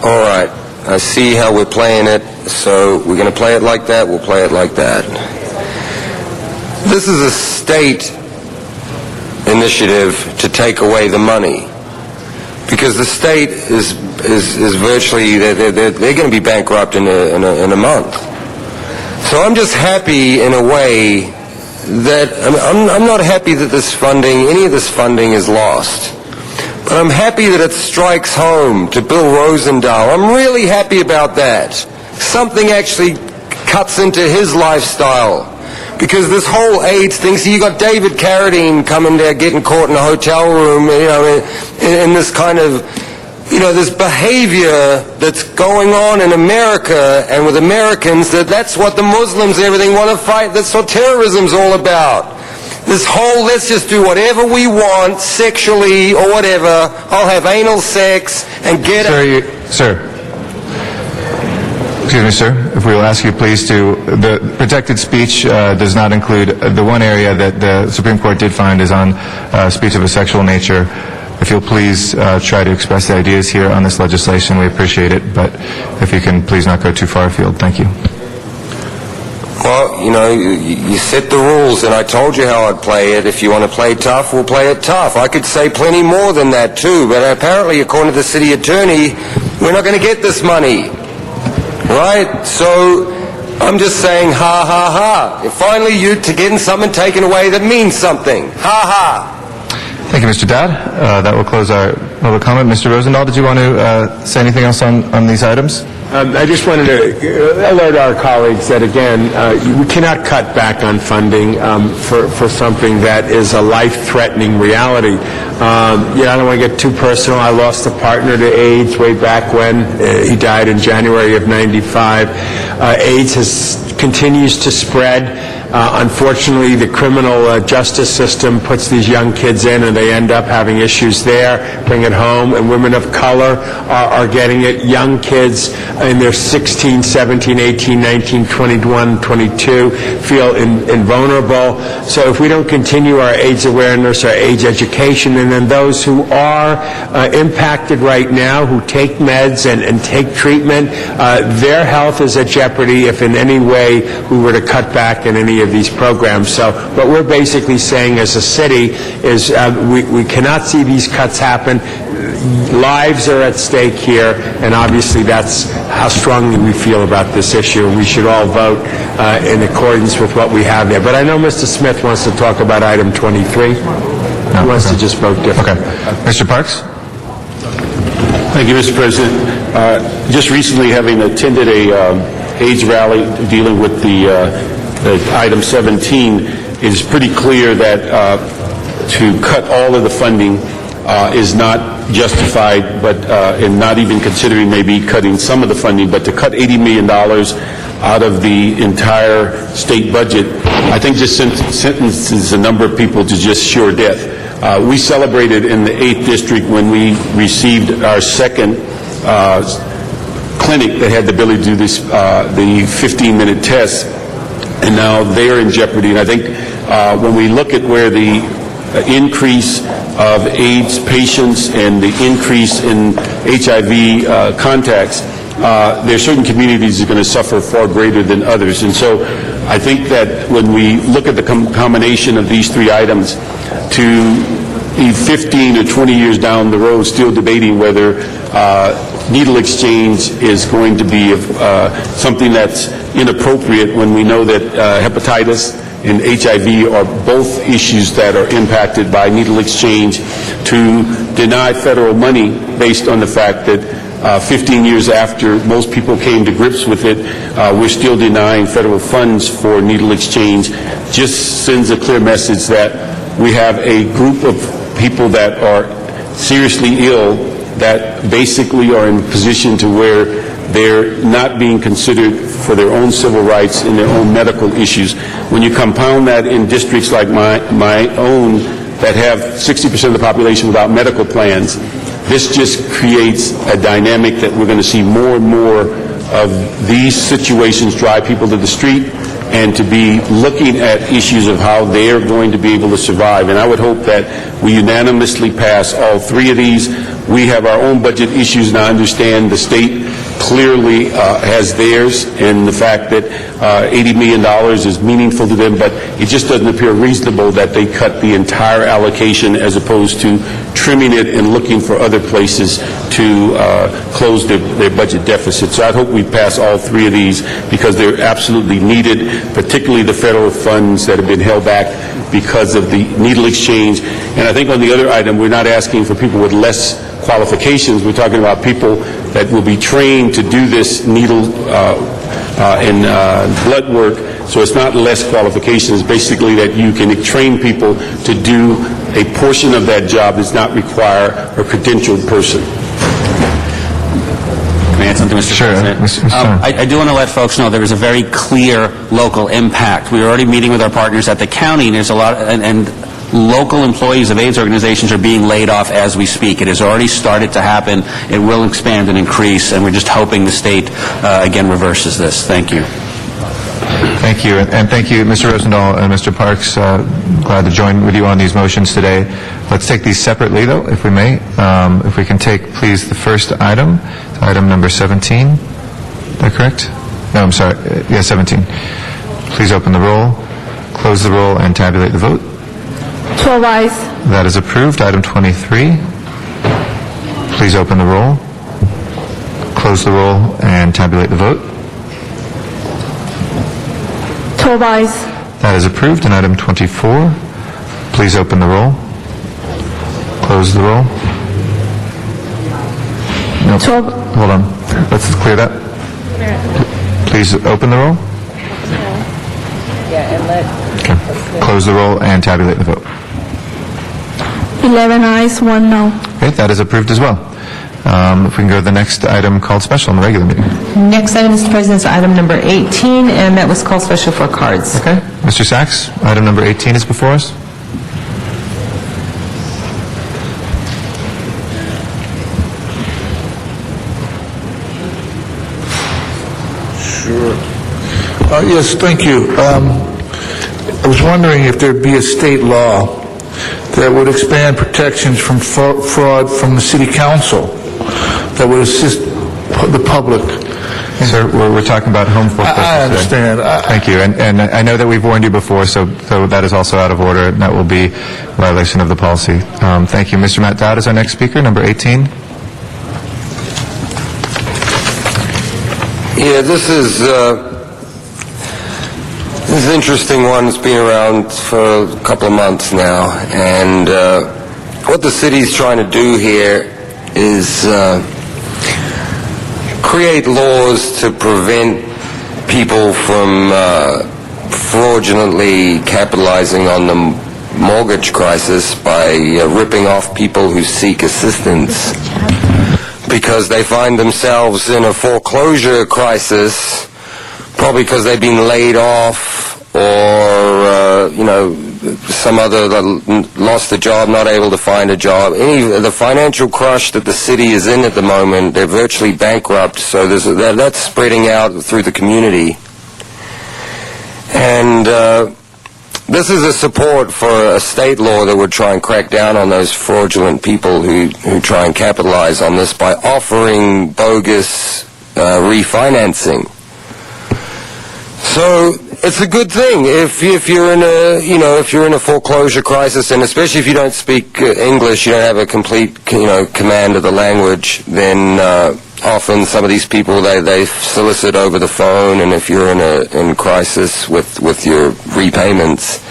All right. I see how we're playing it, so we're going to play it like that. We'll play it like that. This is a state initiative to take away the money, because the state is virtually they're going to be bankrupt in a month. So I'm just happy in a way that I'm not happy that any of this funding is lost, but I'm happy that it strikes home to Bill Rosendahl. I'm really happy about that. Something actually cuts into his lifestyle. Because this whole AIDS thing, see, you got David Carradine coming there, getting caught in a hotel room, in this kind of, this behavior that's going on in America and with Americans, that's what the Muslims and everything want to fight. That's what terrorism's all about. This whole, let's just do whatever we want, sexually or whatever. I'll have anal sex and get... Sir. Excuse me, sir. If we will ask you, please, the protected speech does not include the one area that the Supreme Court did find is on speech of a sexual nature. If you'll please try to express the ideas here on this legislation, we appreciate it. But if you can please not go too far afield. Thank you. Well, you set the rules, and I told you how I'd play it. If you want to play tough, we'll play it tough. I could say plenty more than that, too. But apparently, according to the city attorney, we're not going to get this money. Right? So I'm just saying, ha, ha, ha. Finally, you're getting something taken away that means something. Ha, ha. Thank you, Mr. Dowd. That will close our public comment. Mr. Rosendahl, did you want to say anything else on these items? I just wanted to alert our colleagues that, again, we cannot cut back on funding for something that is a life-threatening reality. I don't want to get too personal. I lost a partner to AIDS way back when. He died in January of '95. AIDS continues to spread. Unfortunately, the criminal justice system puts these young kids in, and they end up having issues there, bring it home, and women of color are getting it. Young kids in their 16, 17, 18, 19, 21, 22 feel invulnerable. So if we don't continue our AIDS awareness, our AIDS education, and then those who are impacted right now, who take meds and take treatment, their health is at jeopardy if in any way we were to cut back in any of these programs. So what we're basically saying as a city is we cannot see these cuts happen. Lives are at stake here, and obviously that's how strongly we feel about this issue, and we should all vote in accordance with what we have there. But I know Mr. Smith wants to talk about item 23. He wants to just vote differently. Okay. Mr. Parks? Thank you, Mr. President. Just recently, having attended a AIDS rally dealing with the item 17, it is pretty clear that to cut all of the funding is not justified, but and not even considering maybe cutting some of the funding, but to cut $80 million out of the entire state budget, I think just sentences a number of people to just sure death. We celebrated in the 8th District when we received our second clinic that had the ability to do this, the 15-minute test, and now they're in jeopardy. And I think when we look at where the increase of AIDS patients and the increase in HIV contacts, there are certain communities that are going to suffer far greater than others. And so I think that when we look at the combination of these three items, to be 15 or 20 years down the road still debating whether needle exchange is going to be something that's inappropriate when we know that hepatitis and HIV are both issues that are impacted by needle exchange, to deny federal money based on the fact that 15 years after most people came to grips with it, we're still denying federal funds for needle exchange, just sends a clear message that we have a group of people that are seriously ill that basically are in a position to where they're not being considered for their own civil rights and their own medical issues. When you compound that in districts like my own that have 60% of the population without medical plans, this just creates a dynamic that we're going to see more and more of these situations drive people to the street and to be looking at issues of how they are going to be able to survive. And I would hope that we unanimously pass all three of these. We have our own budget issues, and I understand the state clearly has theirs, and the fact that $80 million is meaningful to them, but it just doesn't appear reasonable that they cut the entire allocation as opposed to trimming it and looking for other places to close their budget deficit. So I hope we pass all three of these because they're absolutely needed, particularly the federal funds that have been held back because of the needle exchange. And I think on the other item, we're not asking for people with less qualifications. We're talking about people that will be trained to do this needle and blood work. So it's not less qualifications, basically that you can train people to do a portion of that job does not require a credentialed person. Can I add something, Mr. President? I do want to let folks know there is a very clear local impact. We're already meeting with our partners at the county, and there's a lot, and local employees of AIDS organizations are being laid off as we speak. It has already started to happen. It will expand and increase, and we're just hoping the state, again, reverses this. Thank you. Thank you, and thank you, Mr. Rosendahl and Mr. Parks. Glad to join with you on these motions today. Let's take these separately, though, if we may. If we can take, please, the first item, item number 17. Is that correct? No, I'm sorry. Yeah, 17. Please open the roll, close the roll, and tabulate the vote. 12 ayes. That is approved. Item 23. Please open the roll, close the roll, and tabulate the vote. 12 ayes. That is approved. And item 24. Please open the roll, close the roll. Nope. 12. Hold on. Let's clear that. Please open the roll. Okay. Close the roll and tabulate the vote. 11 ayes, 1 no. Okay, that is approved as well. If we can go to the next item called special in the regular meeting. Next item, Mr. President, is item number 18, and that was called special for cards. Okay. Mr. Sachs, item number 18 is before us. Sure. Yes, thank you. I was wondering if there'd be a state law that would expand protections from fraud from the city council that would assist the public. Sir, we're talking about home foreclosure. I understand. Thank you. And I know that we've warned you before, so that is also out of order, and that will be a violation of the policy. Thank you. Mr. Matt Dowd is our next speaker, number 18. Yeah, this is an interesting one. It's been around for a couple of months now, and what the city's trying to do here is create laws to prevent people from fraudulently capitalizing on the mortgage crisis by ripping off people who seek assistance because they find themselves in a foreclosure crisis, probably because they've been laid off or, some other lost a job, not able to find a job. The financial crush that the city is in at the moment, they're virtually bankrupt, so that's spreading out through the community. And this is a support for a state law that would try and crack down on those fraudulent people who try and capitalize on this by offering bogus refinancing. So it's a good thing if you're in a foreclosure crisis, and especially if you don't speak English, you don't have a complete command of the language. Then often some of these people they solicit over the phone, and if you're in crisis with your repayments,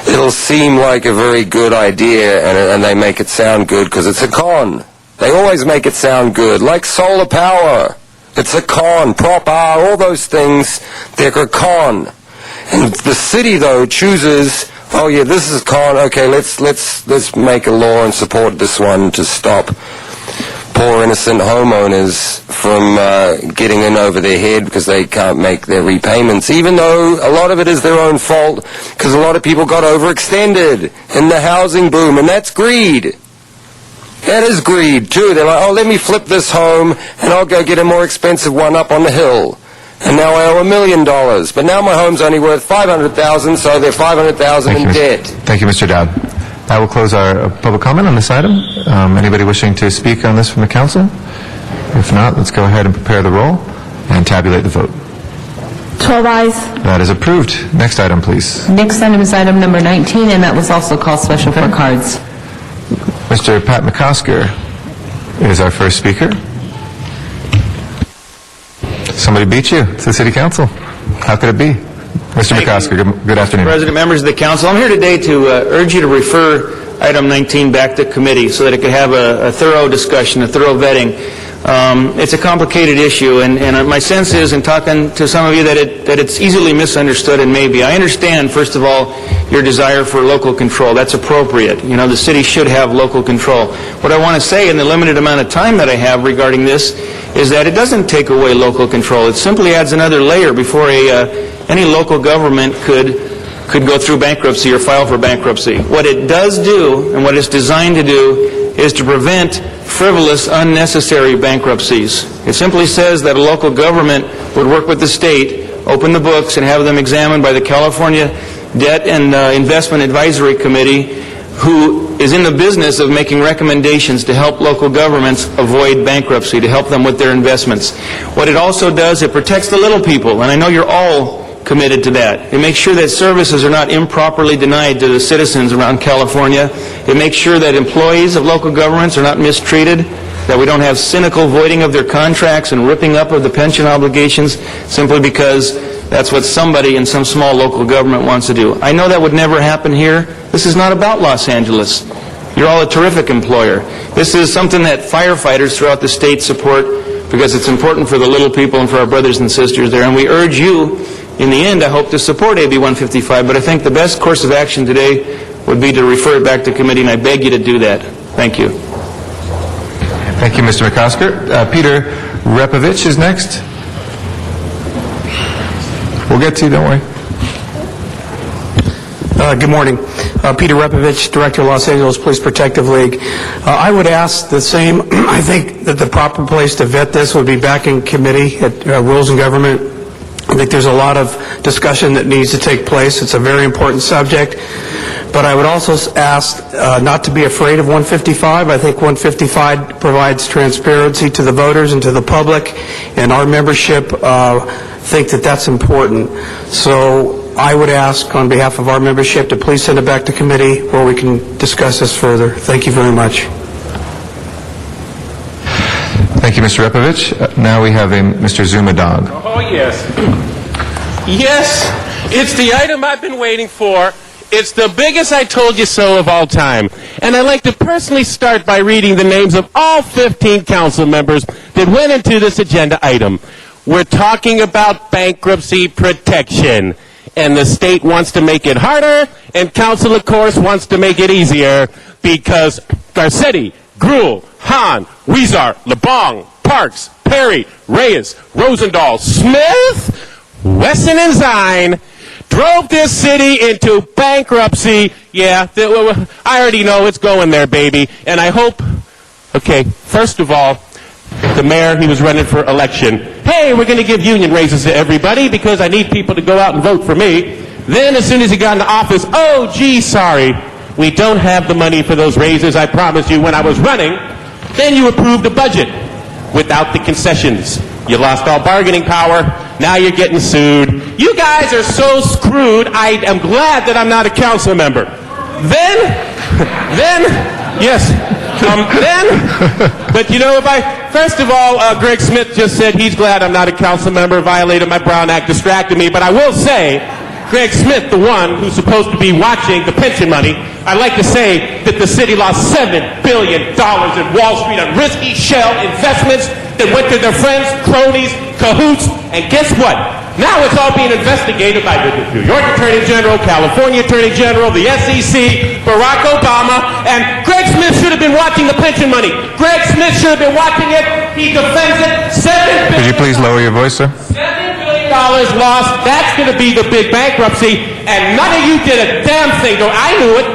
it'll seem like a very good idea, and they make it sound good because it's a con. They always make it sound good, like solar power. It's a con, Prop R, all those things, they're a con. And the city, though, chooses, oh yeah, this is a con, okay, let's make a law and support this one to stop poor innocent homeowners from getting in over their head because they can't make their repayments, even though a lot of it is their own fault because a lot of people got overextended in the housing boom, and that's greed. That is greed, too. They're like, oh, let me flip this home, and I'll go get a more expensive one up on the hill. And now I owe $1 million. But now my home's only worth $500,000, so they're $500,000 in debt. Thank you, Mr. Dowd. That will close our public comment on this item. Anybody wishing to speak on this from the council? If not, let's go ahead and prepare the roll and tabulate the vote. 12 ayes. That is approved. Next item, please. Next item is item number 19, and that was also called special for cards. Mr. Pat McCosker is our first speaker. Somebody beat you to the City Council. How could it be? Mr. McCosker, good afternoon. Mr. President, members of the council, I'm here today to urge you to refer item 19 back to committee so that it could have a thorough discussion, a thorough vetting. It's a complicated issue, and my sense is, in talking to some of you, that it's easily misunderstood, and maybe. I understand, first of all, your desire for local control. That's appropriate. You know, the city should have local control. What I want to say in the limited amount of time that I have regarding this is that it doesn't take away local control. It simply adds another layer before any local government could go through bankruptcy or file for bankruptcy. What it does do, and what it's designed to do, is to prevent frivolous, unnecessary bankruptcies. It simply says that a local government would work with the state, open the books, and have them examined by the California Debt and Investment Advisory Committee, who is in the business of making recommendations to help local governments avoid bankruptcy, to help them with their investments. What it also does, it protects the little people, and I know you're all committed to that. It makes sure that services are not improperly denied to the citizens around California. It makes sure that employees of local governments are not mistreated, that we don't have cynical voiding of their contracts and ripping up of the pension obligations simply because that's what somebody in some small local government wants to do. I know that would never happen here. This is not about Los Angeles. You're all a terrific employer. This is something that firefighters throughout the state support because it's important for the little people and for our brothers and sisters there. And we urge you, in the end, I hope to support AB 155, but I think the best course of action today would be to refer it back to committee, and I beg you to do that. Thank you. Thank you, Mr. McCosker. Peter Repovich is next. We'll get to you, don't worry. Good morning. Peter Repovich, Director of Los Angeles Police Protective League. I would ask the same. I think that the proper place to vet this would be back in committee at Rules and Government. I think there's a lot of discussion that needs to take place. It's a very important subject. But I would also ask not to be afraid of 155. I think 155 provides transparency to the voters and to the public, and our membership think that that's important. So I would ask on behalf of our membership to please send it back to committee where we can discuss this further. Thank you very much. Thank you, Mr. Repovich. Now we have a Mr. Zumadog. Oh, yes. Yes, it's the item I've been waiting for. It's the biggest I told you so of all time. And I'd like to personally start by reading the names of all 15 council members that went into this agenda item. We're talking about bankruptcy protection. And the state wants to make it harder, and council, of course, wants to make it easier because Garcetti, Gruhl, Hahn, Huizar, LeBong, Parks, Perry, Reyes, Rosendahl, Smith, Wesson, and Zine drove this city into bankruptcy. Yeah, I already know it's going there, baby. And I hope, okay, first of all, the mayor, he was running for election. Hey, we're going to give union raises to everybody because I need people to go out and vote for me. Then as soon as he got into office, oh, gee, sorry, we don't have the money for those raises I promised you when I was running. Then you approved a budget without the concessions. You lost all bargaining power. Now you're getting sued. You guys are so screwed. I am glad that I'm not a council member. But you know, first of all, Greg Smith just said he's glad I'm not a council member, violated my Brown Act, distracted me. But I will say, Greg Smith, the one who's supposed to be watching the pension money, I'd like to say that the city lost $7 billion in Wall Street on risky shell investments that went to their friends, cronies, cahoots, and guess what? Now it's all being investigated by the New York Attorney General, California Attorney General, the SEC, Barack Obama, and Greg Smith should have been watching the pension money. Greg Smith should have been watching it. He defends it. $7 billion. Could you please lower your voice, sir? $7 billion lost. That's going to be the big bankruptcy, and none of you did a damn thing. I knew it.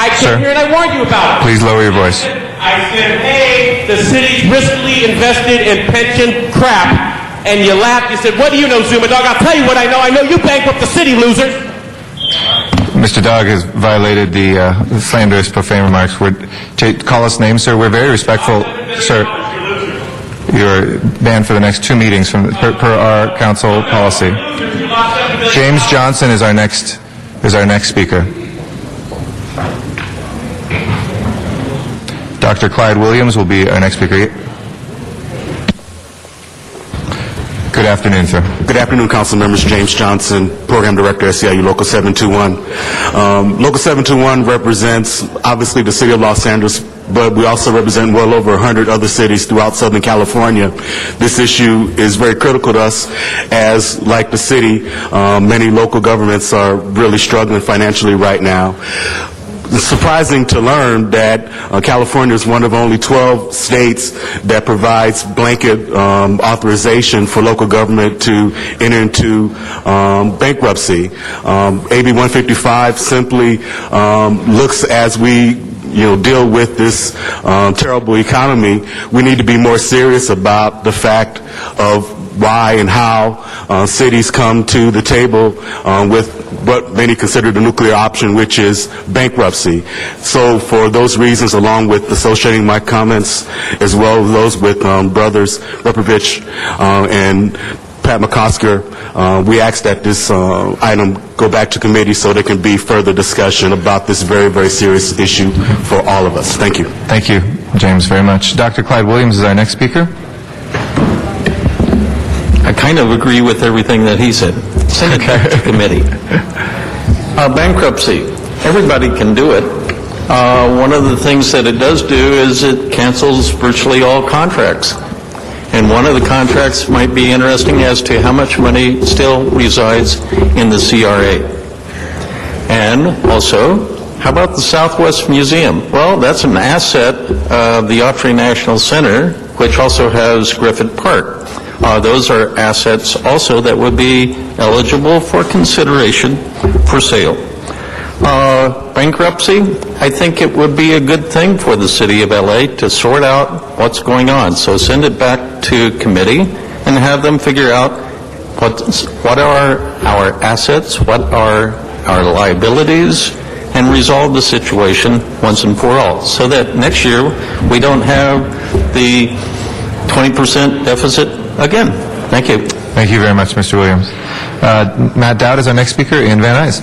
I came here and I warned you about it. Please lower your voice. I said, hey, the city's riskily invested in pension crap. And you laughed. You said, what do you know, Zuma Dog? I'll tell you what I know. I know you bankrupt the city, loser. Mr. Dog has violated the slanderous, profane remarks. Call us names, sir. We're very respectful. Sir, you're banned for the next 2 meetings per our council policy. James Johnson is our next speaker. Dr. Clyde Williams will be our next speaker. Good afternoon, sir. Good afternoon, council members. James Johnson, Program Director, SEIU Local 721. Local 721 represents, obviously, the city of Los Angeles, but we also represent well over 100 other cities throughout Southern California. This issue is very critical to us as, like the city, many local governments are really struggling financially right now. It's surprising to learn that California is one of only 12 states that provides blanket authorization for local government to enter into bankruptcy. AB 155 simply looks as we deal with this terrible economy, we need to be more serious about the fact of why and how cities come to the table with what many consider the nuclear option, which is bankruptcy. So for those reasons, along with associating my comments, as well as those with Brothers Repovich and Pat McCosker, we ask that this item go back to committee so there can be further discussion about this very, very serious issue for all of us. Thank you. Thank you, James, very much. Dr. Clyde Williams is our next speaker. I kind of agree with everything that he said. Send it back to committee. Bankruptcy. Everybody can do it. One of the things that it does do is it cancels virtually all contracts. And one of the contracts might be interesting as to how much money still resides in the CRA. And also, how about the Southwest Museum? Well, that's an asset of the Autry National Center, which also has Griffith Park. Those are assets also that would be eligible for consideration for sale. Bankruptcy, I think it would be a good thing for the city of LA to sort out what's going on. So send it back to committee and have them figure out what are our assets, what are our liabilities, and resolve the situation once and for all, so that next year we don't have the 20% deficit again. Thank you. Thank you very much, Mr. Williams. Matt Dowd is our next speaker. Ian Van Nuys.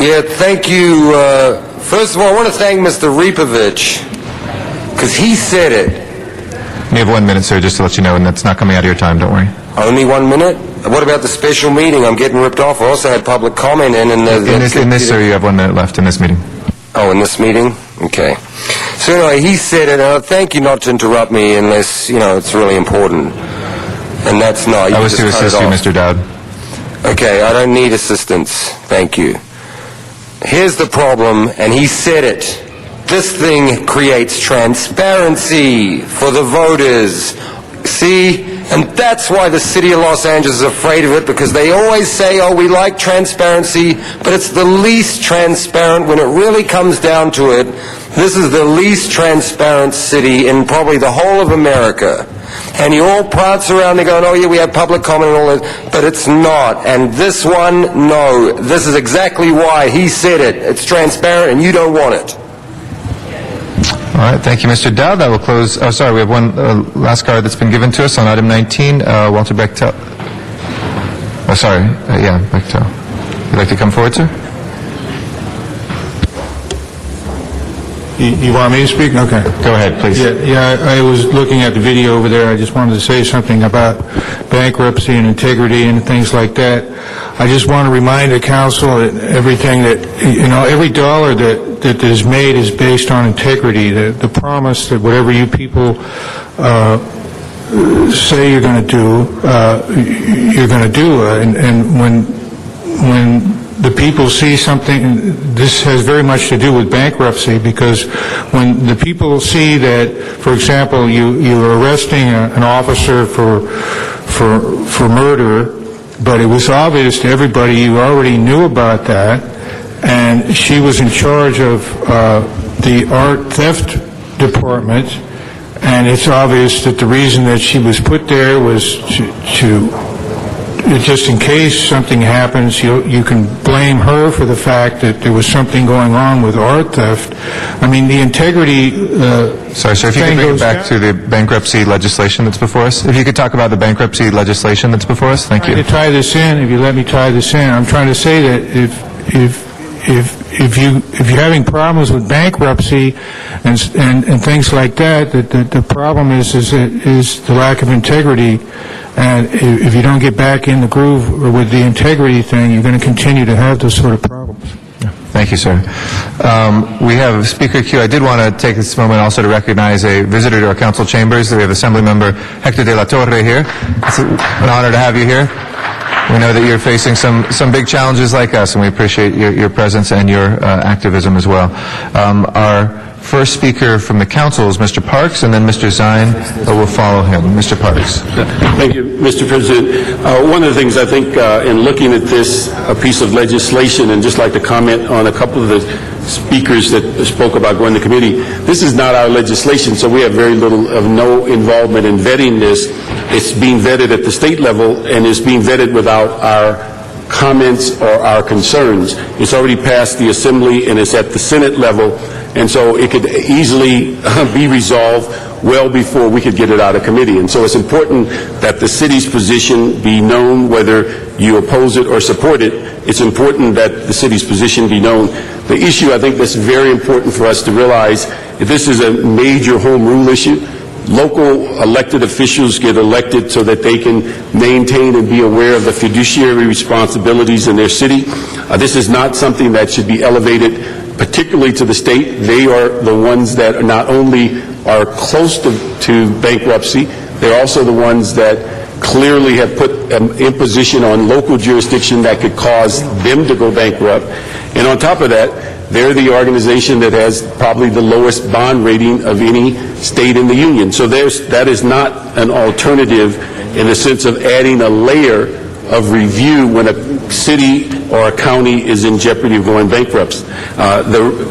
Yeah, thank you. First of all, I want to thank Mr. Repovich, because he said it. You have 1 minute, sir, just to let you know, and that's not coming out of your time, don't worry. Only 1 minute? What about the special meeting? I'm getting ripped off. I also had public comment in. And in this, sir, you have 1 minute left in this meeting. Oh, in this meeting? Okay. So anyway, he said it, and thank you not to interrupt me unless, it's really important. And that's not. I was to assist you, Mr. Dowd. Okay, I don't need assistance. Thank you. Here's the problem, and he said it. This thing creates transparency for the voters. See, And that's why the city of Los Angeles is afraid of it, because they always say, oh, we like transparency, but it's the least transparent. When it really comes down to it, this is the least transparent city in probably the whole of America. And you all prance around and going, oh yeah, we have public comment and all that, but it's not. And this one, no. This is exactly why he said it. It's transparent and you don't want it. All right, thank you, Mr. Dowd. That will close. Oh, sorry, we have one last card that's been given to us on item 19. Walter Bechtel. Oh, sorry. Yeah, Bechtel. You'd like to come forward, sir? You want me to speak? Okay. Go ahead, please. Yeah, I was looking at the video over there. I just wanted to say something about bankruptcy and integrity and things like that. I just want to remind the council that everything that, every dollar that is made is based on integrity. The promise that whatever you people say you're going to do, you're going to do. And when the people see something, this has very much to do with bankruptcy, because when the people see that, for example, you're arresting an officer for murder, but it was obvious to everybody you already knew about that, and she was in charge of the art theft department, and it's obvious that the reason that she was put there was to just in case something happens, you can blame her for the fact that there was something going on with art theft. I mean, the integrity Sorry, sir, if you could bring it back to the bankruptcy legislation that's before us. If you could talk about the bankruptcy legislation that's before us. Thank you. To tie this in, if you let me tie this in, I'm trying to say that if you're having problems with bankruptcy and things like that, the problem is the lack of integrity. And if you don't get back in the groove with the integrity thing, you're going to continue to have those sort of problems. Thank you, sir. We have a speaker queue. I did want to take this moment also to recognize a visitor to our council chambers. We have Assembly Member Hector de la Torre here. It's an honor to have you here. We know that you're facing some big challenges like us, and we appreciate your presence and your activism as well. Our first speaker from the council is Mr. Parks, and then Mr. Zine will follow him. Mr. Parks. Thank you, Mr. President. One of the things I think in looking at this piece of legislation, and just like to comment on a couple of the speakers that spoke about going to committee, this is not our legislation, so we have very little of no involvement in vetting this. It's being vetted at the state level, and it's being vetted without our comments or our concerns. It's already passed the Assembly, and it's at the Senate level, and so it could easily be resolved well before we could get it out of committee. And so it's important that the city's position be known, whether you oppose it or support it. It's important that the city's position be known. The issue, I think, that's very important for us to realize, if this is a major home rule issue, local elected officials get elected so that they can maintain and be aware of the fiduciary responsibilities in their city. This is not something that should be elevated particularly to the state. They are the ones that are not only are close to bankruptcy, they're also the ones that clearly have put an imposition on local jurisdiction that could cause them to go bankrupt. And on top of that, they're the organization that has probably the lowest bond rating of any state in the union. So that is not an alternative in the sense of adding a layer of review when a city or a county is in jeopardy of going bankrupt.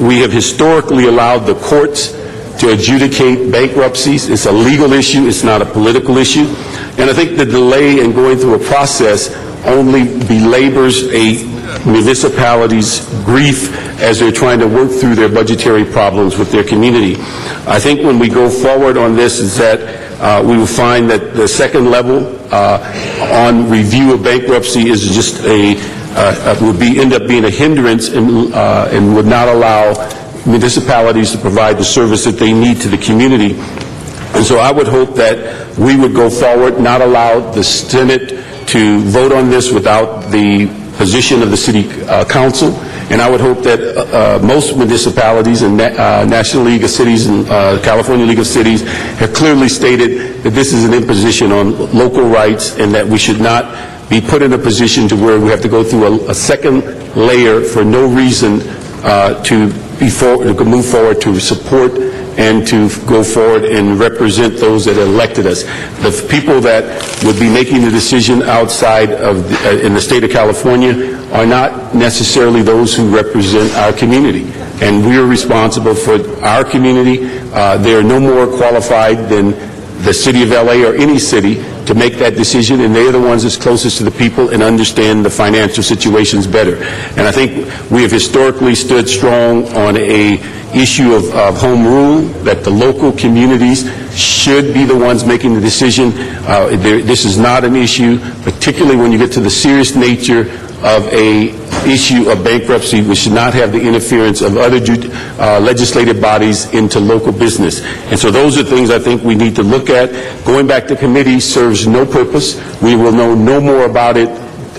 We have historically allowed the courts to adjudicate bankruptcies. It's a legal issue. It's not a political issue. And I think the delay in going through a process only belabors a municipality's grief as they're trying to work through their budgetary problems with their community. I think when we go forward on this is that we will find that the second level on review of bankruptcy is just end up being a hindrance and would not allow municipalities to provide the service that they need to the community. And so I would hope that we would go forward, not allow the Senate to vote on this without the position of the City Council. And I would hope that most municipalities and National League of Cities and California League of Cities have clearly stated that this is an imposition on local rights and that we should not be put in a position to where we have to go through a second layer for no reason to move forward to support and to go forward and represent those that elected us. The people that would be making the decision outside of, in the state of California are not necessarily those who represent our community. And we are responsible for our community. They are no more qualified than the city of LA or any city to make that decision, and they're the ones that's closest to the people and understand the financial situations better. And I think we have historically stood strong on a issue of home rule, that the local communities should be the ones making the decision. This is not an issue, particularly when you get to the serious nature of a issue of bankruptcy. We should not have the interference of other legislative bodies into local business. And so those are things I think we need to look at. Going back to committee serves no purpose. We will know no more about it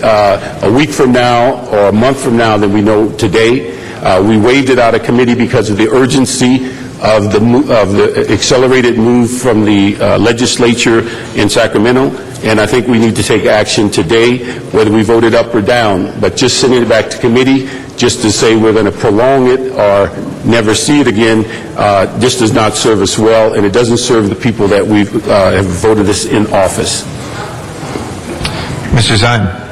a week from now or a month from now than we know today. We waived it out of committee because of the urgency of the accelerated move from the legislature in Sacramento, and I think we need to take action today, whether we vote it up or down. But just sending it back to committee, just to say we're going to prolong it or never see it again, this does not serve us well, and it doesn't serve the people that have voted us in office. Mr. Zine.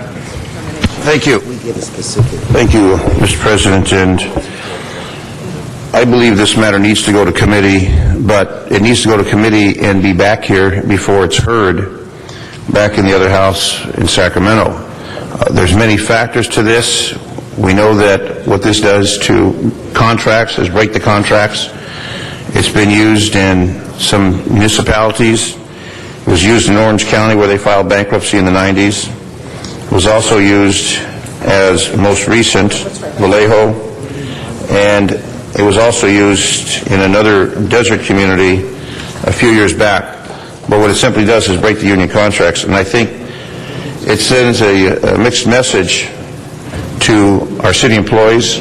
Thank you. Thank you, Mr. President. And I believe this matter needs to go to committee, but it needs to go to committee and be back here before it's heard back in the other house in Sacramento. There's many factors to this. We know that what this does to contracts is break the contracts. It's been used in some municipalities. It was used in Orange County where they filed bankruptcy in the 90s. It was also used as most recent, Vallejo, and it was also used in another desert community a few years back. But what it simply does is break the union contracts, and I think it sends a mixed message to our city employees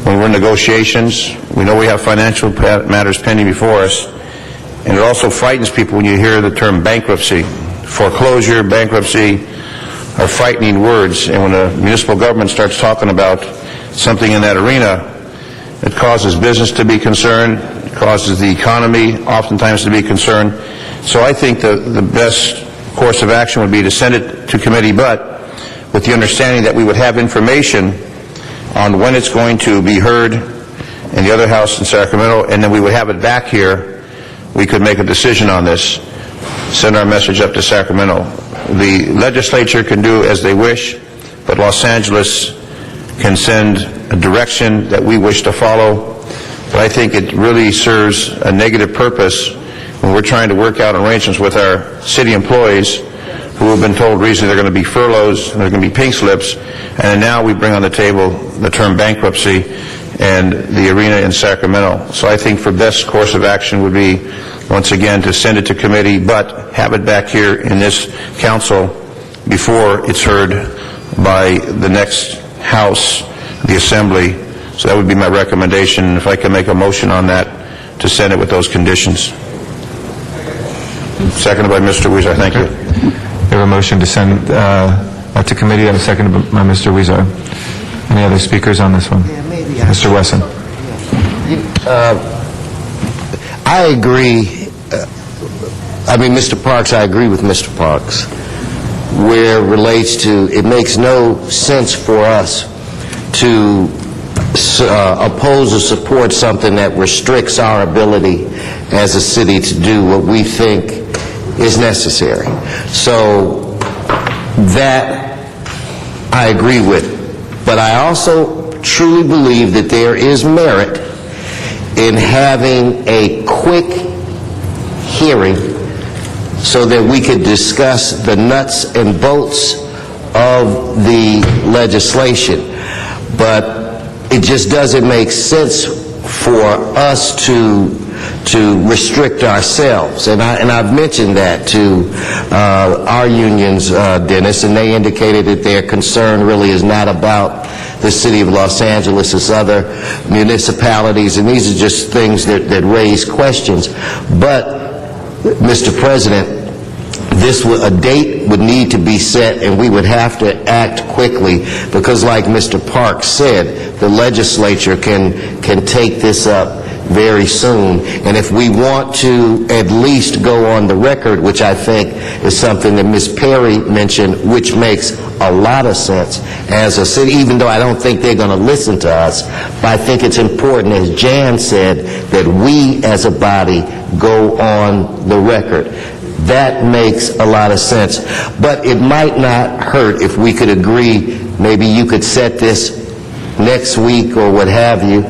when we're in negotiations. We know we have financial matters pending before us, and it also frightens people when you hear the term bankruptcy. Foreclosure, bankruptcy are frightening words, and when the municipal government starts talking about something in that arena, it causes business to be concerned, it causes the economy oftentimes to be concerned. So I think the best course of action would be to send it to committee, but with the understanding that we would have information on when it's going to be heard in the other house in Sacramento, and then we would have it back here. We could make a decision on this, send our message up to Sacramento. The legislature can do as they wish, but Los Angeles can send a direction that we wish to follow. But I think it really serves a negative purpose when we're trying to work out arrangements with our city employees who have been told recently they're going to be furloughs and they're going to be pink slips, and now we bring on the table the term bankruptcy and the arena in Sacramento. So I think the best course of action would be, once again, to send it to committee, but have it back here in this council before it's heard by the next house, the assembly. So that would be my recommendation, if I can make a motion on that, to send it with those conditions. Seconded by Mr. Weezer. Thank you. We have a motion to send that to committee, and seconded by Mr. Weezer. Any other speakers on this one? Mr. Wesson. I agree. Mr. Parks, I agree with Mr. Parks, where it relates to, it makes no sense for us to oppose or support something that restricts our ability as a city to do what we think is necessary. So that I agree with. But I also truly believe that there is merit in having a quick hearing so that we could discuss the nuts and bolts of the legislation. But it just doesn't make sense for us to restrict ourselves. And I've mentioned that to our unions, Dennis, and they indicated that their concern really is not about the city of Los Angeles, it's other municipalities, and these are just things that raise questions. But, Mr. President, a date would need to be set, and we would have to act quickly, because like Mr. Parks said, the legislature can take this up very soon. And if we want to at least go on the record, which I think is something that Ms. Perry mentioned, which makes a lot of sense as a city, even though I don't think they're going to listen to us, but I think it's important, as Jan said, that we as a body go on the record. That makes a lot of sense. But it might not hurt if we could agree, maybe you could set this next week or what have you.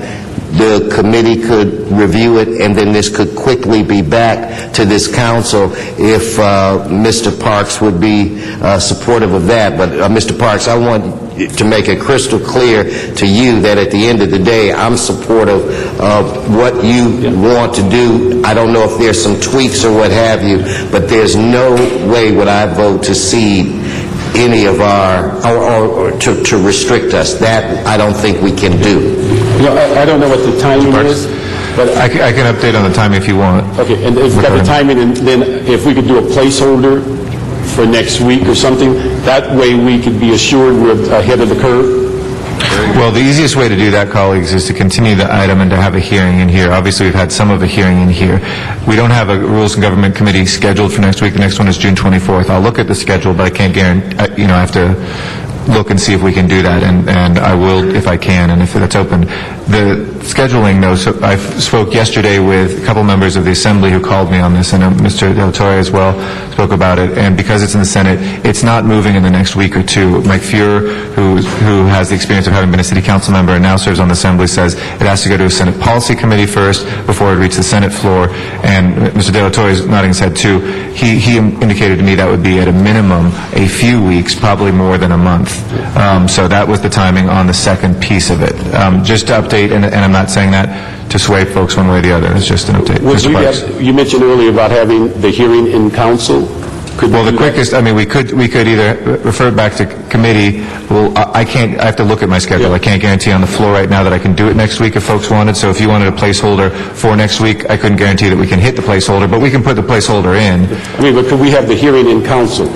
The committee could review it, and then this could quickly be back to this council if Mr. Parks would be supportive of that. But Mr. Parks, I want to make it crystal clear to you that at the end of the day, I'm supportive of what you want to do. I don't know if there's some tweaks or what have you, but there's no way would I vote to cede any of our, or to restrict us. That I don't think we can do. You know, I don't know what the timing is, but... I can update on the timing if you want. Okay, and if you've got the timing, and then if we could do a placeholder for next week or something, that way we could be assured we're ahead of the curve? Well, the easiest way to do that, colleagues, is to continue the item and to have a hearing in here. Obviously, we've had some of a hearing in here. We don't have a Rules and Government Committee scheduled for next week. The next one is June 24th. I'll look at the schedule, but I can't guarantee, I have to look and see if we can do that, and I will if I can, and if that's open. The scheduling, though, so I spoke yesterday with a couple members of the Assembly who called me on this, and Mr. Del Torre as well spoke about it, and because it's in the Senate, it's not moving in the next week or two. Mike Fuhrer, who has the experience of having been a city council member and now serves on the Assembly, says it has to go to a Senate Policy Committee first before it reaches the Senate floor, and Mr. Del Torre is nodding his head too. He indicated to me that would be at a minimum a few weeks, probably more than a month. So that was the timing on the second piece of it. Just to update, and I'm not saying that to sway folks one way or the other, it's just an update. You mentioned earlier about having the hearing in council. Well, the quickest, we could either refer it back to committee. Well, I have to look at my schedule. I can't guarantee on the floor right now that I can do it next week if folks wanted. So if you wanted a placeholder for next week, I couldn't guarantee that we can hit the placeholder, but we can put the placeholder in. But could we have the hearing in council?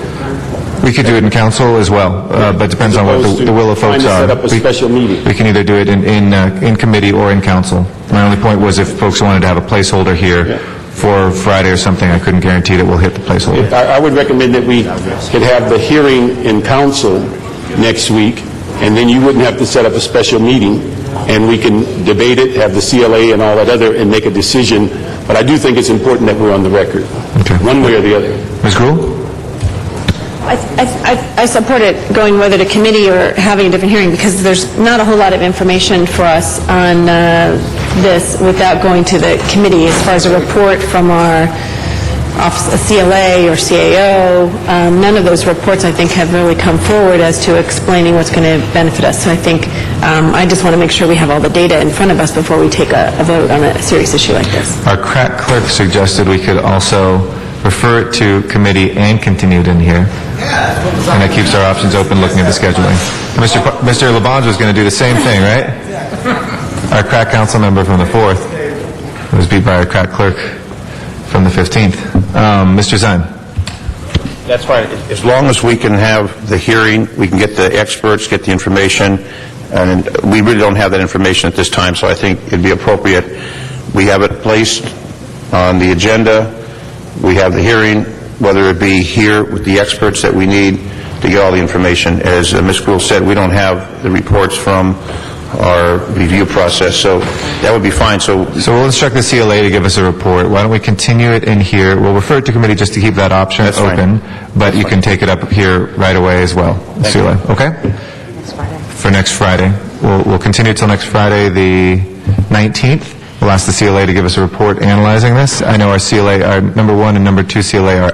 We could do it in council as well, but it depends on what the will of folks are. Set up a special meeting. We can either do it in committee or in council. My only point was if folks wanted to have a placeholder here for Friday or something, I couldn't guarantee that we'll hit the placeholder. I would recommend that we could have the hearing in council next week, and then you wouldn't have to set up a special meeting, and we can debate it, have the CLA and all that other, and make a decision. But I do think it's important that we're on the record, one way or the other. Ms. Gruhl? I support it going whether to committee or having a different hearing, because there's not a whole lot of information for us on this without going to the committee as far as a report from our office, CLA or CAO. None of those reports, I think, have really come forward as to explaining what's going to benefit us. So I think I just want to make sure we have all the data in front of us before we take a vote on a serious issue like this. Our crack clerk suggested we could also refer it to committee and continue it in here. And that keeps our options open looking at the scheduling. Mr. LaBonge was going to do the same thing, right? Our crack council member from the 4th was beat by our crack clerk from the 15th. Mr. Zine. That's fine. As long as we can have the hearing, we can get the experts, get the information, and we really don't have that information at this time, so I think it'd be appropriate. We have it placed on the agenda. We have the hearing, whether it be here with the experts that we need to get all the information. As Ms. Gruhl said, we don't have the reports from our review process, so that would be fine. So we'll instruct the CLA to give us a report. Why don't we continue it in here? We'll refer it to committee just to keep that option open, but you can take it up here right away as well, CLA. Okay? For next Friday. We'll continue till next Friday, the 19th. We'll ask the CLA to give us a report analyzing this. I know our CLA, our number 1 and number 2 CLA are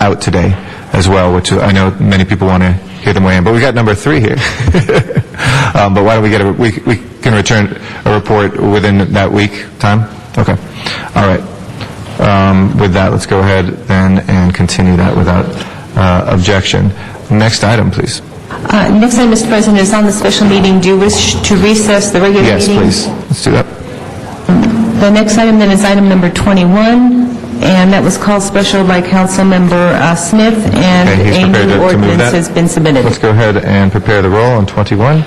out today as well, which I know many people want to hear them weigh in. But we got number 3 here. But why don't we get we can return a report within that week time? Okay. All right. With that, let's go ahead then and continue that without objection. Next item, please. Next item, Mr. President, is on the special meeting. Do you wish to recess the regular meeting? Yes, please. Let's do that. The next item then is item number 21, and that was called special by Council Member Smith, and a new ordinance has been submitted. Let's go ahead and prepare the roll on 21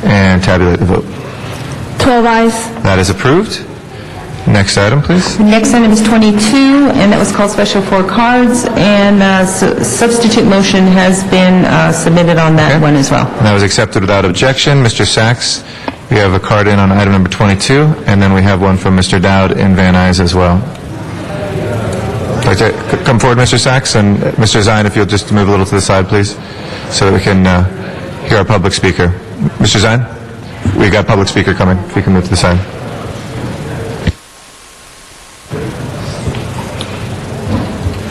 and tabulate the vote. 12 ayes. That is approved. Next item, please. The next item is 22, and that was called Special 4 Cards, and substitute motion has been submitted on that one as well. And that was accepted without objection. Mr. Sachs, we have a card in on item number 22, and then we have one from Mr. Dowd in Van Nuys as well. Like to come forward, Mr. Sachs, and Mr. Zine, if you'll just move a little to the side, please, so that we can hear our public speaker. Mr. Zine, we've got public speaker coming. If you can move to the side.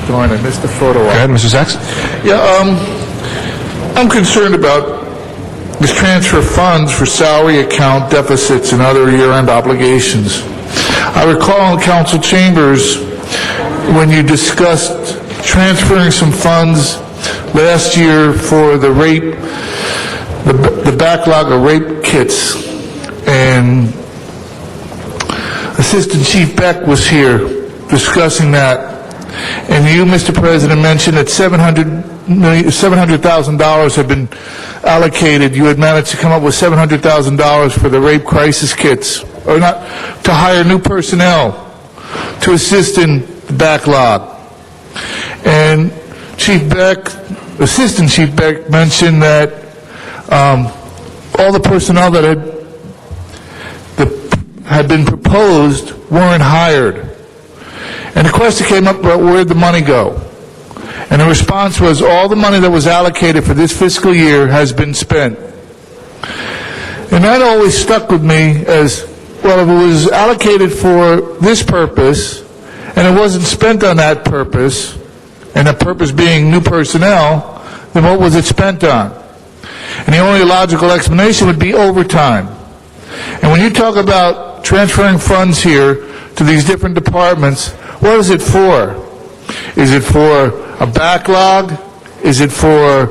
Darn, I missed the photo. Go ahead, Mr. Sachs. Yeah, I'm concerned about this transfer of funds for salary account deficits and other year-end obligations. I recall in council chambers when you discussed transferring some funds last year for the rape, the backlog of rape kits, and Assistant Chief Beck was here discussing that. And you, Mr. President, mentioned that $700,000 had been allocated. You had managed to come up with $700,000 for the rape crisis kits, or not, to hire new personnel to assist in the backlog. And Chief Beck, Assistant Chief Beck, mentioned that all the personnel that had been proposed weren't hired. And the question came up about where'd the money go? And the response was all the money that was allocated for this fiscal year has been spent. And that always stuck with me as, well, if it was allocated for this purpose, and it wasn't spent on that purpose, and that purpose being new personnel, then what was it spent on? And the only logical explanation would be overtime. And when you talk about transferring funds here to these different departments, what is it for? Is it for a backlog? Is it for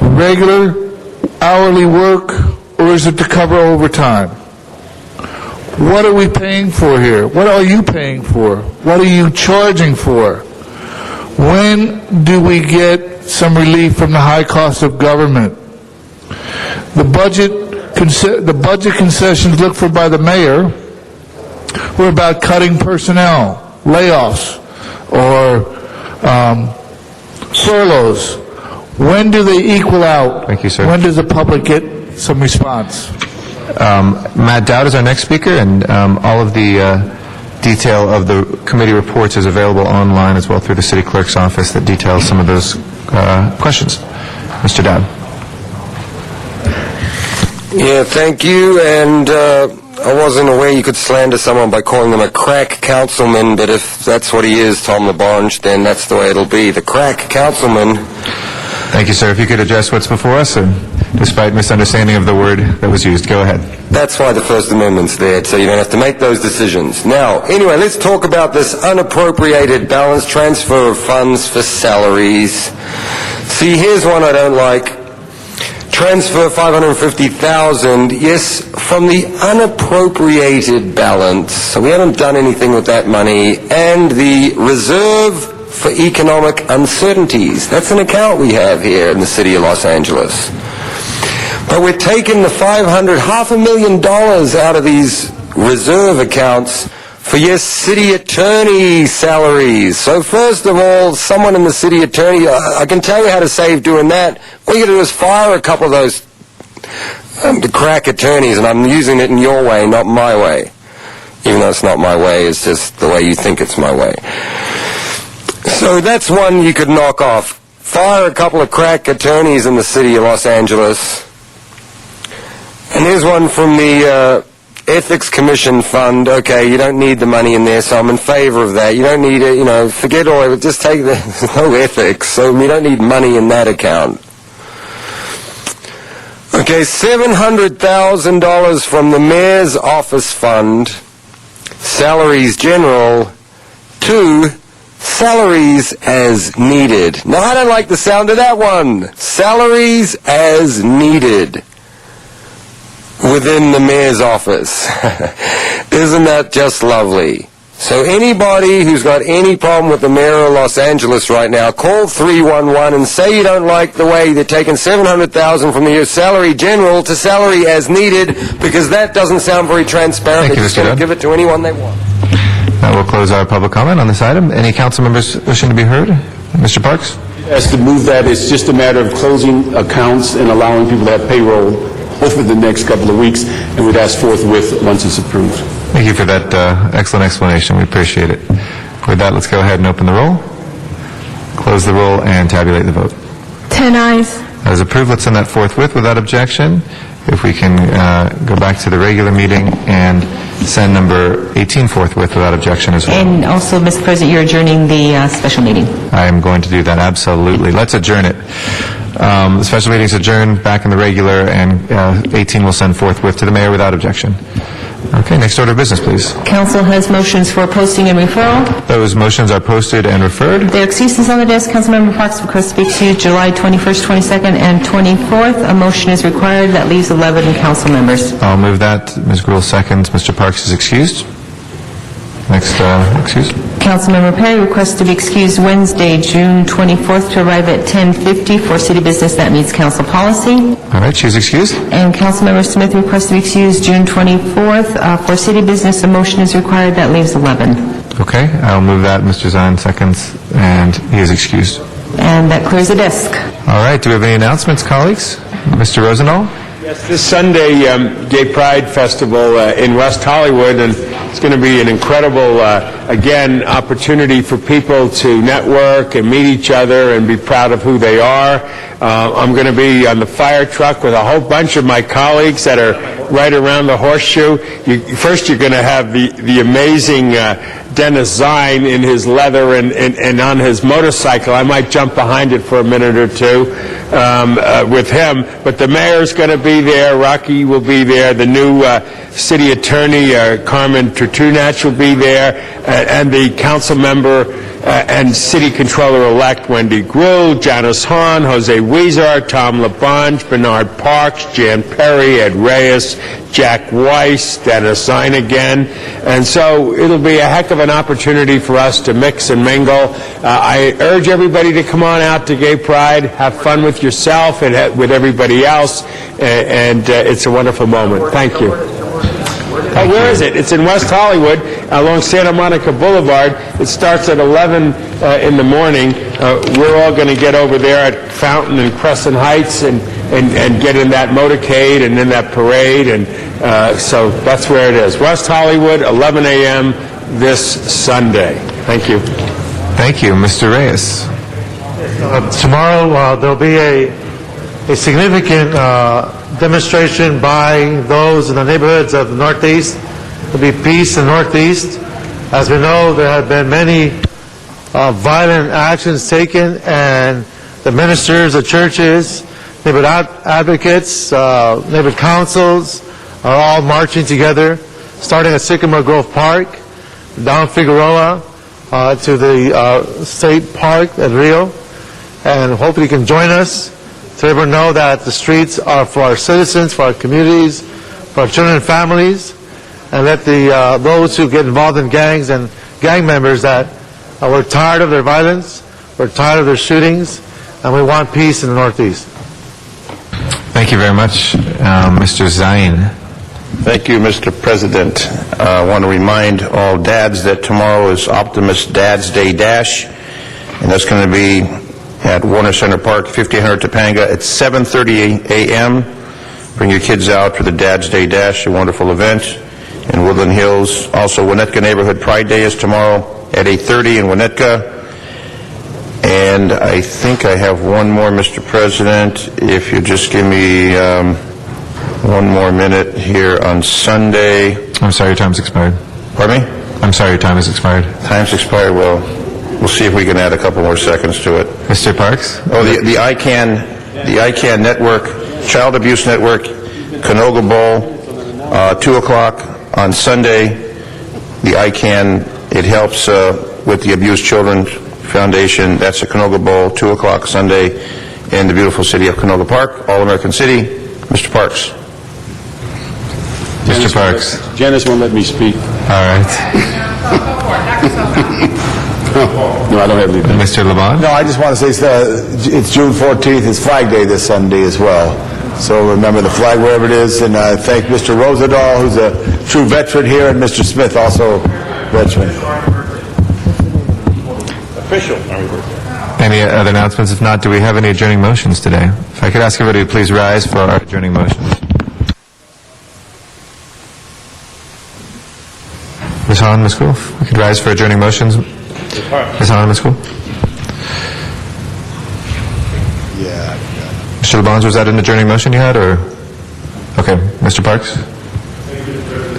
regular hourly work? Or is it to cover overtime? What are we paying for here? What are you paying for? What are you charging for? When do we get some relief from the high cost of government? The budget concessions looked for by the mayor were about cutting personnel, layoffs, or furloughs. When do they equal out? Thank you, sir. When does the public get some response? Matt Dowd is our next speaker, and all of the detail of the committee reports is available online as well through the city clerk's office that details some of those questions. Mr. Dowd. Yeah, thank you, and I wasn't aware you could slander someone by calling them a crack councilman, but if that's what he is, Tom LaBonge, then that's the way it'll be, the crack councilman. Thank you, sir. If you could address what's before us, and despite misunderstanding of the word that was used, go ahead. That's why the First Amendment's there, so you don't have to make those decisions. Now, anyway, let's talk about this unappropriated balance transfer of funds for salaries. See, here's one I don't like. Transfer $550,000, yes, from the unappropriated balance, so we haven't done anything with that money, and the reserve for economic uncertainties. That's an account we have here in the city of Los Angeles. But we're taking the $500,000 out of these reserve accounts for, yes, city attorney salaries. So first of all, someone in the city attorney, I can tell you how to save doing that. All you got to do is fire a couple of those the crack attorneys, and I'm using it in your way, not my way. Even though it's not my way, it's just the way you think it's my way. So that's one you could knock off. Fire a couple of crack attorneys in the city of Los Angeles. And here's one from the Ethics Commission Fund. Okay, you don't need the money in there, so I'm in favor of that. You don't need it, forget all of it. Just take there's no ethics, so we don't need money in that account. Okay, $700,000 from the Mayor's Office Fund, Salaries General, to Salaries as Needed. Now, I don't like the sound of that one. Salaries as Needed within the Mayor's office. Isn't that just lovely? So anybody who's got any problem with the Mayor of Los Angeles right now, call 311 and say you don't like the way they're taking $700,000 from your salary general to salary as needed, because that doesn't sound very transparent. They're just going to give it to anyone they want. That will close our public comment on this item. Any council members wishing to be heard? Mr. Parks? As to move that, it's just a matter of closing accounts and allowing people to have payroll over the next couple of weeks, and we'd ask forthwith once it's approved. Thank you for that excellent explanation. We appreciate it. With that, let's go ahead and open the roll, close the roll, and tabulate the vote. 10 ayes. That is approved. Let's send that forthwith without objection. If we can go back to the regular meeting and send number 18 forthwith without objection as well. And also, Mr. President, you're adjourning the special meeting. I am going to do that, absolutely. Let's adjourn it. The special meeting's adjourned, back in the regular, and 18 will send forthwith to the mayor without objection. Okay, next order of business, please. Council has motions for posting and referral. Those motions are posted and referred. There are excuses on the desk. Councilmember Parks requests to speak to July 21st, 22nd, and 24th. A motion is required. That leaves 11 council members. I'll move that. Ms. Gruhl seconds. Mr. Parks is excused. Next, excuse. Councilmember Perry requests to be excused Wednesday, June 24th, to arrive at 10:50 for city business that meets council policy. All right, she's excused. And Councilmember Smith requests to be excused June 24th for city business. A motion is required. That leaves 11. Okay, I'll move that. Mr. Zine seconds, and he is excused. And that clears the desk. All right, do we have any announcements, colleagues? Mr. Rosendahl? Yes, this Sunday, Gay Pride Festival in West Hollywood, and it's going to be an incredible, again, opportunity for people to network and meet each other and be proud of who they are. I'm going to be on the fire truck with a whole bunch of my colleagues that are right around the horseshoe. First, you're going to have the amazing Dennis Zine in his leather and on his motorcycle. I might jump behind it for a minute or two with him. But the mayor's going to be there. Rocky will be there. The new city attorney, Carmen Turtunach, will be there. And the council member and city controller-elect Wendy Gruhl, Janice Hahn, Jose Huizar, Tom LaBonge, Bernard Parks, Jan Perry, Ed Reyes, Jack Weiss, Dennis Zine again. And so it'll be a heck of an opportunity for us to mix and mingle. I urge everybody to come on out to Gay Pride, have fun with yourself and with everybody else, and it's a wonderful moment. Thank you. Where is it? It's in West Hollywood along Santa Monica Boulevard. It starts at 11 in the morning. We're all going to get over there at Fountain and Crescent Heights and get in that motorcade and in that parade. And so that's where it is. West Hollywood, 11 a.m. this Sunday. Thank you. Thank you. Mr. Reyes. Tomorrow, there'll be a significant demonstration by those in the neighborhoods of the Northeast. There'll be peace in the Northeast. As we know, there have been many violent actions taken, and the ministers, the churches, neighborhood advocates, neighborhood councils are all marching together, starting at Sycamore Grove Park, down Figueroa to the State Park at Rio, and hopefully you can join us to let everyone know that the streets are for our citizens, for our communities, for our children and families, and let those who get involved in gangs and gang members that we're tired of their violence, we're tired of their shootings, and we want peace in the Northeast. Thank you very much. Mr. Zine. Thank you, Mr. President. I want to remind all dads that tomorrow is Optimus Dad's Day Dash, and that's going to be at Warner Center Park, 1500 Topanga at 7:30 a.m. Bring your kids out for the Dad's Day Dash, a wonderful event in Woodland Hills. Also, Winnetka Neighborhood Pride Day is tomorrow at 8:30 in Winnetka. And I think I have one more, Mr. President. If you just give me one more minute here on Sunday. I'm sorry, your time's expired. Pardon me? I'm sorry, your time has expired. Time's expired. Well, we'll see if we can add a couple more seconds to it. Mr. Parks? Oh, the ICANN Network, Child Abuse Network, Canoga Bowl, 2 o'clock on Sunday. The ICANN, it helps with the Abused Children Foundation. That's at Canoga Bowl, 2 o'clock Sunday in the beautiful city of Canoga Park, All-American City. Mr. Parks. Mr. Parks. Janice won't let me speak. All right. No, I don't have anything. Mr. LeBon? No, I just want to say it's June 14th. It's Flag Day this Sunday as well. So remember the flag wherever it is. And I thank Mr. Rosendahl, who's a true veteran here, and Mr. Smith also Richmond. Official Army birthday. Any other announcements? If not, do we have any adjourning motions today? If I could ask everybody to please rise for our adjourning motions. Ms. Hahn, Ms. School, if we could rise for adjourning motions. Ms. Hahn, Ms. School. Yeah. Mr. LeBons, was that an adjourning motion you had, or? Okay. Mr. Parks?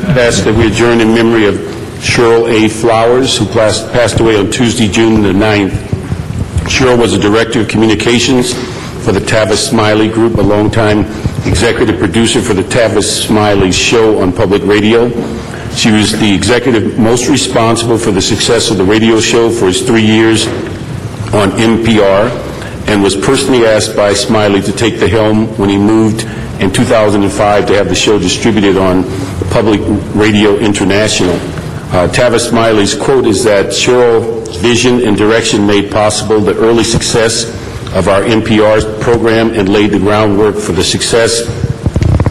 I'd ask that we adjourn in memory of Cheryl A. Flowers, who passed away on Tuesday, June the 9th. Cheryl was a director of communications for the Tavis Smiley Group, a longtime executive producer for the Tavis Smiley Show on public radio. She was the executive most responsible for the success of the radio show for its 3 years on NPR, and was personally asked by Smiley to take the helm when he moved in 2005 to have the show distributed on Public Radio International. Tavis Smiley's quote is that Cheryl's vision and direction made possible the early success of our NPR program and laid the groundwork for the success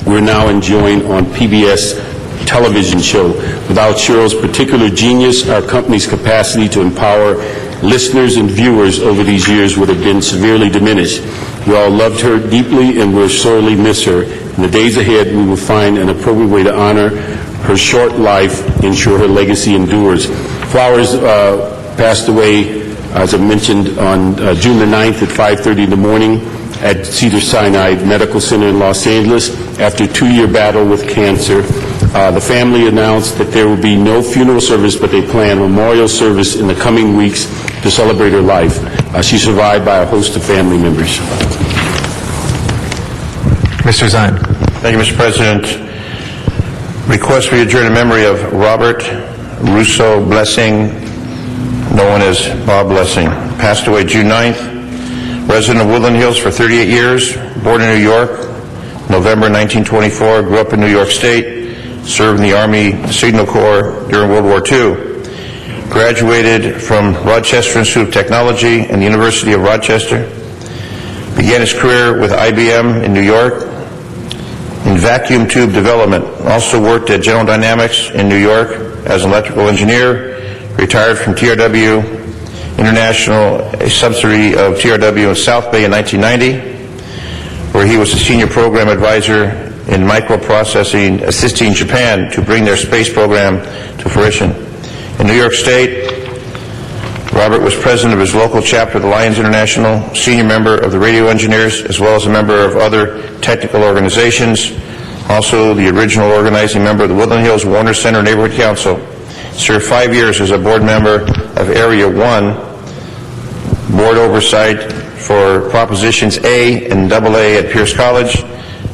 we're now enjoying on PBS television show. Without Cheryl's particular genius, our company's capacity to empower listeners and viewers over these years would have been severely diminished. We all loved her deeply and will sorely miss her. In the days ahead, we will find an appropriate way to honor her short life, ensure her legacy endures. Flowers passed away, as I mentioned, on June the 9th at 5:30 in the morning at Cedars-Sinai Medical Center in Los Angeles after a 2-year battle with cancer. The family announced that there will be no funeral service, but they plan a memorial service in the coming weeks to celebrate her life. She's survived by a host of family members. Mr. Zine. Thank you, Mr. President. Request we adjourn in memory of Robert Russo Blessing, known as Bob Blessing. Passed away June 9th. Resident of Woodland Hills for 38 years. Born in New York, November 1924. Grew up in New York State. Served in the Army Signal Corps during World War II. Graduated from Rochester Institute of Technology and the University of Rochester. Began his career with IBM in New York in vacuum tube development. Also worked at General Dynamics in New York as an electrical engineer. Retired from TRW International, a subsidiary of TRW in South Bay in 1990, where he was a senior program advisor in microprocessing, assisting Japan to bring their space program to fruition. In New York State, Robert was president of his local chapter of the Lions International, senior member of the Radio Engineers, as well as a member of other technical organizations. Also, the original organizing member of the Woodland Hills Warner Center Neighborhood Council. Served 5 years as a board member of Area 1, board oversight for Propositions A and AA at Pierce College,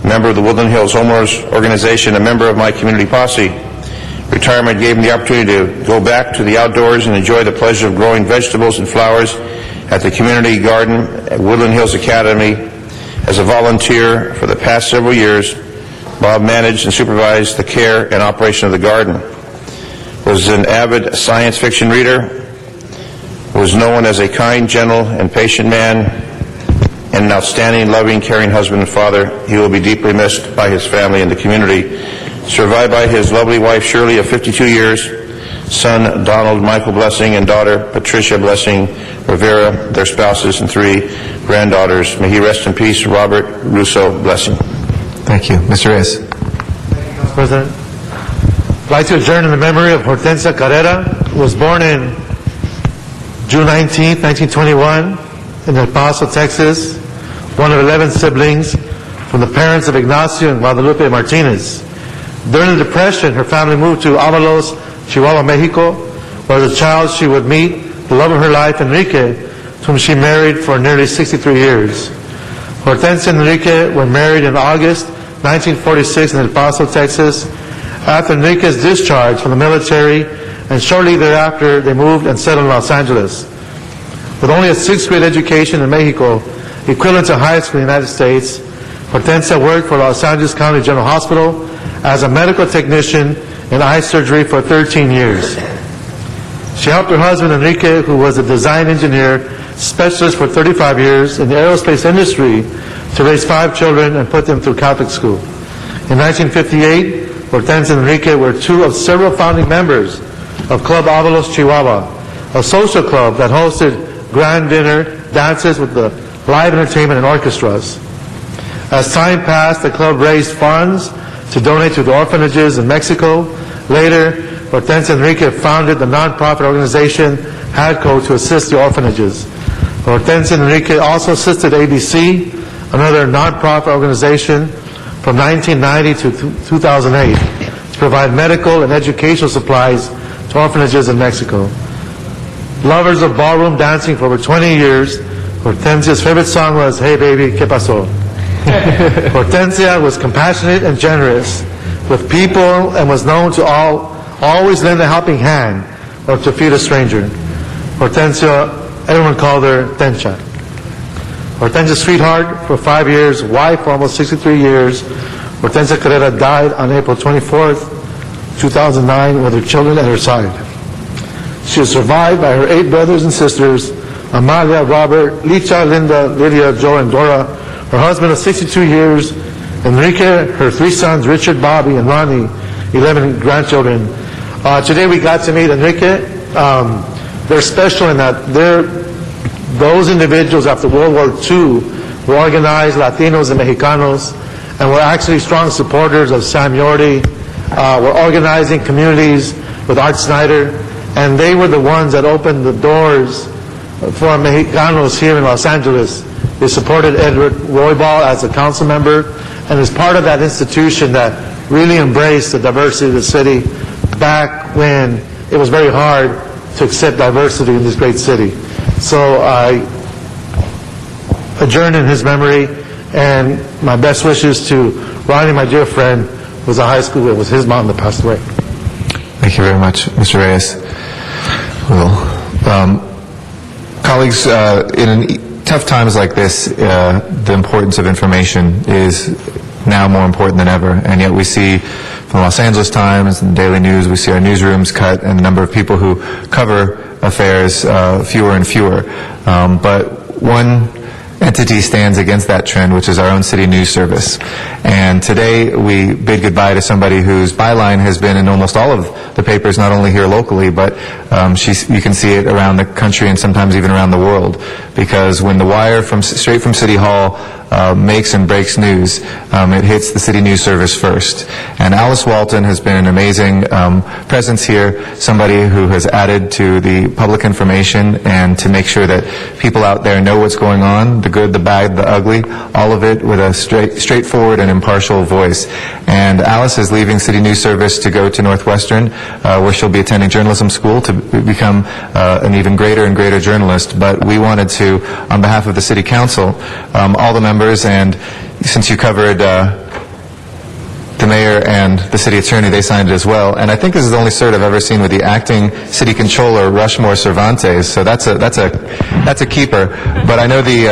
member of the Woodland Hills Homeowners Organization, a member of my community posse. Retirement gave him the opportunity to go back to the outdoors and enjoy the pleasure of growing vegetables and flowers at the community garden at Woodland Hills Academy. As a volunteer for the past several years, Bob managed and supervised the care and operation of the garden. Was an avid science fiction reader, was known as a kind, gentle, and patient man, and an outstanding, loving, caring husband and father. He will be deeply missed by his family and the community. Survived by his lovely wife, Shirley, of 52 years, son, Donald Michael Blessing, and daughter, Patricia Blessing Rivera, their spouses, and 3 granddaughters. May he rest in peace, Robert Russo Blessing. Thank you. Mr. Reyes. Mr. President, I'd like to adjourn in the memory of Hortensia Carrera, who was born in June 19, 1921, in El Paso, Texas, one of 11 siblings from the parents of Ignacio and Guadalupe Martinez. During the Depression, her family moved to Avalos, Chihuahua, Mexico, where as a child she would meet the love of her life, Enrique, to whom she married for nearly 63 years. Hortensia and Enrique were married in August 1946 in El Paso, Texas. After Enrique's discharge from the military, and shortly thereafter, they moved and settled in Los Angeles. With only a 6th grade education in Mexico, equivalent to high school in the United States, Hortensia worked for Los Angeles County General Hospital as a medical technician in eye surgery for 13 years. She helped her husband, Enrique, who was a design engineer specialist for 35 years in the aerospace industry, to raise 5 children and put them through Catholic school. In 1958, Hortensia and Enrique were 2 of several founding members of Club Avalos Chihuahua, a social club that hosted grand dinner, dances with the live entertainment and orchestras. As time passed, the club raised funds to donate to the orphanages in Mexico. Later, Hortensia Enrique founded the nonprofit organization HADCO to assist the orphanages. Hortensia Enrique also assisted ABC, another nonprofit organization, from 1990 to 2008 to provide medical and educational supplies to orphanages in Mexico. Lovers of ballroom dancing for over 20 years, Hortensia's favorite song was Hey Baby, ¿Qué pasó? Hortensia was compassionate and generous with people and was known to always lend a helping hand or to feed a stranger. Hortensia, everyone called her Tencha. Hortensia's sweetheart for 5 years, wife for almost 63 years, Hortensia Carrera died on April 24th, 2009 with her children at her side. She is survived by her 8 brothers and sisters, Amalia, Robert, Licha, Linda, Lydia, Joe, and Dora, her husband of 62 years, Enrique, her 3 sons, Richard, Bobby, and Ronnie, 11 grandchildren. Today we got to meet Enrique. They're special in that those individuals after World War II were organized Latinos and Mexicanos, and were actually strong supporters of Sam Yordi, were organizing communities with Art Snyder, and they were the ones that opened the doors for Mexicanos here in Los Angeles. They supported Edward Roybal as a council member, and as part of that institution that really embraced the diversity of the city back when it was very hard to accept diversity in this great city. So I adjourn in his memory, and my best wishes to Ronnie, my dear friend, who was a high school. It was his mom that passed away. Thank you very much, Mr. Reyes. Well, colleagues, in tough times like this, the importance of information is now more important than ever, and yet we see from the Los Angeles Times and the Daily News, we see our newsrooms cut and the number of people who cover affairs fewer and fewer. But one entity stands against that trend, which is our own city news service. And today we bid goodbye to somebody whose byline has been in almost all of the papers, not only here locally, but you can see it around the country and sometimes even around the world. Because when the wire straight from City Hall makes and breaks news, it hits the city news service first. And Alice Walton has been an amazing presence here, somebody who has added to the public information and to make sure that people out there know what's going on, the good, the bad, the ugly, all of it with a straightforward and impartial voice. And Alice is leaving City News Service to go to Northwestern, where she'll be attending journalism school to become an even greater and greater journalist. But we wanted to, on behalf of the City Council, all the members, and since you covered the mayor and the city attorney, they signed it as well. And I think this is the only cert I've ever seen with the acting city controller, Rushmore Cervantes. So that's a keeper. But I know the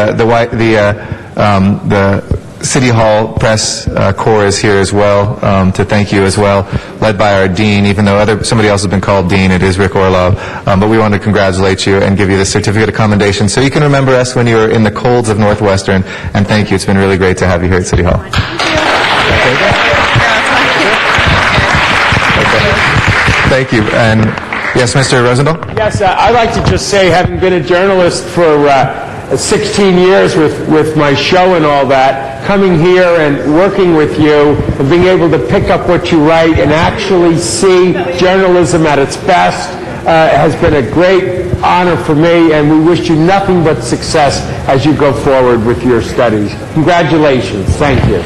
City Hall press corps is here as well to thank you as well, led by our dean. Even though somebody else has been called dean, it is Rick Orlov. But we want to congratulate you and give you the certificate of commendation so you can remember us when you were in the colds of Northwestern. And thank you. It's been really great to have you here at City Hall. Thank you. And yes, Mr. Rosendahl? Yes, I'd like to just say, having been a journalist for 16 years with my show and all that, coming here and working with you and being able to pick up what you write and actually see journalism at its best has been a great honor for me, and we wish you nothing but success as you go forward with your studies. Congratulations. Thank you.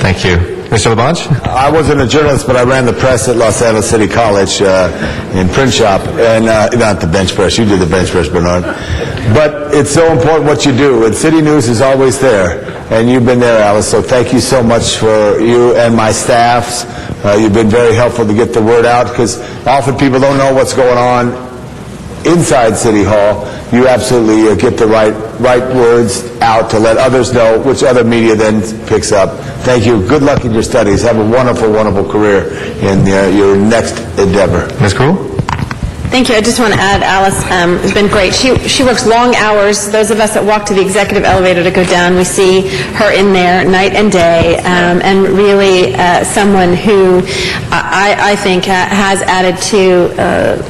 Thank you. Mr. LaBonge? I wasn't a journalist, but I ran the press at Los Angeles City College in print shop, and not the bench press. You did the bench press, Bernard. But it's so important what you do, and City News is always there, and you've been there, Alice, so thank you so much for you and my staffs. You've been very helpful to get the word out, because often people don't know what's going on inside City Hall. You absolutely get the right words out to let others know, which other media then picks up. Thank you. Good luck in your studies. Have a wonderful, wonderful career in your next endeavor. Ms. Krul? Thank you. I just want to add, Alice has been great. She works long hours. Those of us that walk to the executive elevator to go down, we see her in there night and day, and really someone who I think has added to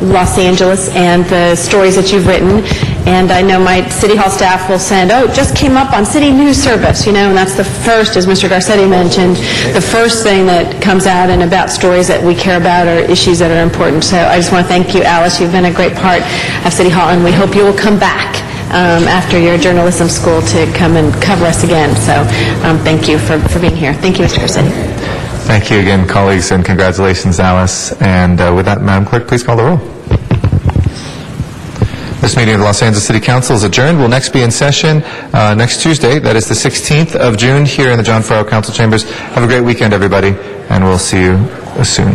Los Angeles and the stories that you've written. And I know my City Hall staff will send, it just came up on City News Service, and that's the first, as Mr. Garcetti mentioned, the first thing that comes out and about stories that we care about or issues that are important. So I just want to thank you, Alice. You've been a great part of City Hall, and we hope you will come back after your journalism school to come and cover us again. So thank you for being here. Thank you, Mr. Garcetti. Thank you again, colleagues, and congratulations, Alice. And with that, Madam Clerk, please call the roll. This meeting of the Los Angeles City Council is adjourned. We'll next be in session next Tuesday, that is the 16th of June, here in the John Farrow Council Chambers. Have a great weekend, everybody, and we'll see you soon.